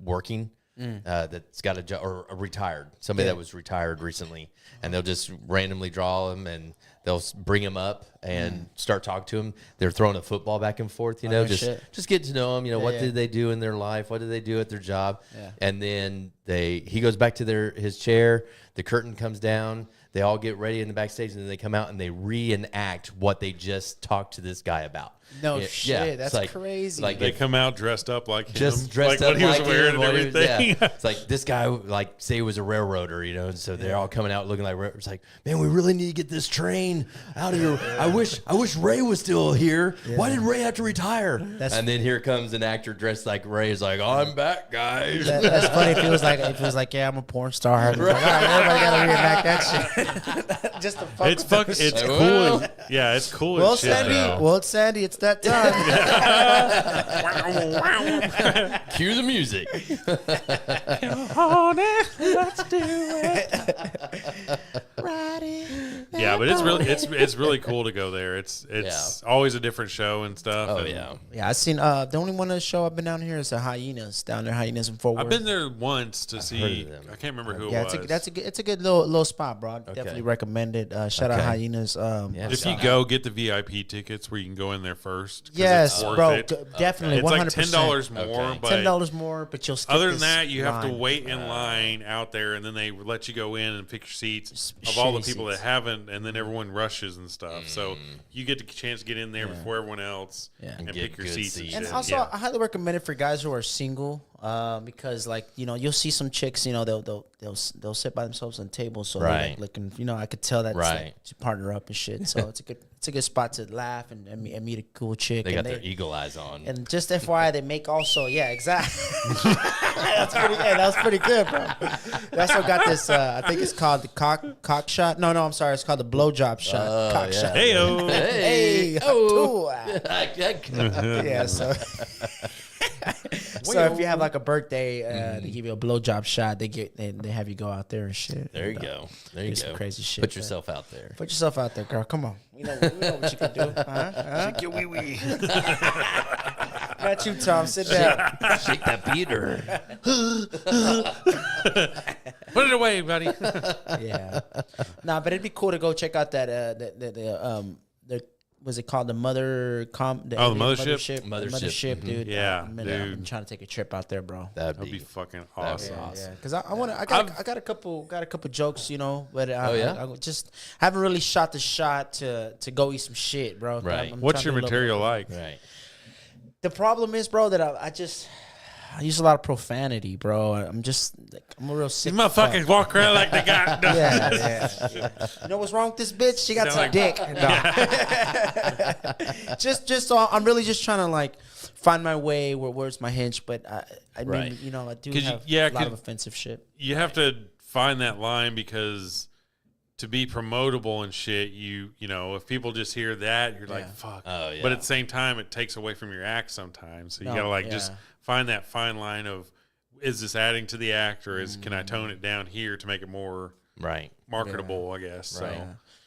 working. That's got a job or retired, somebody that was retired recently, and they'll just randomly draw them and they'll bring him up and start talking to him. They're throwing a football back and forth, no just shit. get to know them. What yeah. did they do in their life? What did they do at their job? Yeah. And then he goes back to his chair. The curtain comes down. They all get ready in the backstage, and then they come out and they reenact what they just talked to this guy about. No Yeah, shit. it's That's crazy. Like they come out dressed up like him, just dressed like up what he was like wearing him, and what he was- everything. yeah. It's like this guy, like say he was a railroader, and so they're all coming out looking like it's like, man, we really need to get this train out of here. I wish Ray was still here. Why did Ray have to retire? And then here comes an actor dressed like Ray. Is like, I'm back, guys. That's funny. If it was like, yeah, I'm a porn star. Like, all right, everybody got to reenact that shit. Just to fuck It's with fuck. them. It's Like, cool. well. Yeah, it's cool. Well, as shit, Sandy. though. Well, Sandy, it's that time. Cue the music. Let's do it. Yeah, but it's really cool to go there. It's always a different show and stuff. Oh and yeah. Yeah, I seen the only one of the show I've been down here is the Hyenas down there. Hyenas in Fort Worth. I've been there once to see. heard of them. I can't remember who Yeah, it was. it's a good little spot, bro. I definitely recommend it. Shout out Okay. Hyenas. Yeah. If you go, get the VIP tickets where you can go in there first. 'cause Yes, it's worth bro. it. Definitely, It's 100%. like $10 more, Okay. but $10 more, but you'll skip other than this that, you have to line. wait in line out there, and then they let you go in and pick your seats. Just Of all the shitty people seats. that haven't and then everyone rushes and stuff. So you get the chance to get in there before everyone else and get pick your good seats. seats. And, And shit. also, Yeah. I highly recommend it for guys who are single, because like you'll see some chicks, they'll sit by themselves on tables, so they're Right. like looking, I could tell that's Right. like, to partner up and shit. So it's a good spot to laugh and meet a cool chick. They and got their eagle eyes on. And just FYI, they make also, exactly. That was pretty good, bro. They also got this. I think it's called the cock shot. No, I'm sorry. It's called the blowjob shot. Cock shot. Heyo. Hey, oh. yeah. So, so if you have like a birthday, they give you a blowjob shot. They have you go out there and shit. There you go. There you do some go. crazy shit, Put man. yourself out there. Put yourself out there, girl. Come on. We know what you can do. Shake your wee wee. Got you, Tom. Sit down. Shake that Peter. Put it away, buddy. Yeah. Nah, but it'd be cool to go check out that the was it called the Mothership? Mothership. dude. Yeah, I've been dude. trying to take a trip out there, bro. That'd That'd be be fucking that'd be awesome. awesome. Because I got a couple jokes, but yeah? I just haven't really shot the shot to go eat some shit, bro. Right. What's trying your to look- material like? Right. The problem is, bro, that I use a lot of profanity, bro. I'm a real sick. These motherfuckers walk around like they got. Yeah. You know what's wrong with this bitch? She got Sound some like- dick. No. just so I'm really just trying to like find my way. Where's my hinge? But I mean, Right. I do 'Cause have yeah, a lot 'cause- of offensive shit. You have to find that line because to be promotable and shit, if people just hear that, you're like, fuck. Oh, yeah. But at the same time, it takes away from your act sometimes. So you No, gotta yeah. just find that fine line of, is this adding to the act or can I tone it down here to make it more Right. marketable? I guess. So. Yeah.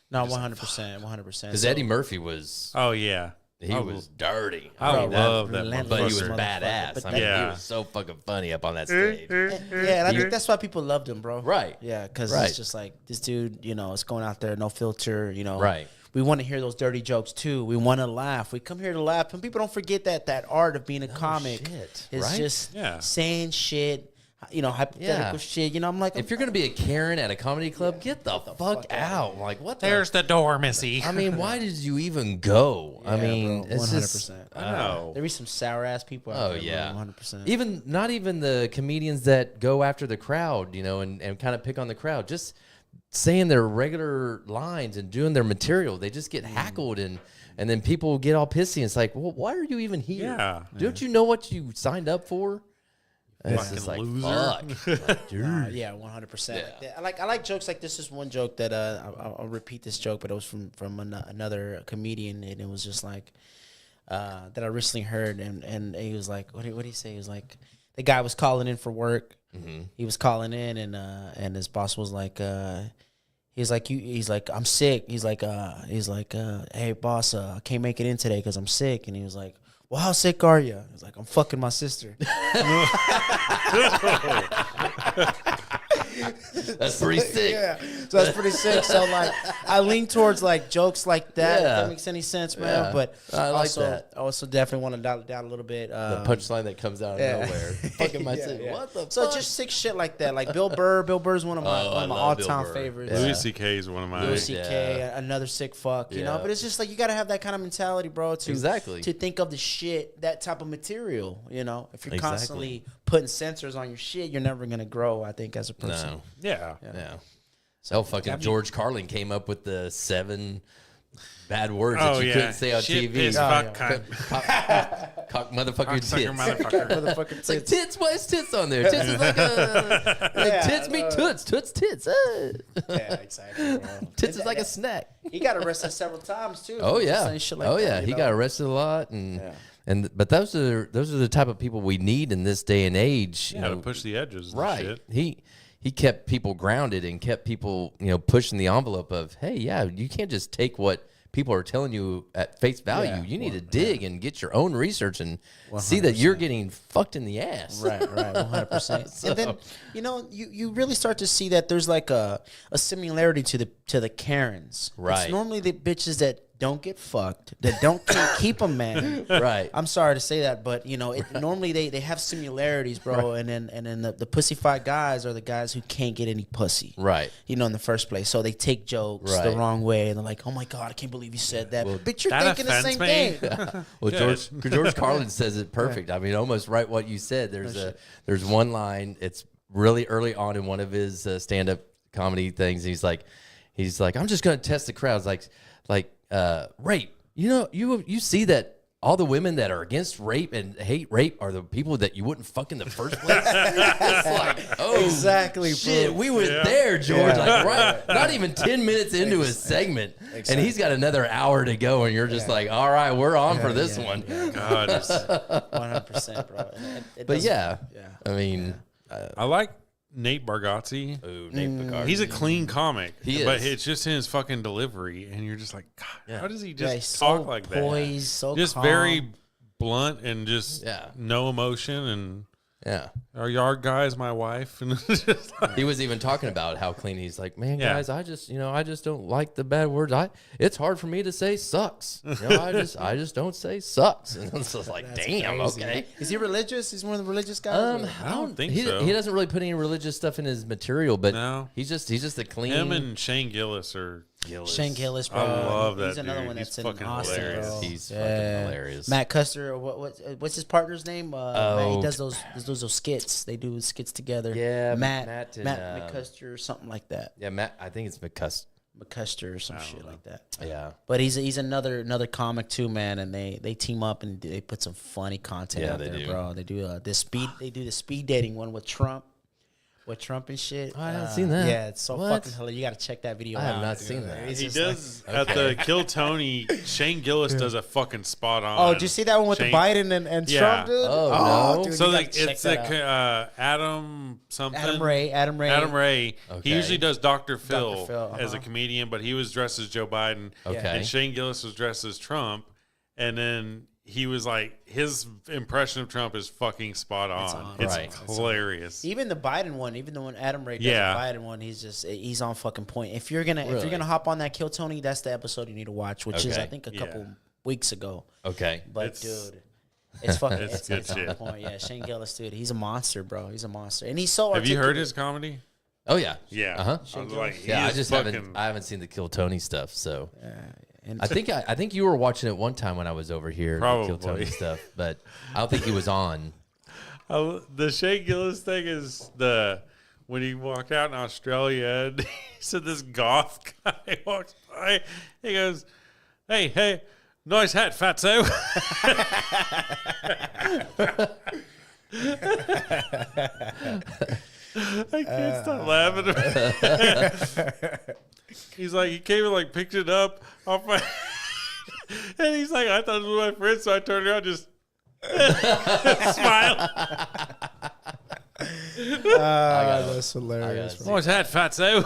No, 100%, 100%. Because Eddie Murphy was Oh yeah, he was dirty. I Bro, love that. relentless but he was motherfucker. badass. But I mean, Yeah. he was so fucking funny up on that stage. Yeah, and I think that's why people loved him, bro. Right. Yeah, because Right. it's just like this dude, is going out there, no filter, Right. We want to hear those dirty jokes too. We want to laugh. We come here to laugh, and people don't forget that art of being a comic shit, is right? just Yeah. saying shit, hypothetical Yeah. shit. I'm like, If you're gonna be a Karen at a comedy club, get the fuck out. Like what? There's the door, Missy. I mean, why did you even go? I mean, bro, it's 100%. just. I know. there be some sour ass people. Out Oh there, bro, yeah, 100%. Even not even the comedians that go after the crowd, and kind of pick on the crowd, just saying their regular lines and doing their material. They just get hackled and then people get all pissy. And it's like, well, why are you even here? Yeah. Don't you know what you signed up for? It's Fucking just like, loser. fuck. Like, dude. Yeah, 100%. Yeah. I like jokes like this. Is one joke that I'll repeat this joke, but it was from another comedian, and it was just like that I recently heard, and he was like, what did he say? He was like, the guy was calling in for work. He was calling in, and his boss was like, he's like, I'm sick. He's like, hey boss, I can't make it in today because I'm sick. And he was like, well, how sick are you? He's like, I'm fucking my sister. That's pretty sick. Yeah, so that's pretty sick. So like, I lean towards like jokes like that. If Yeah. that makes any sense, man. Yeah. But I like also, that. I also definitely want to dial it down a little bit. The punchline that comes out of yeah. nowhere. Fucking my Yeah, sister. yeah. What the So fuck? just sick shit like that. Like Bill Burr. Bill Burr's one of my, Oh, I love all Bill time Burr. favorites. Yeah. Louis C.K. is one of mine. Louis C.K. Yeah. Another sick fuck, you know. Yeah. But it's just like you gotta have that kind of mentality, bro. To Exactly. to think of the shit, that type of material. If you're Exactly. constantly putting sensors on your shit, you're never gonna grow. I think as a person. No. Yeah. Yeah. So fucking George Carlin came up with the 7 bad words Oh that you yeah. couldn't say on Shit, TV. piss, fuck, cunt. Cock motherfucker tits. Cocksucker, motherfucker. Motherfucking It's like tits. tits. Why is tits on there? Tits is like a like tits meet toots. Toots tits. Yeah, exactly. Bro. Tits is like a snack. He got arrested several times too. Oh for yeah. saying shit like Oh that, yeah. you He know? got arrested a lot but those are the type of people we need in this day and age. Yeah, to push the edges. And Right. Shit. He kept people grounded and kept people, pushing the envelope of, hey, yeah, you can't just take what people are telling you at face value. Yeah, you need to dig and get your own research and see that you're getting fucked in the ass. Right, 100%. And then you really start to see that there's like a similarity to the Karens. Right. It's normally the bitches that don't get fucked, that don't keep a man. Right. I'm sorry to say that, but you know, normally they have similarities, bro. Right. And then the pussyfied guys are the guys who can't get any pussy, right? You know, in the first place, so they take jokes the wrong way, and they're like, "Oh my god, I can't believe you said that." Well, but you're thinking the same thing. Well, George Carlin says it perfect. I mean, almost right what you said. There's one line. It's really early on in one of his stand-up comedy things. He's like, I'm just gonna test the crowds, like rape. You know, you see that all the women that are against rape and hate rape are the people that you wouldn't fuck in the first place. It's like, oh, exactly, shit, bro. we were there, George. Like, right, not even 10 minutes into his segment, and he's got another hour to go, and you're just like, all right, we're on for this one. God, 100%, bro. But I mean, I like Nate Bargatze. Ooh, Nate Bargatze. He's a clean comic. He is. But it's just in his fucking delivery. And you're just like, God, how does he just he's talk so like poised, that? so just calm. very blunt and just no emotion. And our yard guy's my wife. And it's just like, he was even talking about how clean he's like, man, guys, I just don't like the bad words. It's hard for me to say sucks. You know, I just don't say sucks. And it's just like, damn, crazy. okay. Is he religious? He's one of the religious guys. I don't think he, so. He doesn't really put any religious stuff in his material, but No. he's just a clean. him and Shane Gillis are. Shane Gillis, bro. I love that He's another dude. one He's that's in fucking Austin, hilarious. bro. He's fucking hilarious. Matt Custer, or what's his partner's name? Matt, he does those skits. They do skits together. Yeah, Matt and, McCuster or something like that. Yeah, Matt. I think it's McCuster or some shit like that. Yeah, but he's another comic too, man. And they team up and they put some funny content out there, bro. They do the speed dating one with Trump. With Trump and shit. I haven't seen that. Yeah, it's so fucking hilarious. You got to check that video out. I have not seen that. He does at the Kill Tony. Shane Gillis does a fucking spot on. Oh, did you see that one with Shane, the Biden and Trump, dude? Oh, no. Dude, so it's Adam something. Adam Ray. Okay. He usually does Dr. Phil, Phil, as a comedian, but he was dressed as Joe Biden. Okay. And Shane Gillis was dressed as Trump, and then he was like, his impression of Trump is fucking spot on. It's Right. hilarious. Even the Biden one, even the one Adam Ray does the Biden one, he's on fucking point. If you're gonna hop on that Kill Tony, that's the episode you need to watch, which is I think a couple weeks ago. Okay. But dude, it's fucking it's it's good on shit. point. Yeah, Shane Gillis, dude, he's a monster, bro. He's a monster, and he's so. Have you heard articulate. his comedy? Oh yeah. Yeah. Uh-huh. I was like, Yeah, I he is just fucking, haven't seen the Kill Tony stuff, so. And I think you were watching it one time when I was over here. Probably. The Kill Tony stuff, but I don't think he was on. The Shane Gillis thing is when he walked out in Australia, and he said this goth guy walks by. He goes, "Hey, nice hat, fatso." I can't stop laughing. He's like, he came and like picked it up off my, and he's like, I thought it was my friend, so I turned around, just smile. that's hilarious. Nice hat, fatso.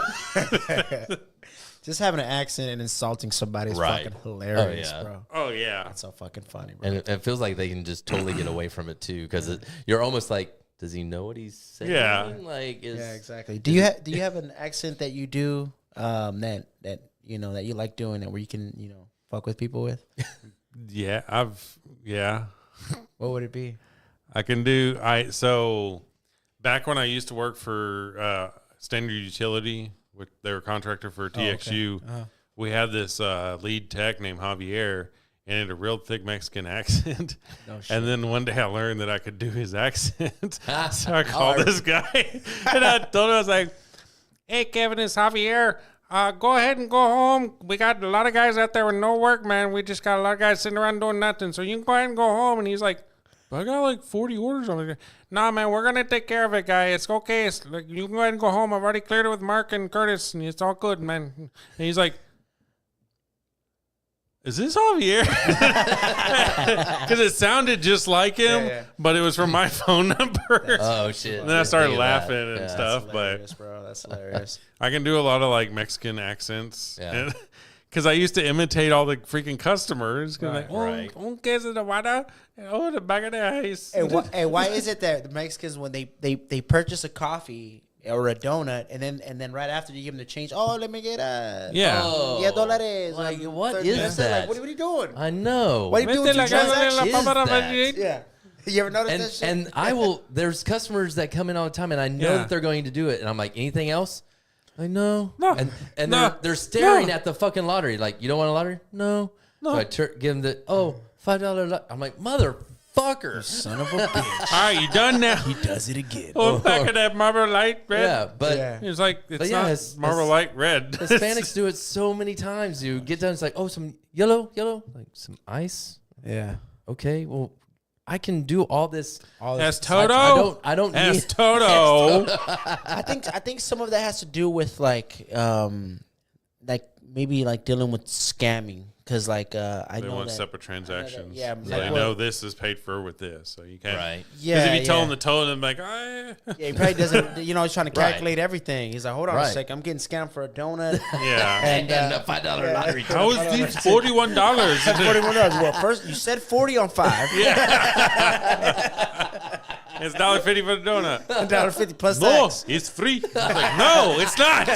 Just having an accent and insulting somebody is Right. fucking hilarious, Oh, yeah. bro. Oh yeah. That's so fucking funny, bro. And it feels like they can just totally get away from it too, because you're almost like, does he know what he's saying? Yeah. Like, Yeah, exactly. Do you have an accent that you do that you know that you like doing that where you can fuck with people with? Yeah, What would it be? I can do. So back when I used to work for Standard Utility, they were a contractor for TXU. We had this lead tech named Javier, and he had a real thick Mexican accent. And then one day I learned that I could do his accent. So I called this guy, and I told him, I was like, "Hey, Kevin, it's Javier. Go ahead and go home. We got a lot of guys out there with no work, man. We just got a lot of guys sitting around doing nothing. So you can go ahead and go home." And he's like, "I got like 40 orders on it." "Nah, man, we're going to take care of it, guy. It's okay. It's like, you can go ahead and go home. I've already cleared it with Mark and Curtis, and it's all good, man." And he's like, "Is this Javier?" Because it sounded just like him, but it was from my phone number. Oh shit! And then I started Think of that. laughing and Yeah. stuff. Hilarious, But bro. That's hilarious. I can do a lot of like Mexican accents. Yeah. Because I used to imitate all the freaking customers. Right, Like, un queso de vada, the back of the ice. Hey, why is it that the Mexicans when they purchase a coffee or a donut, and then right after you give them the change. Oh, let me get a Yeah. yeah $10. Like, what 30 is cents. that? Like, what are you doing? I know. What are you doing with your transactions? Is that? Yeah. You ever notice that shit? And I will. There's customers that come in all the time, and I know Yeah. that they're going to do it, and I'm like, anything else? Like, no. No. And No. they're staring No. at the fucking lottery. Like, you don't want a lottery? No. So I give them the $5. I'm like, motherfucker. Son of a bitch. All right, you done now? He does it again. Oh, back of that Marlboro Light red. Yeah, but Yeah. It's like it's yeah, not it's- Marlboro Light red. Hispanics do it so many times. You get done, it's like, oh, some yellow, like some ice. Yeah. Okay, well, I can do all this. That's Toto. I don't That's need. Toto. I think some of that has to do with like maybe like dealing with scamming, because like I They know want that, separate transactions. yeah, so like they what- know this is paid for with this, so you can't. Right. yeah, Because if you tell yeah. them the total, they're like, ah. Yeah, he probably doesn't. You know, he's trying to Right. calculate everything. He's like, hold on a Right. second, I'm getting scammed for a donut. Yeah. And And a $5 lottery. How is these $41? $41. Well, first you said 40 on 5. It's $1.50 for the donut. $1.50 plus No, tax. it's free. I was like, no, it's not.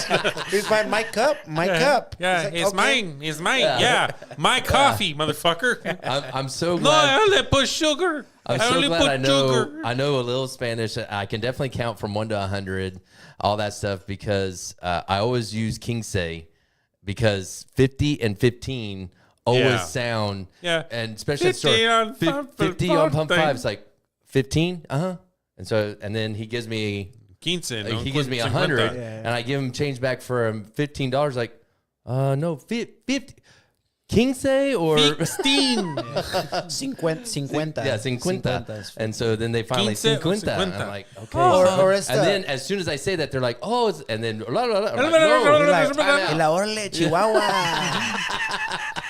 Here's my cup. My cup. Yeah, He's like, it's okay. mine. It's mine. Yeah, my coffee, motherfucker. I'm so No, glad. I only put sugar. I'm I so only glad put I know sugar. I know a little Spanish. I can definitely count from 1 to 100, all that stuff, because I always use quince, because 50 and 15 always Yeah. sound, Yeah. and especially at 50 store, on pump 50 on pump thing. 5. It's like 15, and then he gives me 15. No, he gives me 50. 100, and I give him change back for $15. Like, no, 50. Quince or 15. 50. yeah, 50. And so then they finally Quince or 50. And 50. I'm like, okay. Or it's and the- then as soon as I say that, they're like, oh, and then I'm like, no. You're like, time out. el ahorle Chihuahua.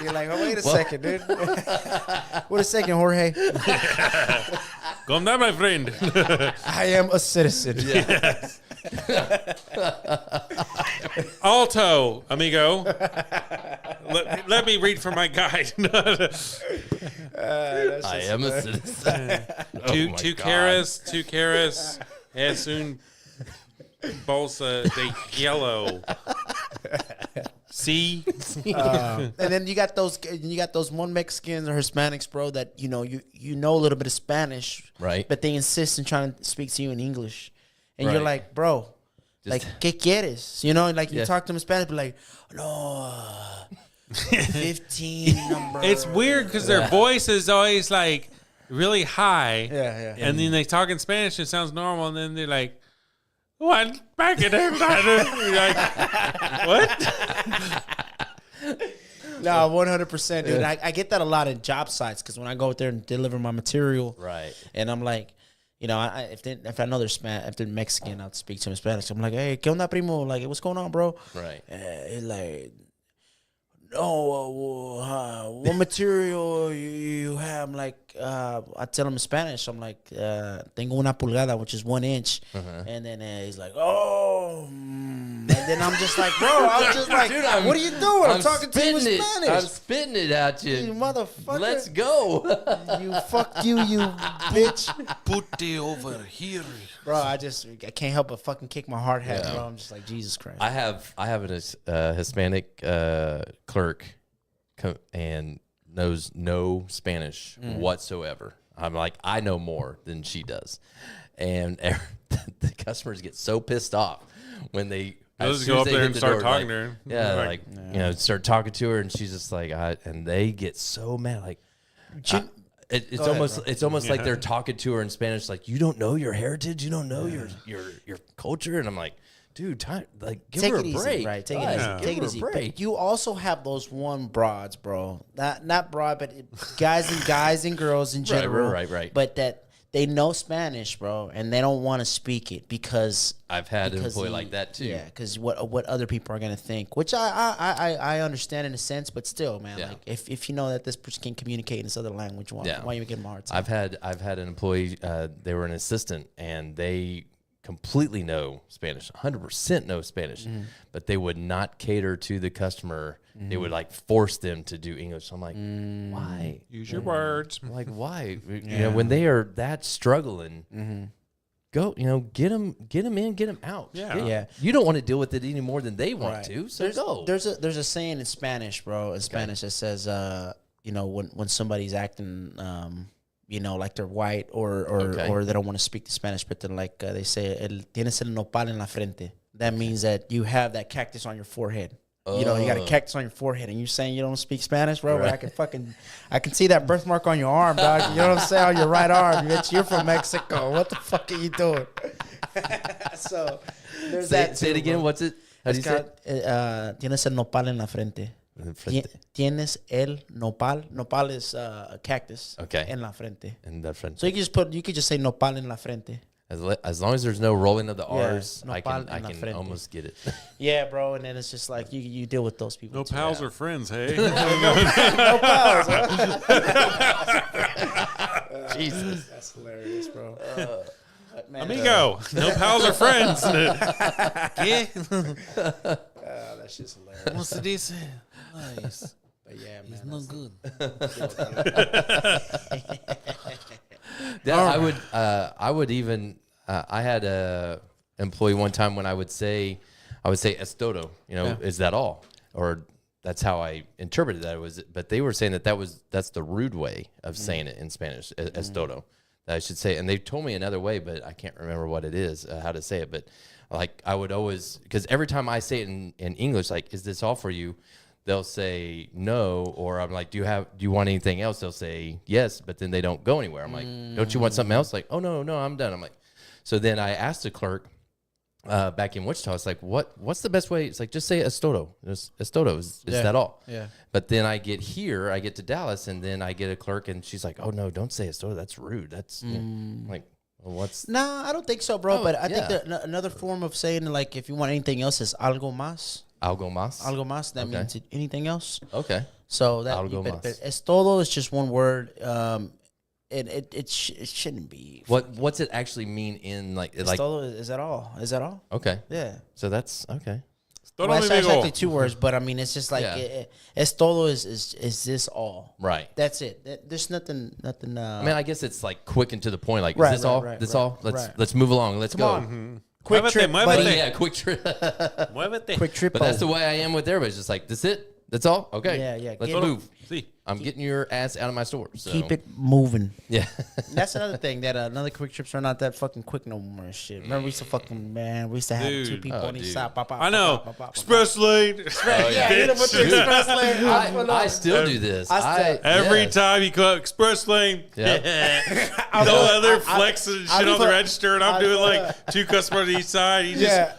You're like, oh, wait a second, dude. Wait a second, Jorge. Come down, my friend. I am a citizen. Alto, amigo. Let me read from my guide. I am a citizen. two caras, es un bolsa de yellow. See? And then you got those one Mexicans or Hispanics, bro, that you know a little bit of Spanish, Right. But they insist in trying to speak to you in English, and you're Right. like, bro, like, ¿qué quieres? You know, like you Yeah. talk to them in Spanish, but like, no, 15 number. It's weird because their voice is always like really high. Yeah. And then they talk in Spanish, it sounds normal, and then they're like, one back in there. You're like, what? No, 100%, dude. I get that a lot in job sites, because when I go out there and deliver my material, Right. and I'm like, you know, if I know if they're Mexican, I'll speak to them in Spanish. I'm like, hey, ¿qué onda, primo? Like, what's going on, bro? Right. It's like, no, what material you have? I'm like, I tell him in Spanish. I'm like, tengo una pulgada, which is 1 inch. And then he's like, oh. And then I'm just like, bro, I'm just like, Dude, what are you doing? I'm talking to you in spitting it. Spanish. I'm spitting it at You you. motherfucker. Let's go. Fuck you, you bitch. Put it over here. Bro, I can't help but fucking kick my hard hat, bro. I'm just like, Jesus Christ. I have a Hispanic clerk and knows no Spanish whatsoever. I'm like, I know more than she does, and the customers get so pissed off when they They'll as just soon go as up they there hit and the start door, talking like, to her. Yeah, Like, like start talking to her, and she's just like, and they get so mad, like. It's ahead, almost bro. it's almost like they're talking to her in Spanish, like, you don't know your heritage, you don't know your culture, and I'm like, dude, give Take her it a easy, break, right? Take it Guys, easy. give Take it her a easy. break. But you also have those one broads, bro. Not broad, but guys and girls in general. right. But that they know Spanish, bro, and they don't want to speak it because I've had an because employee like that too. Yeah, because what other people are gonna think, which I understand in a sense, but still, man, Yeah. like if you know that this person can communicate in this other language, why you give them a hard time? I've had an employee. They were an assistant, and they completely know Spanish, 100% know Spanish, but they would not cater to the customer. They would like force them to do English. I'm like, why? use your words. Like, why? You know, when they are that struggling, go, get them in, get them out. Yeah. Yeah. You don't want to deal with it any more than they want Right. to. So go. There's a saying in Spanish, bro. In Spanish that says, when somebody's acting, like they're white or they don't want to speak the Spanish, but then they say, tienes el nopal en la frente. That means that you have that cactus on your forehead. You got a cactus on your forehead, and you're saying you don't speak Spanish, bro. Right. But I can see that birthmark on your arm, dog. You know what I'm saying? On your right arm, bitch. You're from Mexico. What the fuck are you doing? So there's that. Say it too, again. bro. What's it? How do you say it? Tienes el nopal en la frente. Tienes el nopal. Nopal is a cactus. Okay. En la frente. And that friend. So you could just say nopal en la frente. As long as there's no rolling of the R's, I nopal can en la frente. almost get it. Yeah, bro. And then it's just like you deal with those people. No too. pals or friends, hey. No pals. Huh? Jesus. That's hilarious, bro. Man, Amigo, no pals or friends. that's just hilarious. What's the dice? Nice. But yeah, man. No good. I would even. I had a employee one time when I would say es todo. Is that all? Or that's how I interpreted that. But they were saying that's the rude way of saying it in Spanish, es todo. That I should say, and they told me another way, but I can't remember what it is, how to say it. But I would always, because every time I say it in English, is this all for you? They'll say no, or I'm like, do you want anything else? They'll say yes, but then they don't go anywhere. I'm like, don't you want something else? Like, oh no, I'm done. I'm like, so then I asked the clerk back in Wichita, it's like, what's the best way? It's like, just say es todo. Es todo. Is that all? Yeah. But then I get to Dallas, and then I get a clerk, and she's like, oh no, don't say es todo. That's rude. That's like, well, what's? Nah, I don't think so, bro. Oh, but I yeah. think that another form of saying if you want anything else is algo más. Algo más? Algo más. That means anything else. Okay. So that Algo but más. es todo is just one word. It shouldn't be. What's it actually mean in Es todo, is that all? Is that all? Okay. Yeah. So that's okay. Todo Well, it's amigo. actually two words, but I mean, it's just like Yeah. es todo is this all? Right. That's it. There's nothing. I mean, I guess it's quick and to the point. Like, Right, is this right, all? right, this right, all? right. Let's move along. Let's go. on. Quick Muévete, trip, muévete. buddy. Yeah, quick trip. Muévete. Quick trip. But that's the way I am with everybody. It's just like, that's it. That's all. Okay. Yeah. Let's Get- move. See. I'm getting your ass out of my store. So. Keep it moving. Yeah. That's another thing that another quick trips are not that fucking quick no more and shit. Remember we used to we used to have two Dude. people on each dude. side. Pop, pop, I know. pop, pop, pop, pop. Express lane. Yeah, hit him with the express lane. I still do this. Every yes. time you go express lane, Yep. no other flexing and shit on the put- register, and I'm doing like two customers on each side. He just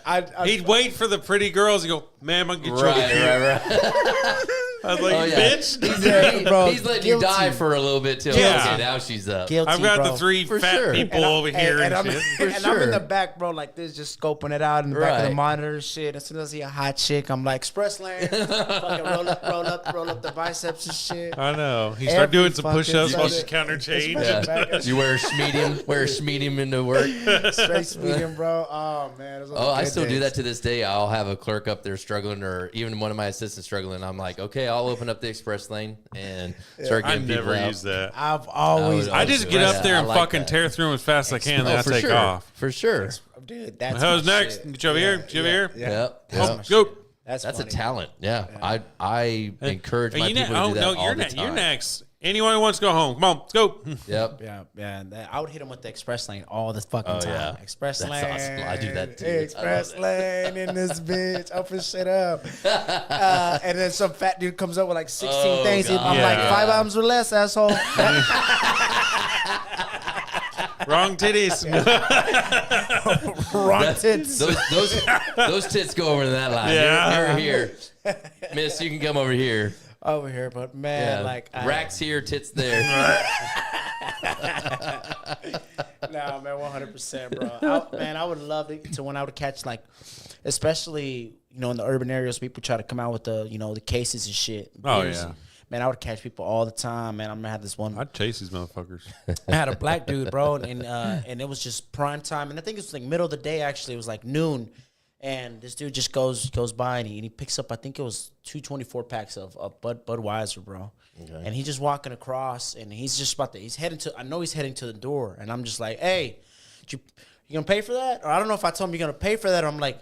he'd wait for the pretty girls. He'd go, "Ma'am, I'll get you over here." Right. I was like, Oh, yeah. "Bitch." He's letting you die guilty. for a little bit till Yeah. okay, now she's up. Guilty, I've got bro. the three For fat sure. people over here and, I'm, shit. and I'm in the back, bro, like this, just scoping it out in the back of Right. the monitor and shit. As soon as I see a hot chick, I'm like, express lane. Fucking roll up the biceps and shit. I know. He started doing some Every push-ups while fucking she counter change. Express- Yeah. You wear a medium into work. Straight medium, bro. Oh, man. Oh, I still do that to this day. I'll have a clerk up there struggling, or even one of my assistants struggling. I'm like, okay, I'll open up the express lane and start I getting people never out. use that. I've always, would I just get up there and I like fucking that. tear through them as fast as I can, then I for take sure. off. For sure. dude, that's Who's my next? shit. Get you over here. Get you over here. Yep. Oh, Yep. go. That's That's a funny. talent. Yeah. I encourage my people to do that all you're the time. You're next. Anyone who wants to go home, come on, let's go. Yep. Yeah. I would hit him with the express lane all the fucking time. yeah. Express That's lane. awesome. I do that too. Hey, express lane in this bitch. Open shit up. And then some fat dude comes up with like 16 things. God. I'm like, Yeah. 5 items or less, asshole. Wrong titties. Wrong tits. Those tits go over to that line. Yeah. Here. Miss, you can come over here. Over here, but man, Yeah. like Racks here, tits there. No, man, 100%, bro. I would love to when I would catch like, especially in the urban areas, people try to come out with the cases and shit. Oh, Beers. yeah. Man, I would catch people all the time. Man, I'm gonna have this one. I'd chase these motherfuckers. I had a black dude, bro, and it was just prime time, and I think it was like middle of the day. Actually, it was like noon, and this dude just goes by and he picks up. I think it was 224 packs of Budweiser, bro. Okay. And he's just walking across, and he's just he's heading to. I know he's heading to the door, and I'm just like, hey, you You gonna pay for that? Or I don't know if I told him you're gonna pay for that. Or I'm like,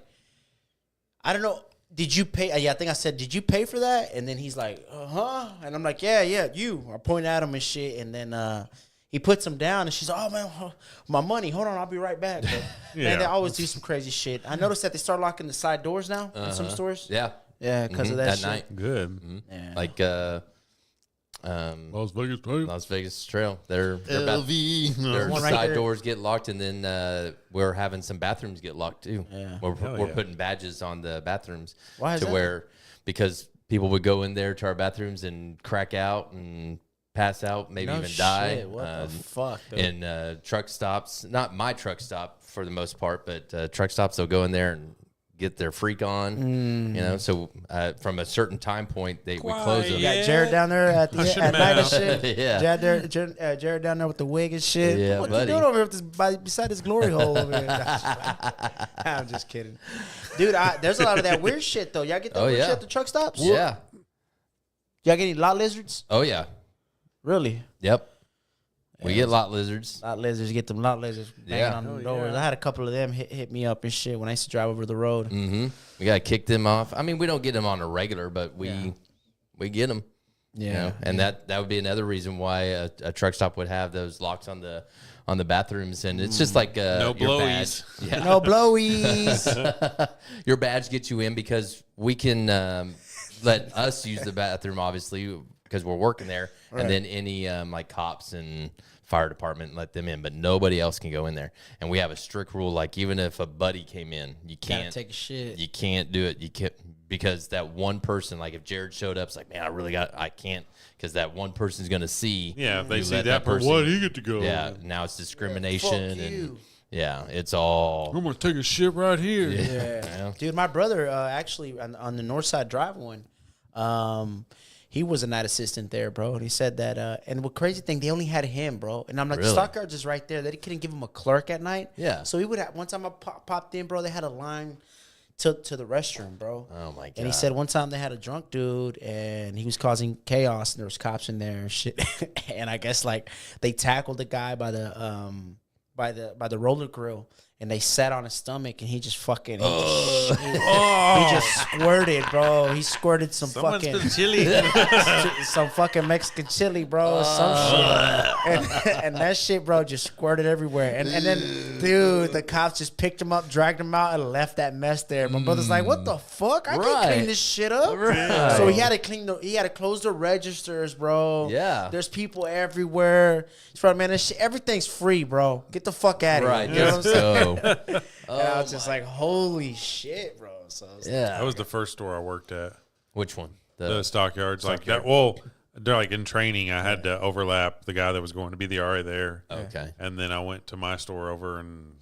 I don't know. Did you pay? Yeah, I think I said, did you pay for that? And then he's like, and I'm like, yeah, you. I point at him and shit, and then he puts him down, and she's like, oh man, my money. Hold on, I'll be right back. But, man, they always do some crazy shit. I noticed that they start locking the side doors now in some stores. Yeah. Yeah, because of that shit. night. Good. Yeah. Like Las Vegas Trail. Las Vegas Trail. Their LV. One right side there. doors get locked, and then we're having some bathrooms get locked too. Yeah. We're putting badges on the bathrooms. Why is to that? where because people would go in there to our bathrooms and crack out and pass out, maybe No even die. shit. What the fuck? Dude? And truck stops, not my truck stop for the most part, but truck stops, they'll go in there and get their freak on, you know. So from a certain time point, we close them. You got Jared down there at night and shit. Yeah. Jared down there with the wig and shit. Yeah, what buddy. you doing over here beside this glory hole over here? I'm just kidding, dude. There's a lot of that weird shit though. Y'all get that weird shit at the truck stops? Yeah. Y'all get any lot lizards? Oh yeah. Really? Yep. We get lot lizards. Lot lizards, get them lot lizards banging Yeah. on the doors. I had a couple of them hit me up and shit when I used to drive over the road. Mm-hmm. We gotta kick them off. I mean, we don't get them on a regular, but we get them. Yeah, You know? And that would be another reason why a truck stop would have those locks on the bathrooms, and it's just like No your badge. blowies. Yeah. no blowies. Your badge gets you in because we can let us use the bathroom, obviously, because we're working there, and then any like cops and fire department let them in, but nobody else can go in there. And we have a strict rule, like even if a buddy came in, you Gotta can't take a shit. You can't do it. You can't, because that one person, like if Jared showed up, it's like, man, I can't, because that one person's gonna see. Yeah, if they you see let that person, Why do you get to go? Yeah, now it's discrimination, Fuck and you. yeah, it's all. I'm gonna take a shit right here. Yeah. Dude, my brother actually on the North Side Drive one, he was a night assistant there, bro. And he said that, and the crazy thing, they only had him, bro. And I'm like, Really? the stockyard's just right there. They couldn't give him a clerk at night. Yeah. So he would have, one time I popped in, bro, they had a line to the restroom, bro. Oh my god. And he said one time they had a drunk dude and he was causing chaos and there was cops in there and shit. And I guess like they tackled the guy by the roller grill and they sat on his stomach and he just fucking he just squirted, bro. He squirted some someone's fucking been chilly. some fucking Mexican chili, bro. Some shit. And that shit, bro, just squirted everywhere. And then, dude, the cops just picked him up, dragged him out, and left that mess there. My brother's like, "What the fuck? I can't Right. clean this shit up." Right. So he had to he had to close the registers, bro. Yeah. There's people everywhere. It's probably, man, this shit, everything's free, bro. Get the fuck out of Right. here. You know what I'm saying? So, And I was just like, holy shit, bro. So I was like, yeah. That was the first store I worked at. Which one? The stockyards, like that. Well, they're like in training. I had to overlap the guy that was going to be the RA there, Okay. and then I went to my store over in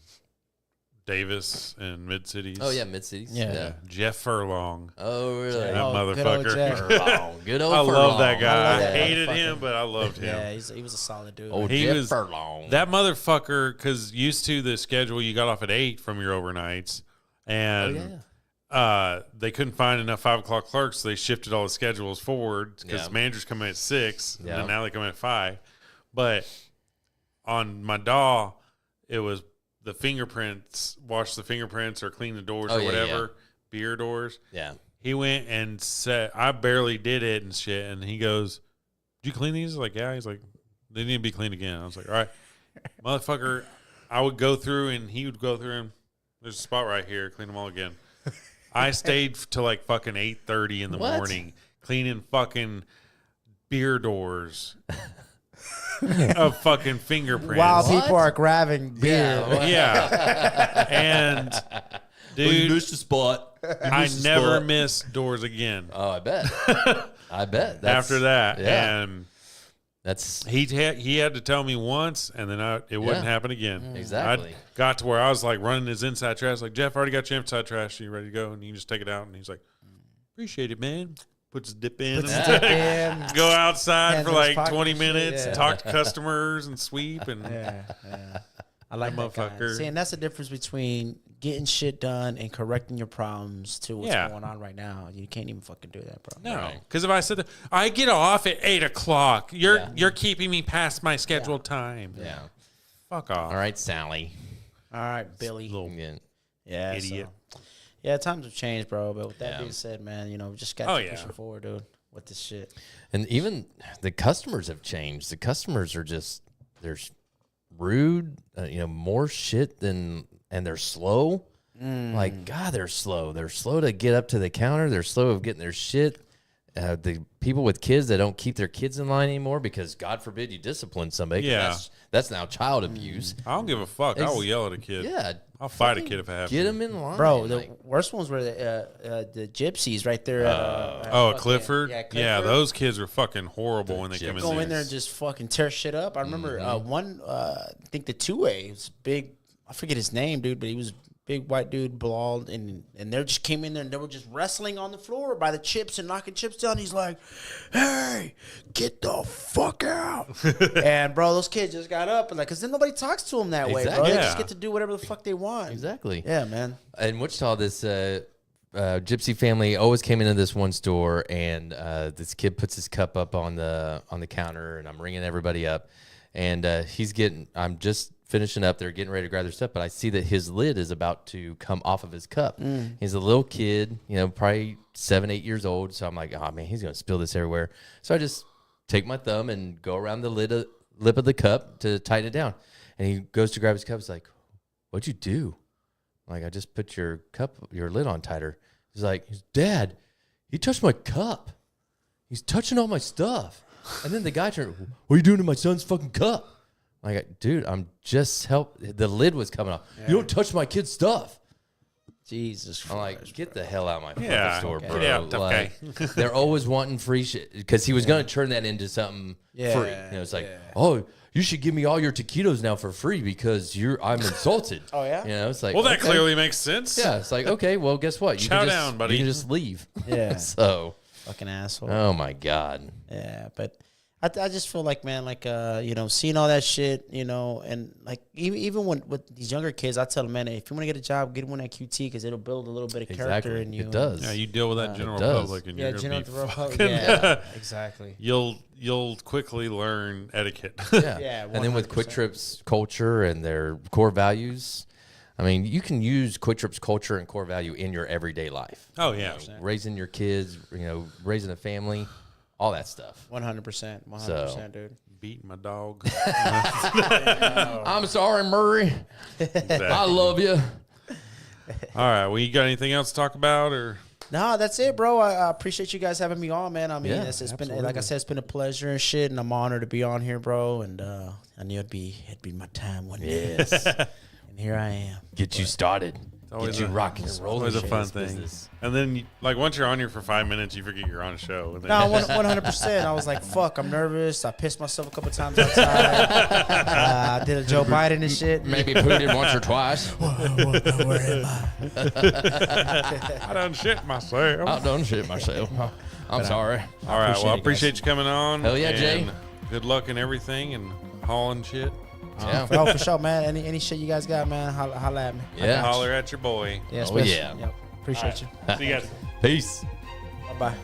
Davis and Mid Cities. Oh yeah, mid cities. Yeah. Jeff Furlong. Oh really? That oh, good old motherfucker. Jack. Furlong. Good old I love that Furlong. guy. I that hated motherfucker. him, but I loved him. Yeah, he was a solid dude. Old He Jeff was- Furlong. That motherfucker, because used to the schedule, you got off at 8 from your overnights, and they couldn't find enough 5 o'clock clerks, so they shifted all the schedules forward because Yeah. managers come in at 6, Yeah. and now they come in at 5. But on my DAW, it was the fingerprints, wash the fingerprints or clean the doors Oh, or yeah, whatever, beer doors. Yeah. He went and said, I barely did it and shit. And he goes, did you clean these? I was like, yeah. He's like, they need to be cleaned again. I was like, all right, motherfucker. I would go through and he would go through and there's a spot right here. Clean them all again. I stayed till like fucking 8:30 in the What? morning cleaning fucking beer doors of fucking fingerprints. While What? people are grabbing beer. Yeah. And dude, the spot. I never miss doors again. Oh, I bet. I bet. After that, yeah. and That's he had to tell me once, and then it wouldn't Yeah. happen again. Exactly. I got to where I was like running his inside trash. Like, Jeff, I already got your inside trash. Are you ready to go? And you can just take it out. And he's like, appreciate it, man. Puts his dip in. Puts his dip in. Go outside Hands for in his like pocket 20 and shit, minutes, yeah. talk to customers and sweep. And Yeah. I like that guy. motherfucker. See, and that's the difference between getting shit done and correcting your problems to what's Yeah. going on right now. You can't even fucking do that, bro. no, Right. because if I said, I get off at 8 o'clock, Yeah. you're keeping me past my scheduled time. yeah. Fuck off. All right, Sally. All right, Billy. Little Yeah, idiot. so- yeah, times have changed, bro. But with that Yeah. being said, man, we just got to keep pushing forward, dude, with this shit. And even the customers have changed. The customers are just they're rude, more shit than, and they're slow. Like, God, they're slow. They're slow to get up to the counter. They're slow of getting their shit. The people with kids that don't keep their kids in line anymore because, God forbid, you discipline somebody. 'Cause Yeah. that's now child abuse. I don't give a fuck. I will yell at a kid. Yeah. I'll fight a kid if I have Get to. them in line. Bro, the like, worst ones were the gypsies right there. At Clifford? Yeah, Yeah, those kids were fucking horrible when they come in go there. in there and just fucking tear shit up. I remember one, I think the 2A was big. I forget his name, dude, but he was a big white dude, bald, and they just came in there and they were just wrestling on the floor by the chips and knocking chips down. He's like, "Hey, get the fuck out!" And bro, those kids just got up and because then nobody talks to them that way, bro. Exactly. They Yeah. just get to do whatever the fuck they want. exactly. Yeah, man. In Wichita, this gypsy family always came into this one store, and this kid puts his cup up on the counter, and I'm ringing everybody up, and I'm just finishing up. They're getting ready to grab their stuff, but I see that his lid is about to come off of his cup. He's a little kid, probably 7, 8 years old. So I'm like, oh man, he's gonna spill this everywhere. So I just take my thumb and go around the lip of the cup to tighten it down. And he goes to grab his cup. He's like, "What'd you do?" I'm like, "I just put your lid on tighter." He's like, "Dad, he touched my cup. He's touching all my stuff." And then the guy turned, "What are you doing to my son's fucking cup?" I'm like, "Dude, I'm just the lid was coming off. You don't touch my kid's stuff." Jesus Christ. I'm like, "Get the hell out of my fucking Yeah, store, okay. bro." Get out, tough guy. Like, they're always wanting free shit because he was going to turn that into something free. It's like, "Oh, you should give me all your taquitos now for free because I'm insulted." Oh, yeah? It's like, Well, that okay. clearly makes sense. Yeah, it's like, okay, well, guess what? You Chow can just, down, buddy. You can just leave. Yeah. So, Fucking asshole. oh my God. Yeah, but I just feel like, man, seeing all that shit, and like even when with these younger kids, I tell them, man, if you want to get a job, get one at QT because it'll build a little bit of character in you. It does. Yeah, you deal with that general does. public, and Yeah, you're gonna be fucking, exactly. you'll quickly learn etiquette. Yeah. Yeah, And then with 100%. Quick Trip's culture and their core values, I mean, you can use Quick Trip's culture and core value in your everyday life. Oh yeah, Raising your kids, raising a family, all that stuff. 100%, 100%, dude. beating my dog. I'm sorry, Murray. I love you. All right, well, you got anything else to talk about, or? No, that's it, bro. I appreciate you guys having me on, man. I mean, Yeah, it's been, like I said, it's been a pleasure and shit, and I'm honored to be on here, bro. And I knew it'd be my time one day. Yes. And here I am. Get you started. always Get you a- rocking and rolling. Always a in fun this thing. business. And then, once you're on here for 5 minutes, you forget you're on a show. And then No, 100%. I was like, fuck, I'm nervous. I pissed myself a couple times outside. I did a Joe Biden and shit. Maybe pooted once or twice. I done shit myself. I done shit myself. I'm sorry. All right, well, I it, appreciate you coming on. Hell yeah, Jay. and Good luck in everything and hauling shit. Yeah. Oh, for sure, man. Any shit you guys got, man, holla at me. Yeah. Holler at your boy. Yeah, Oh, especially- yeah. Yep. Appreciate you. See you guys. Peace. Bye-bye.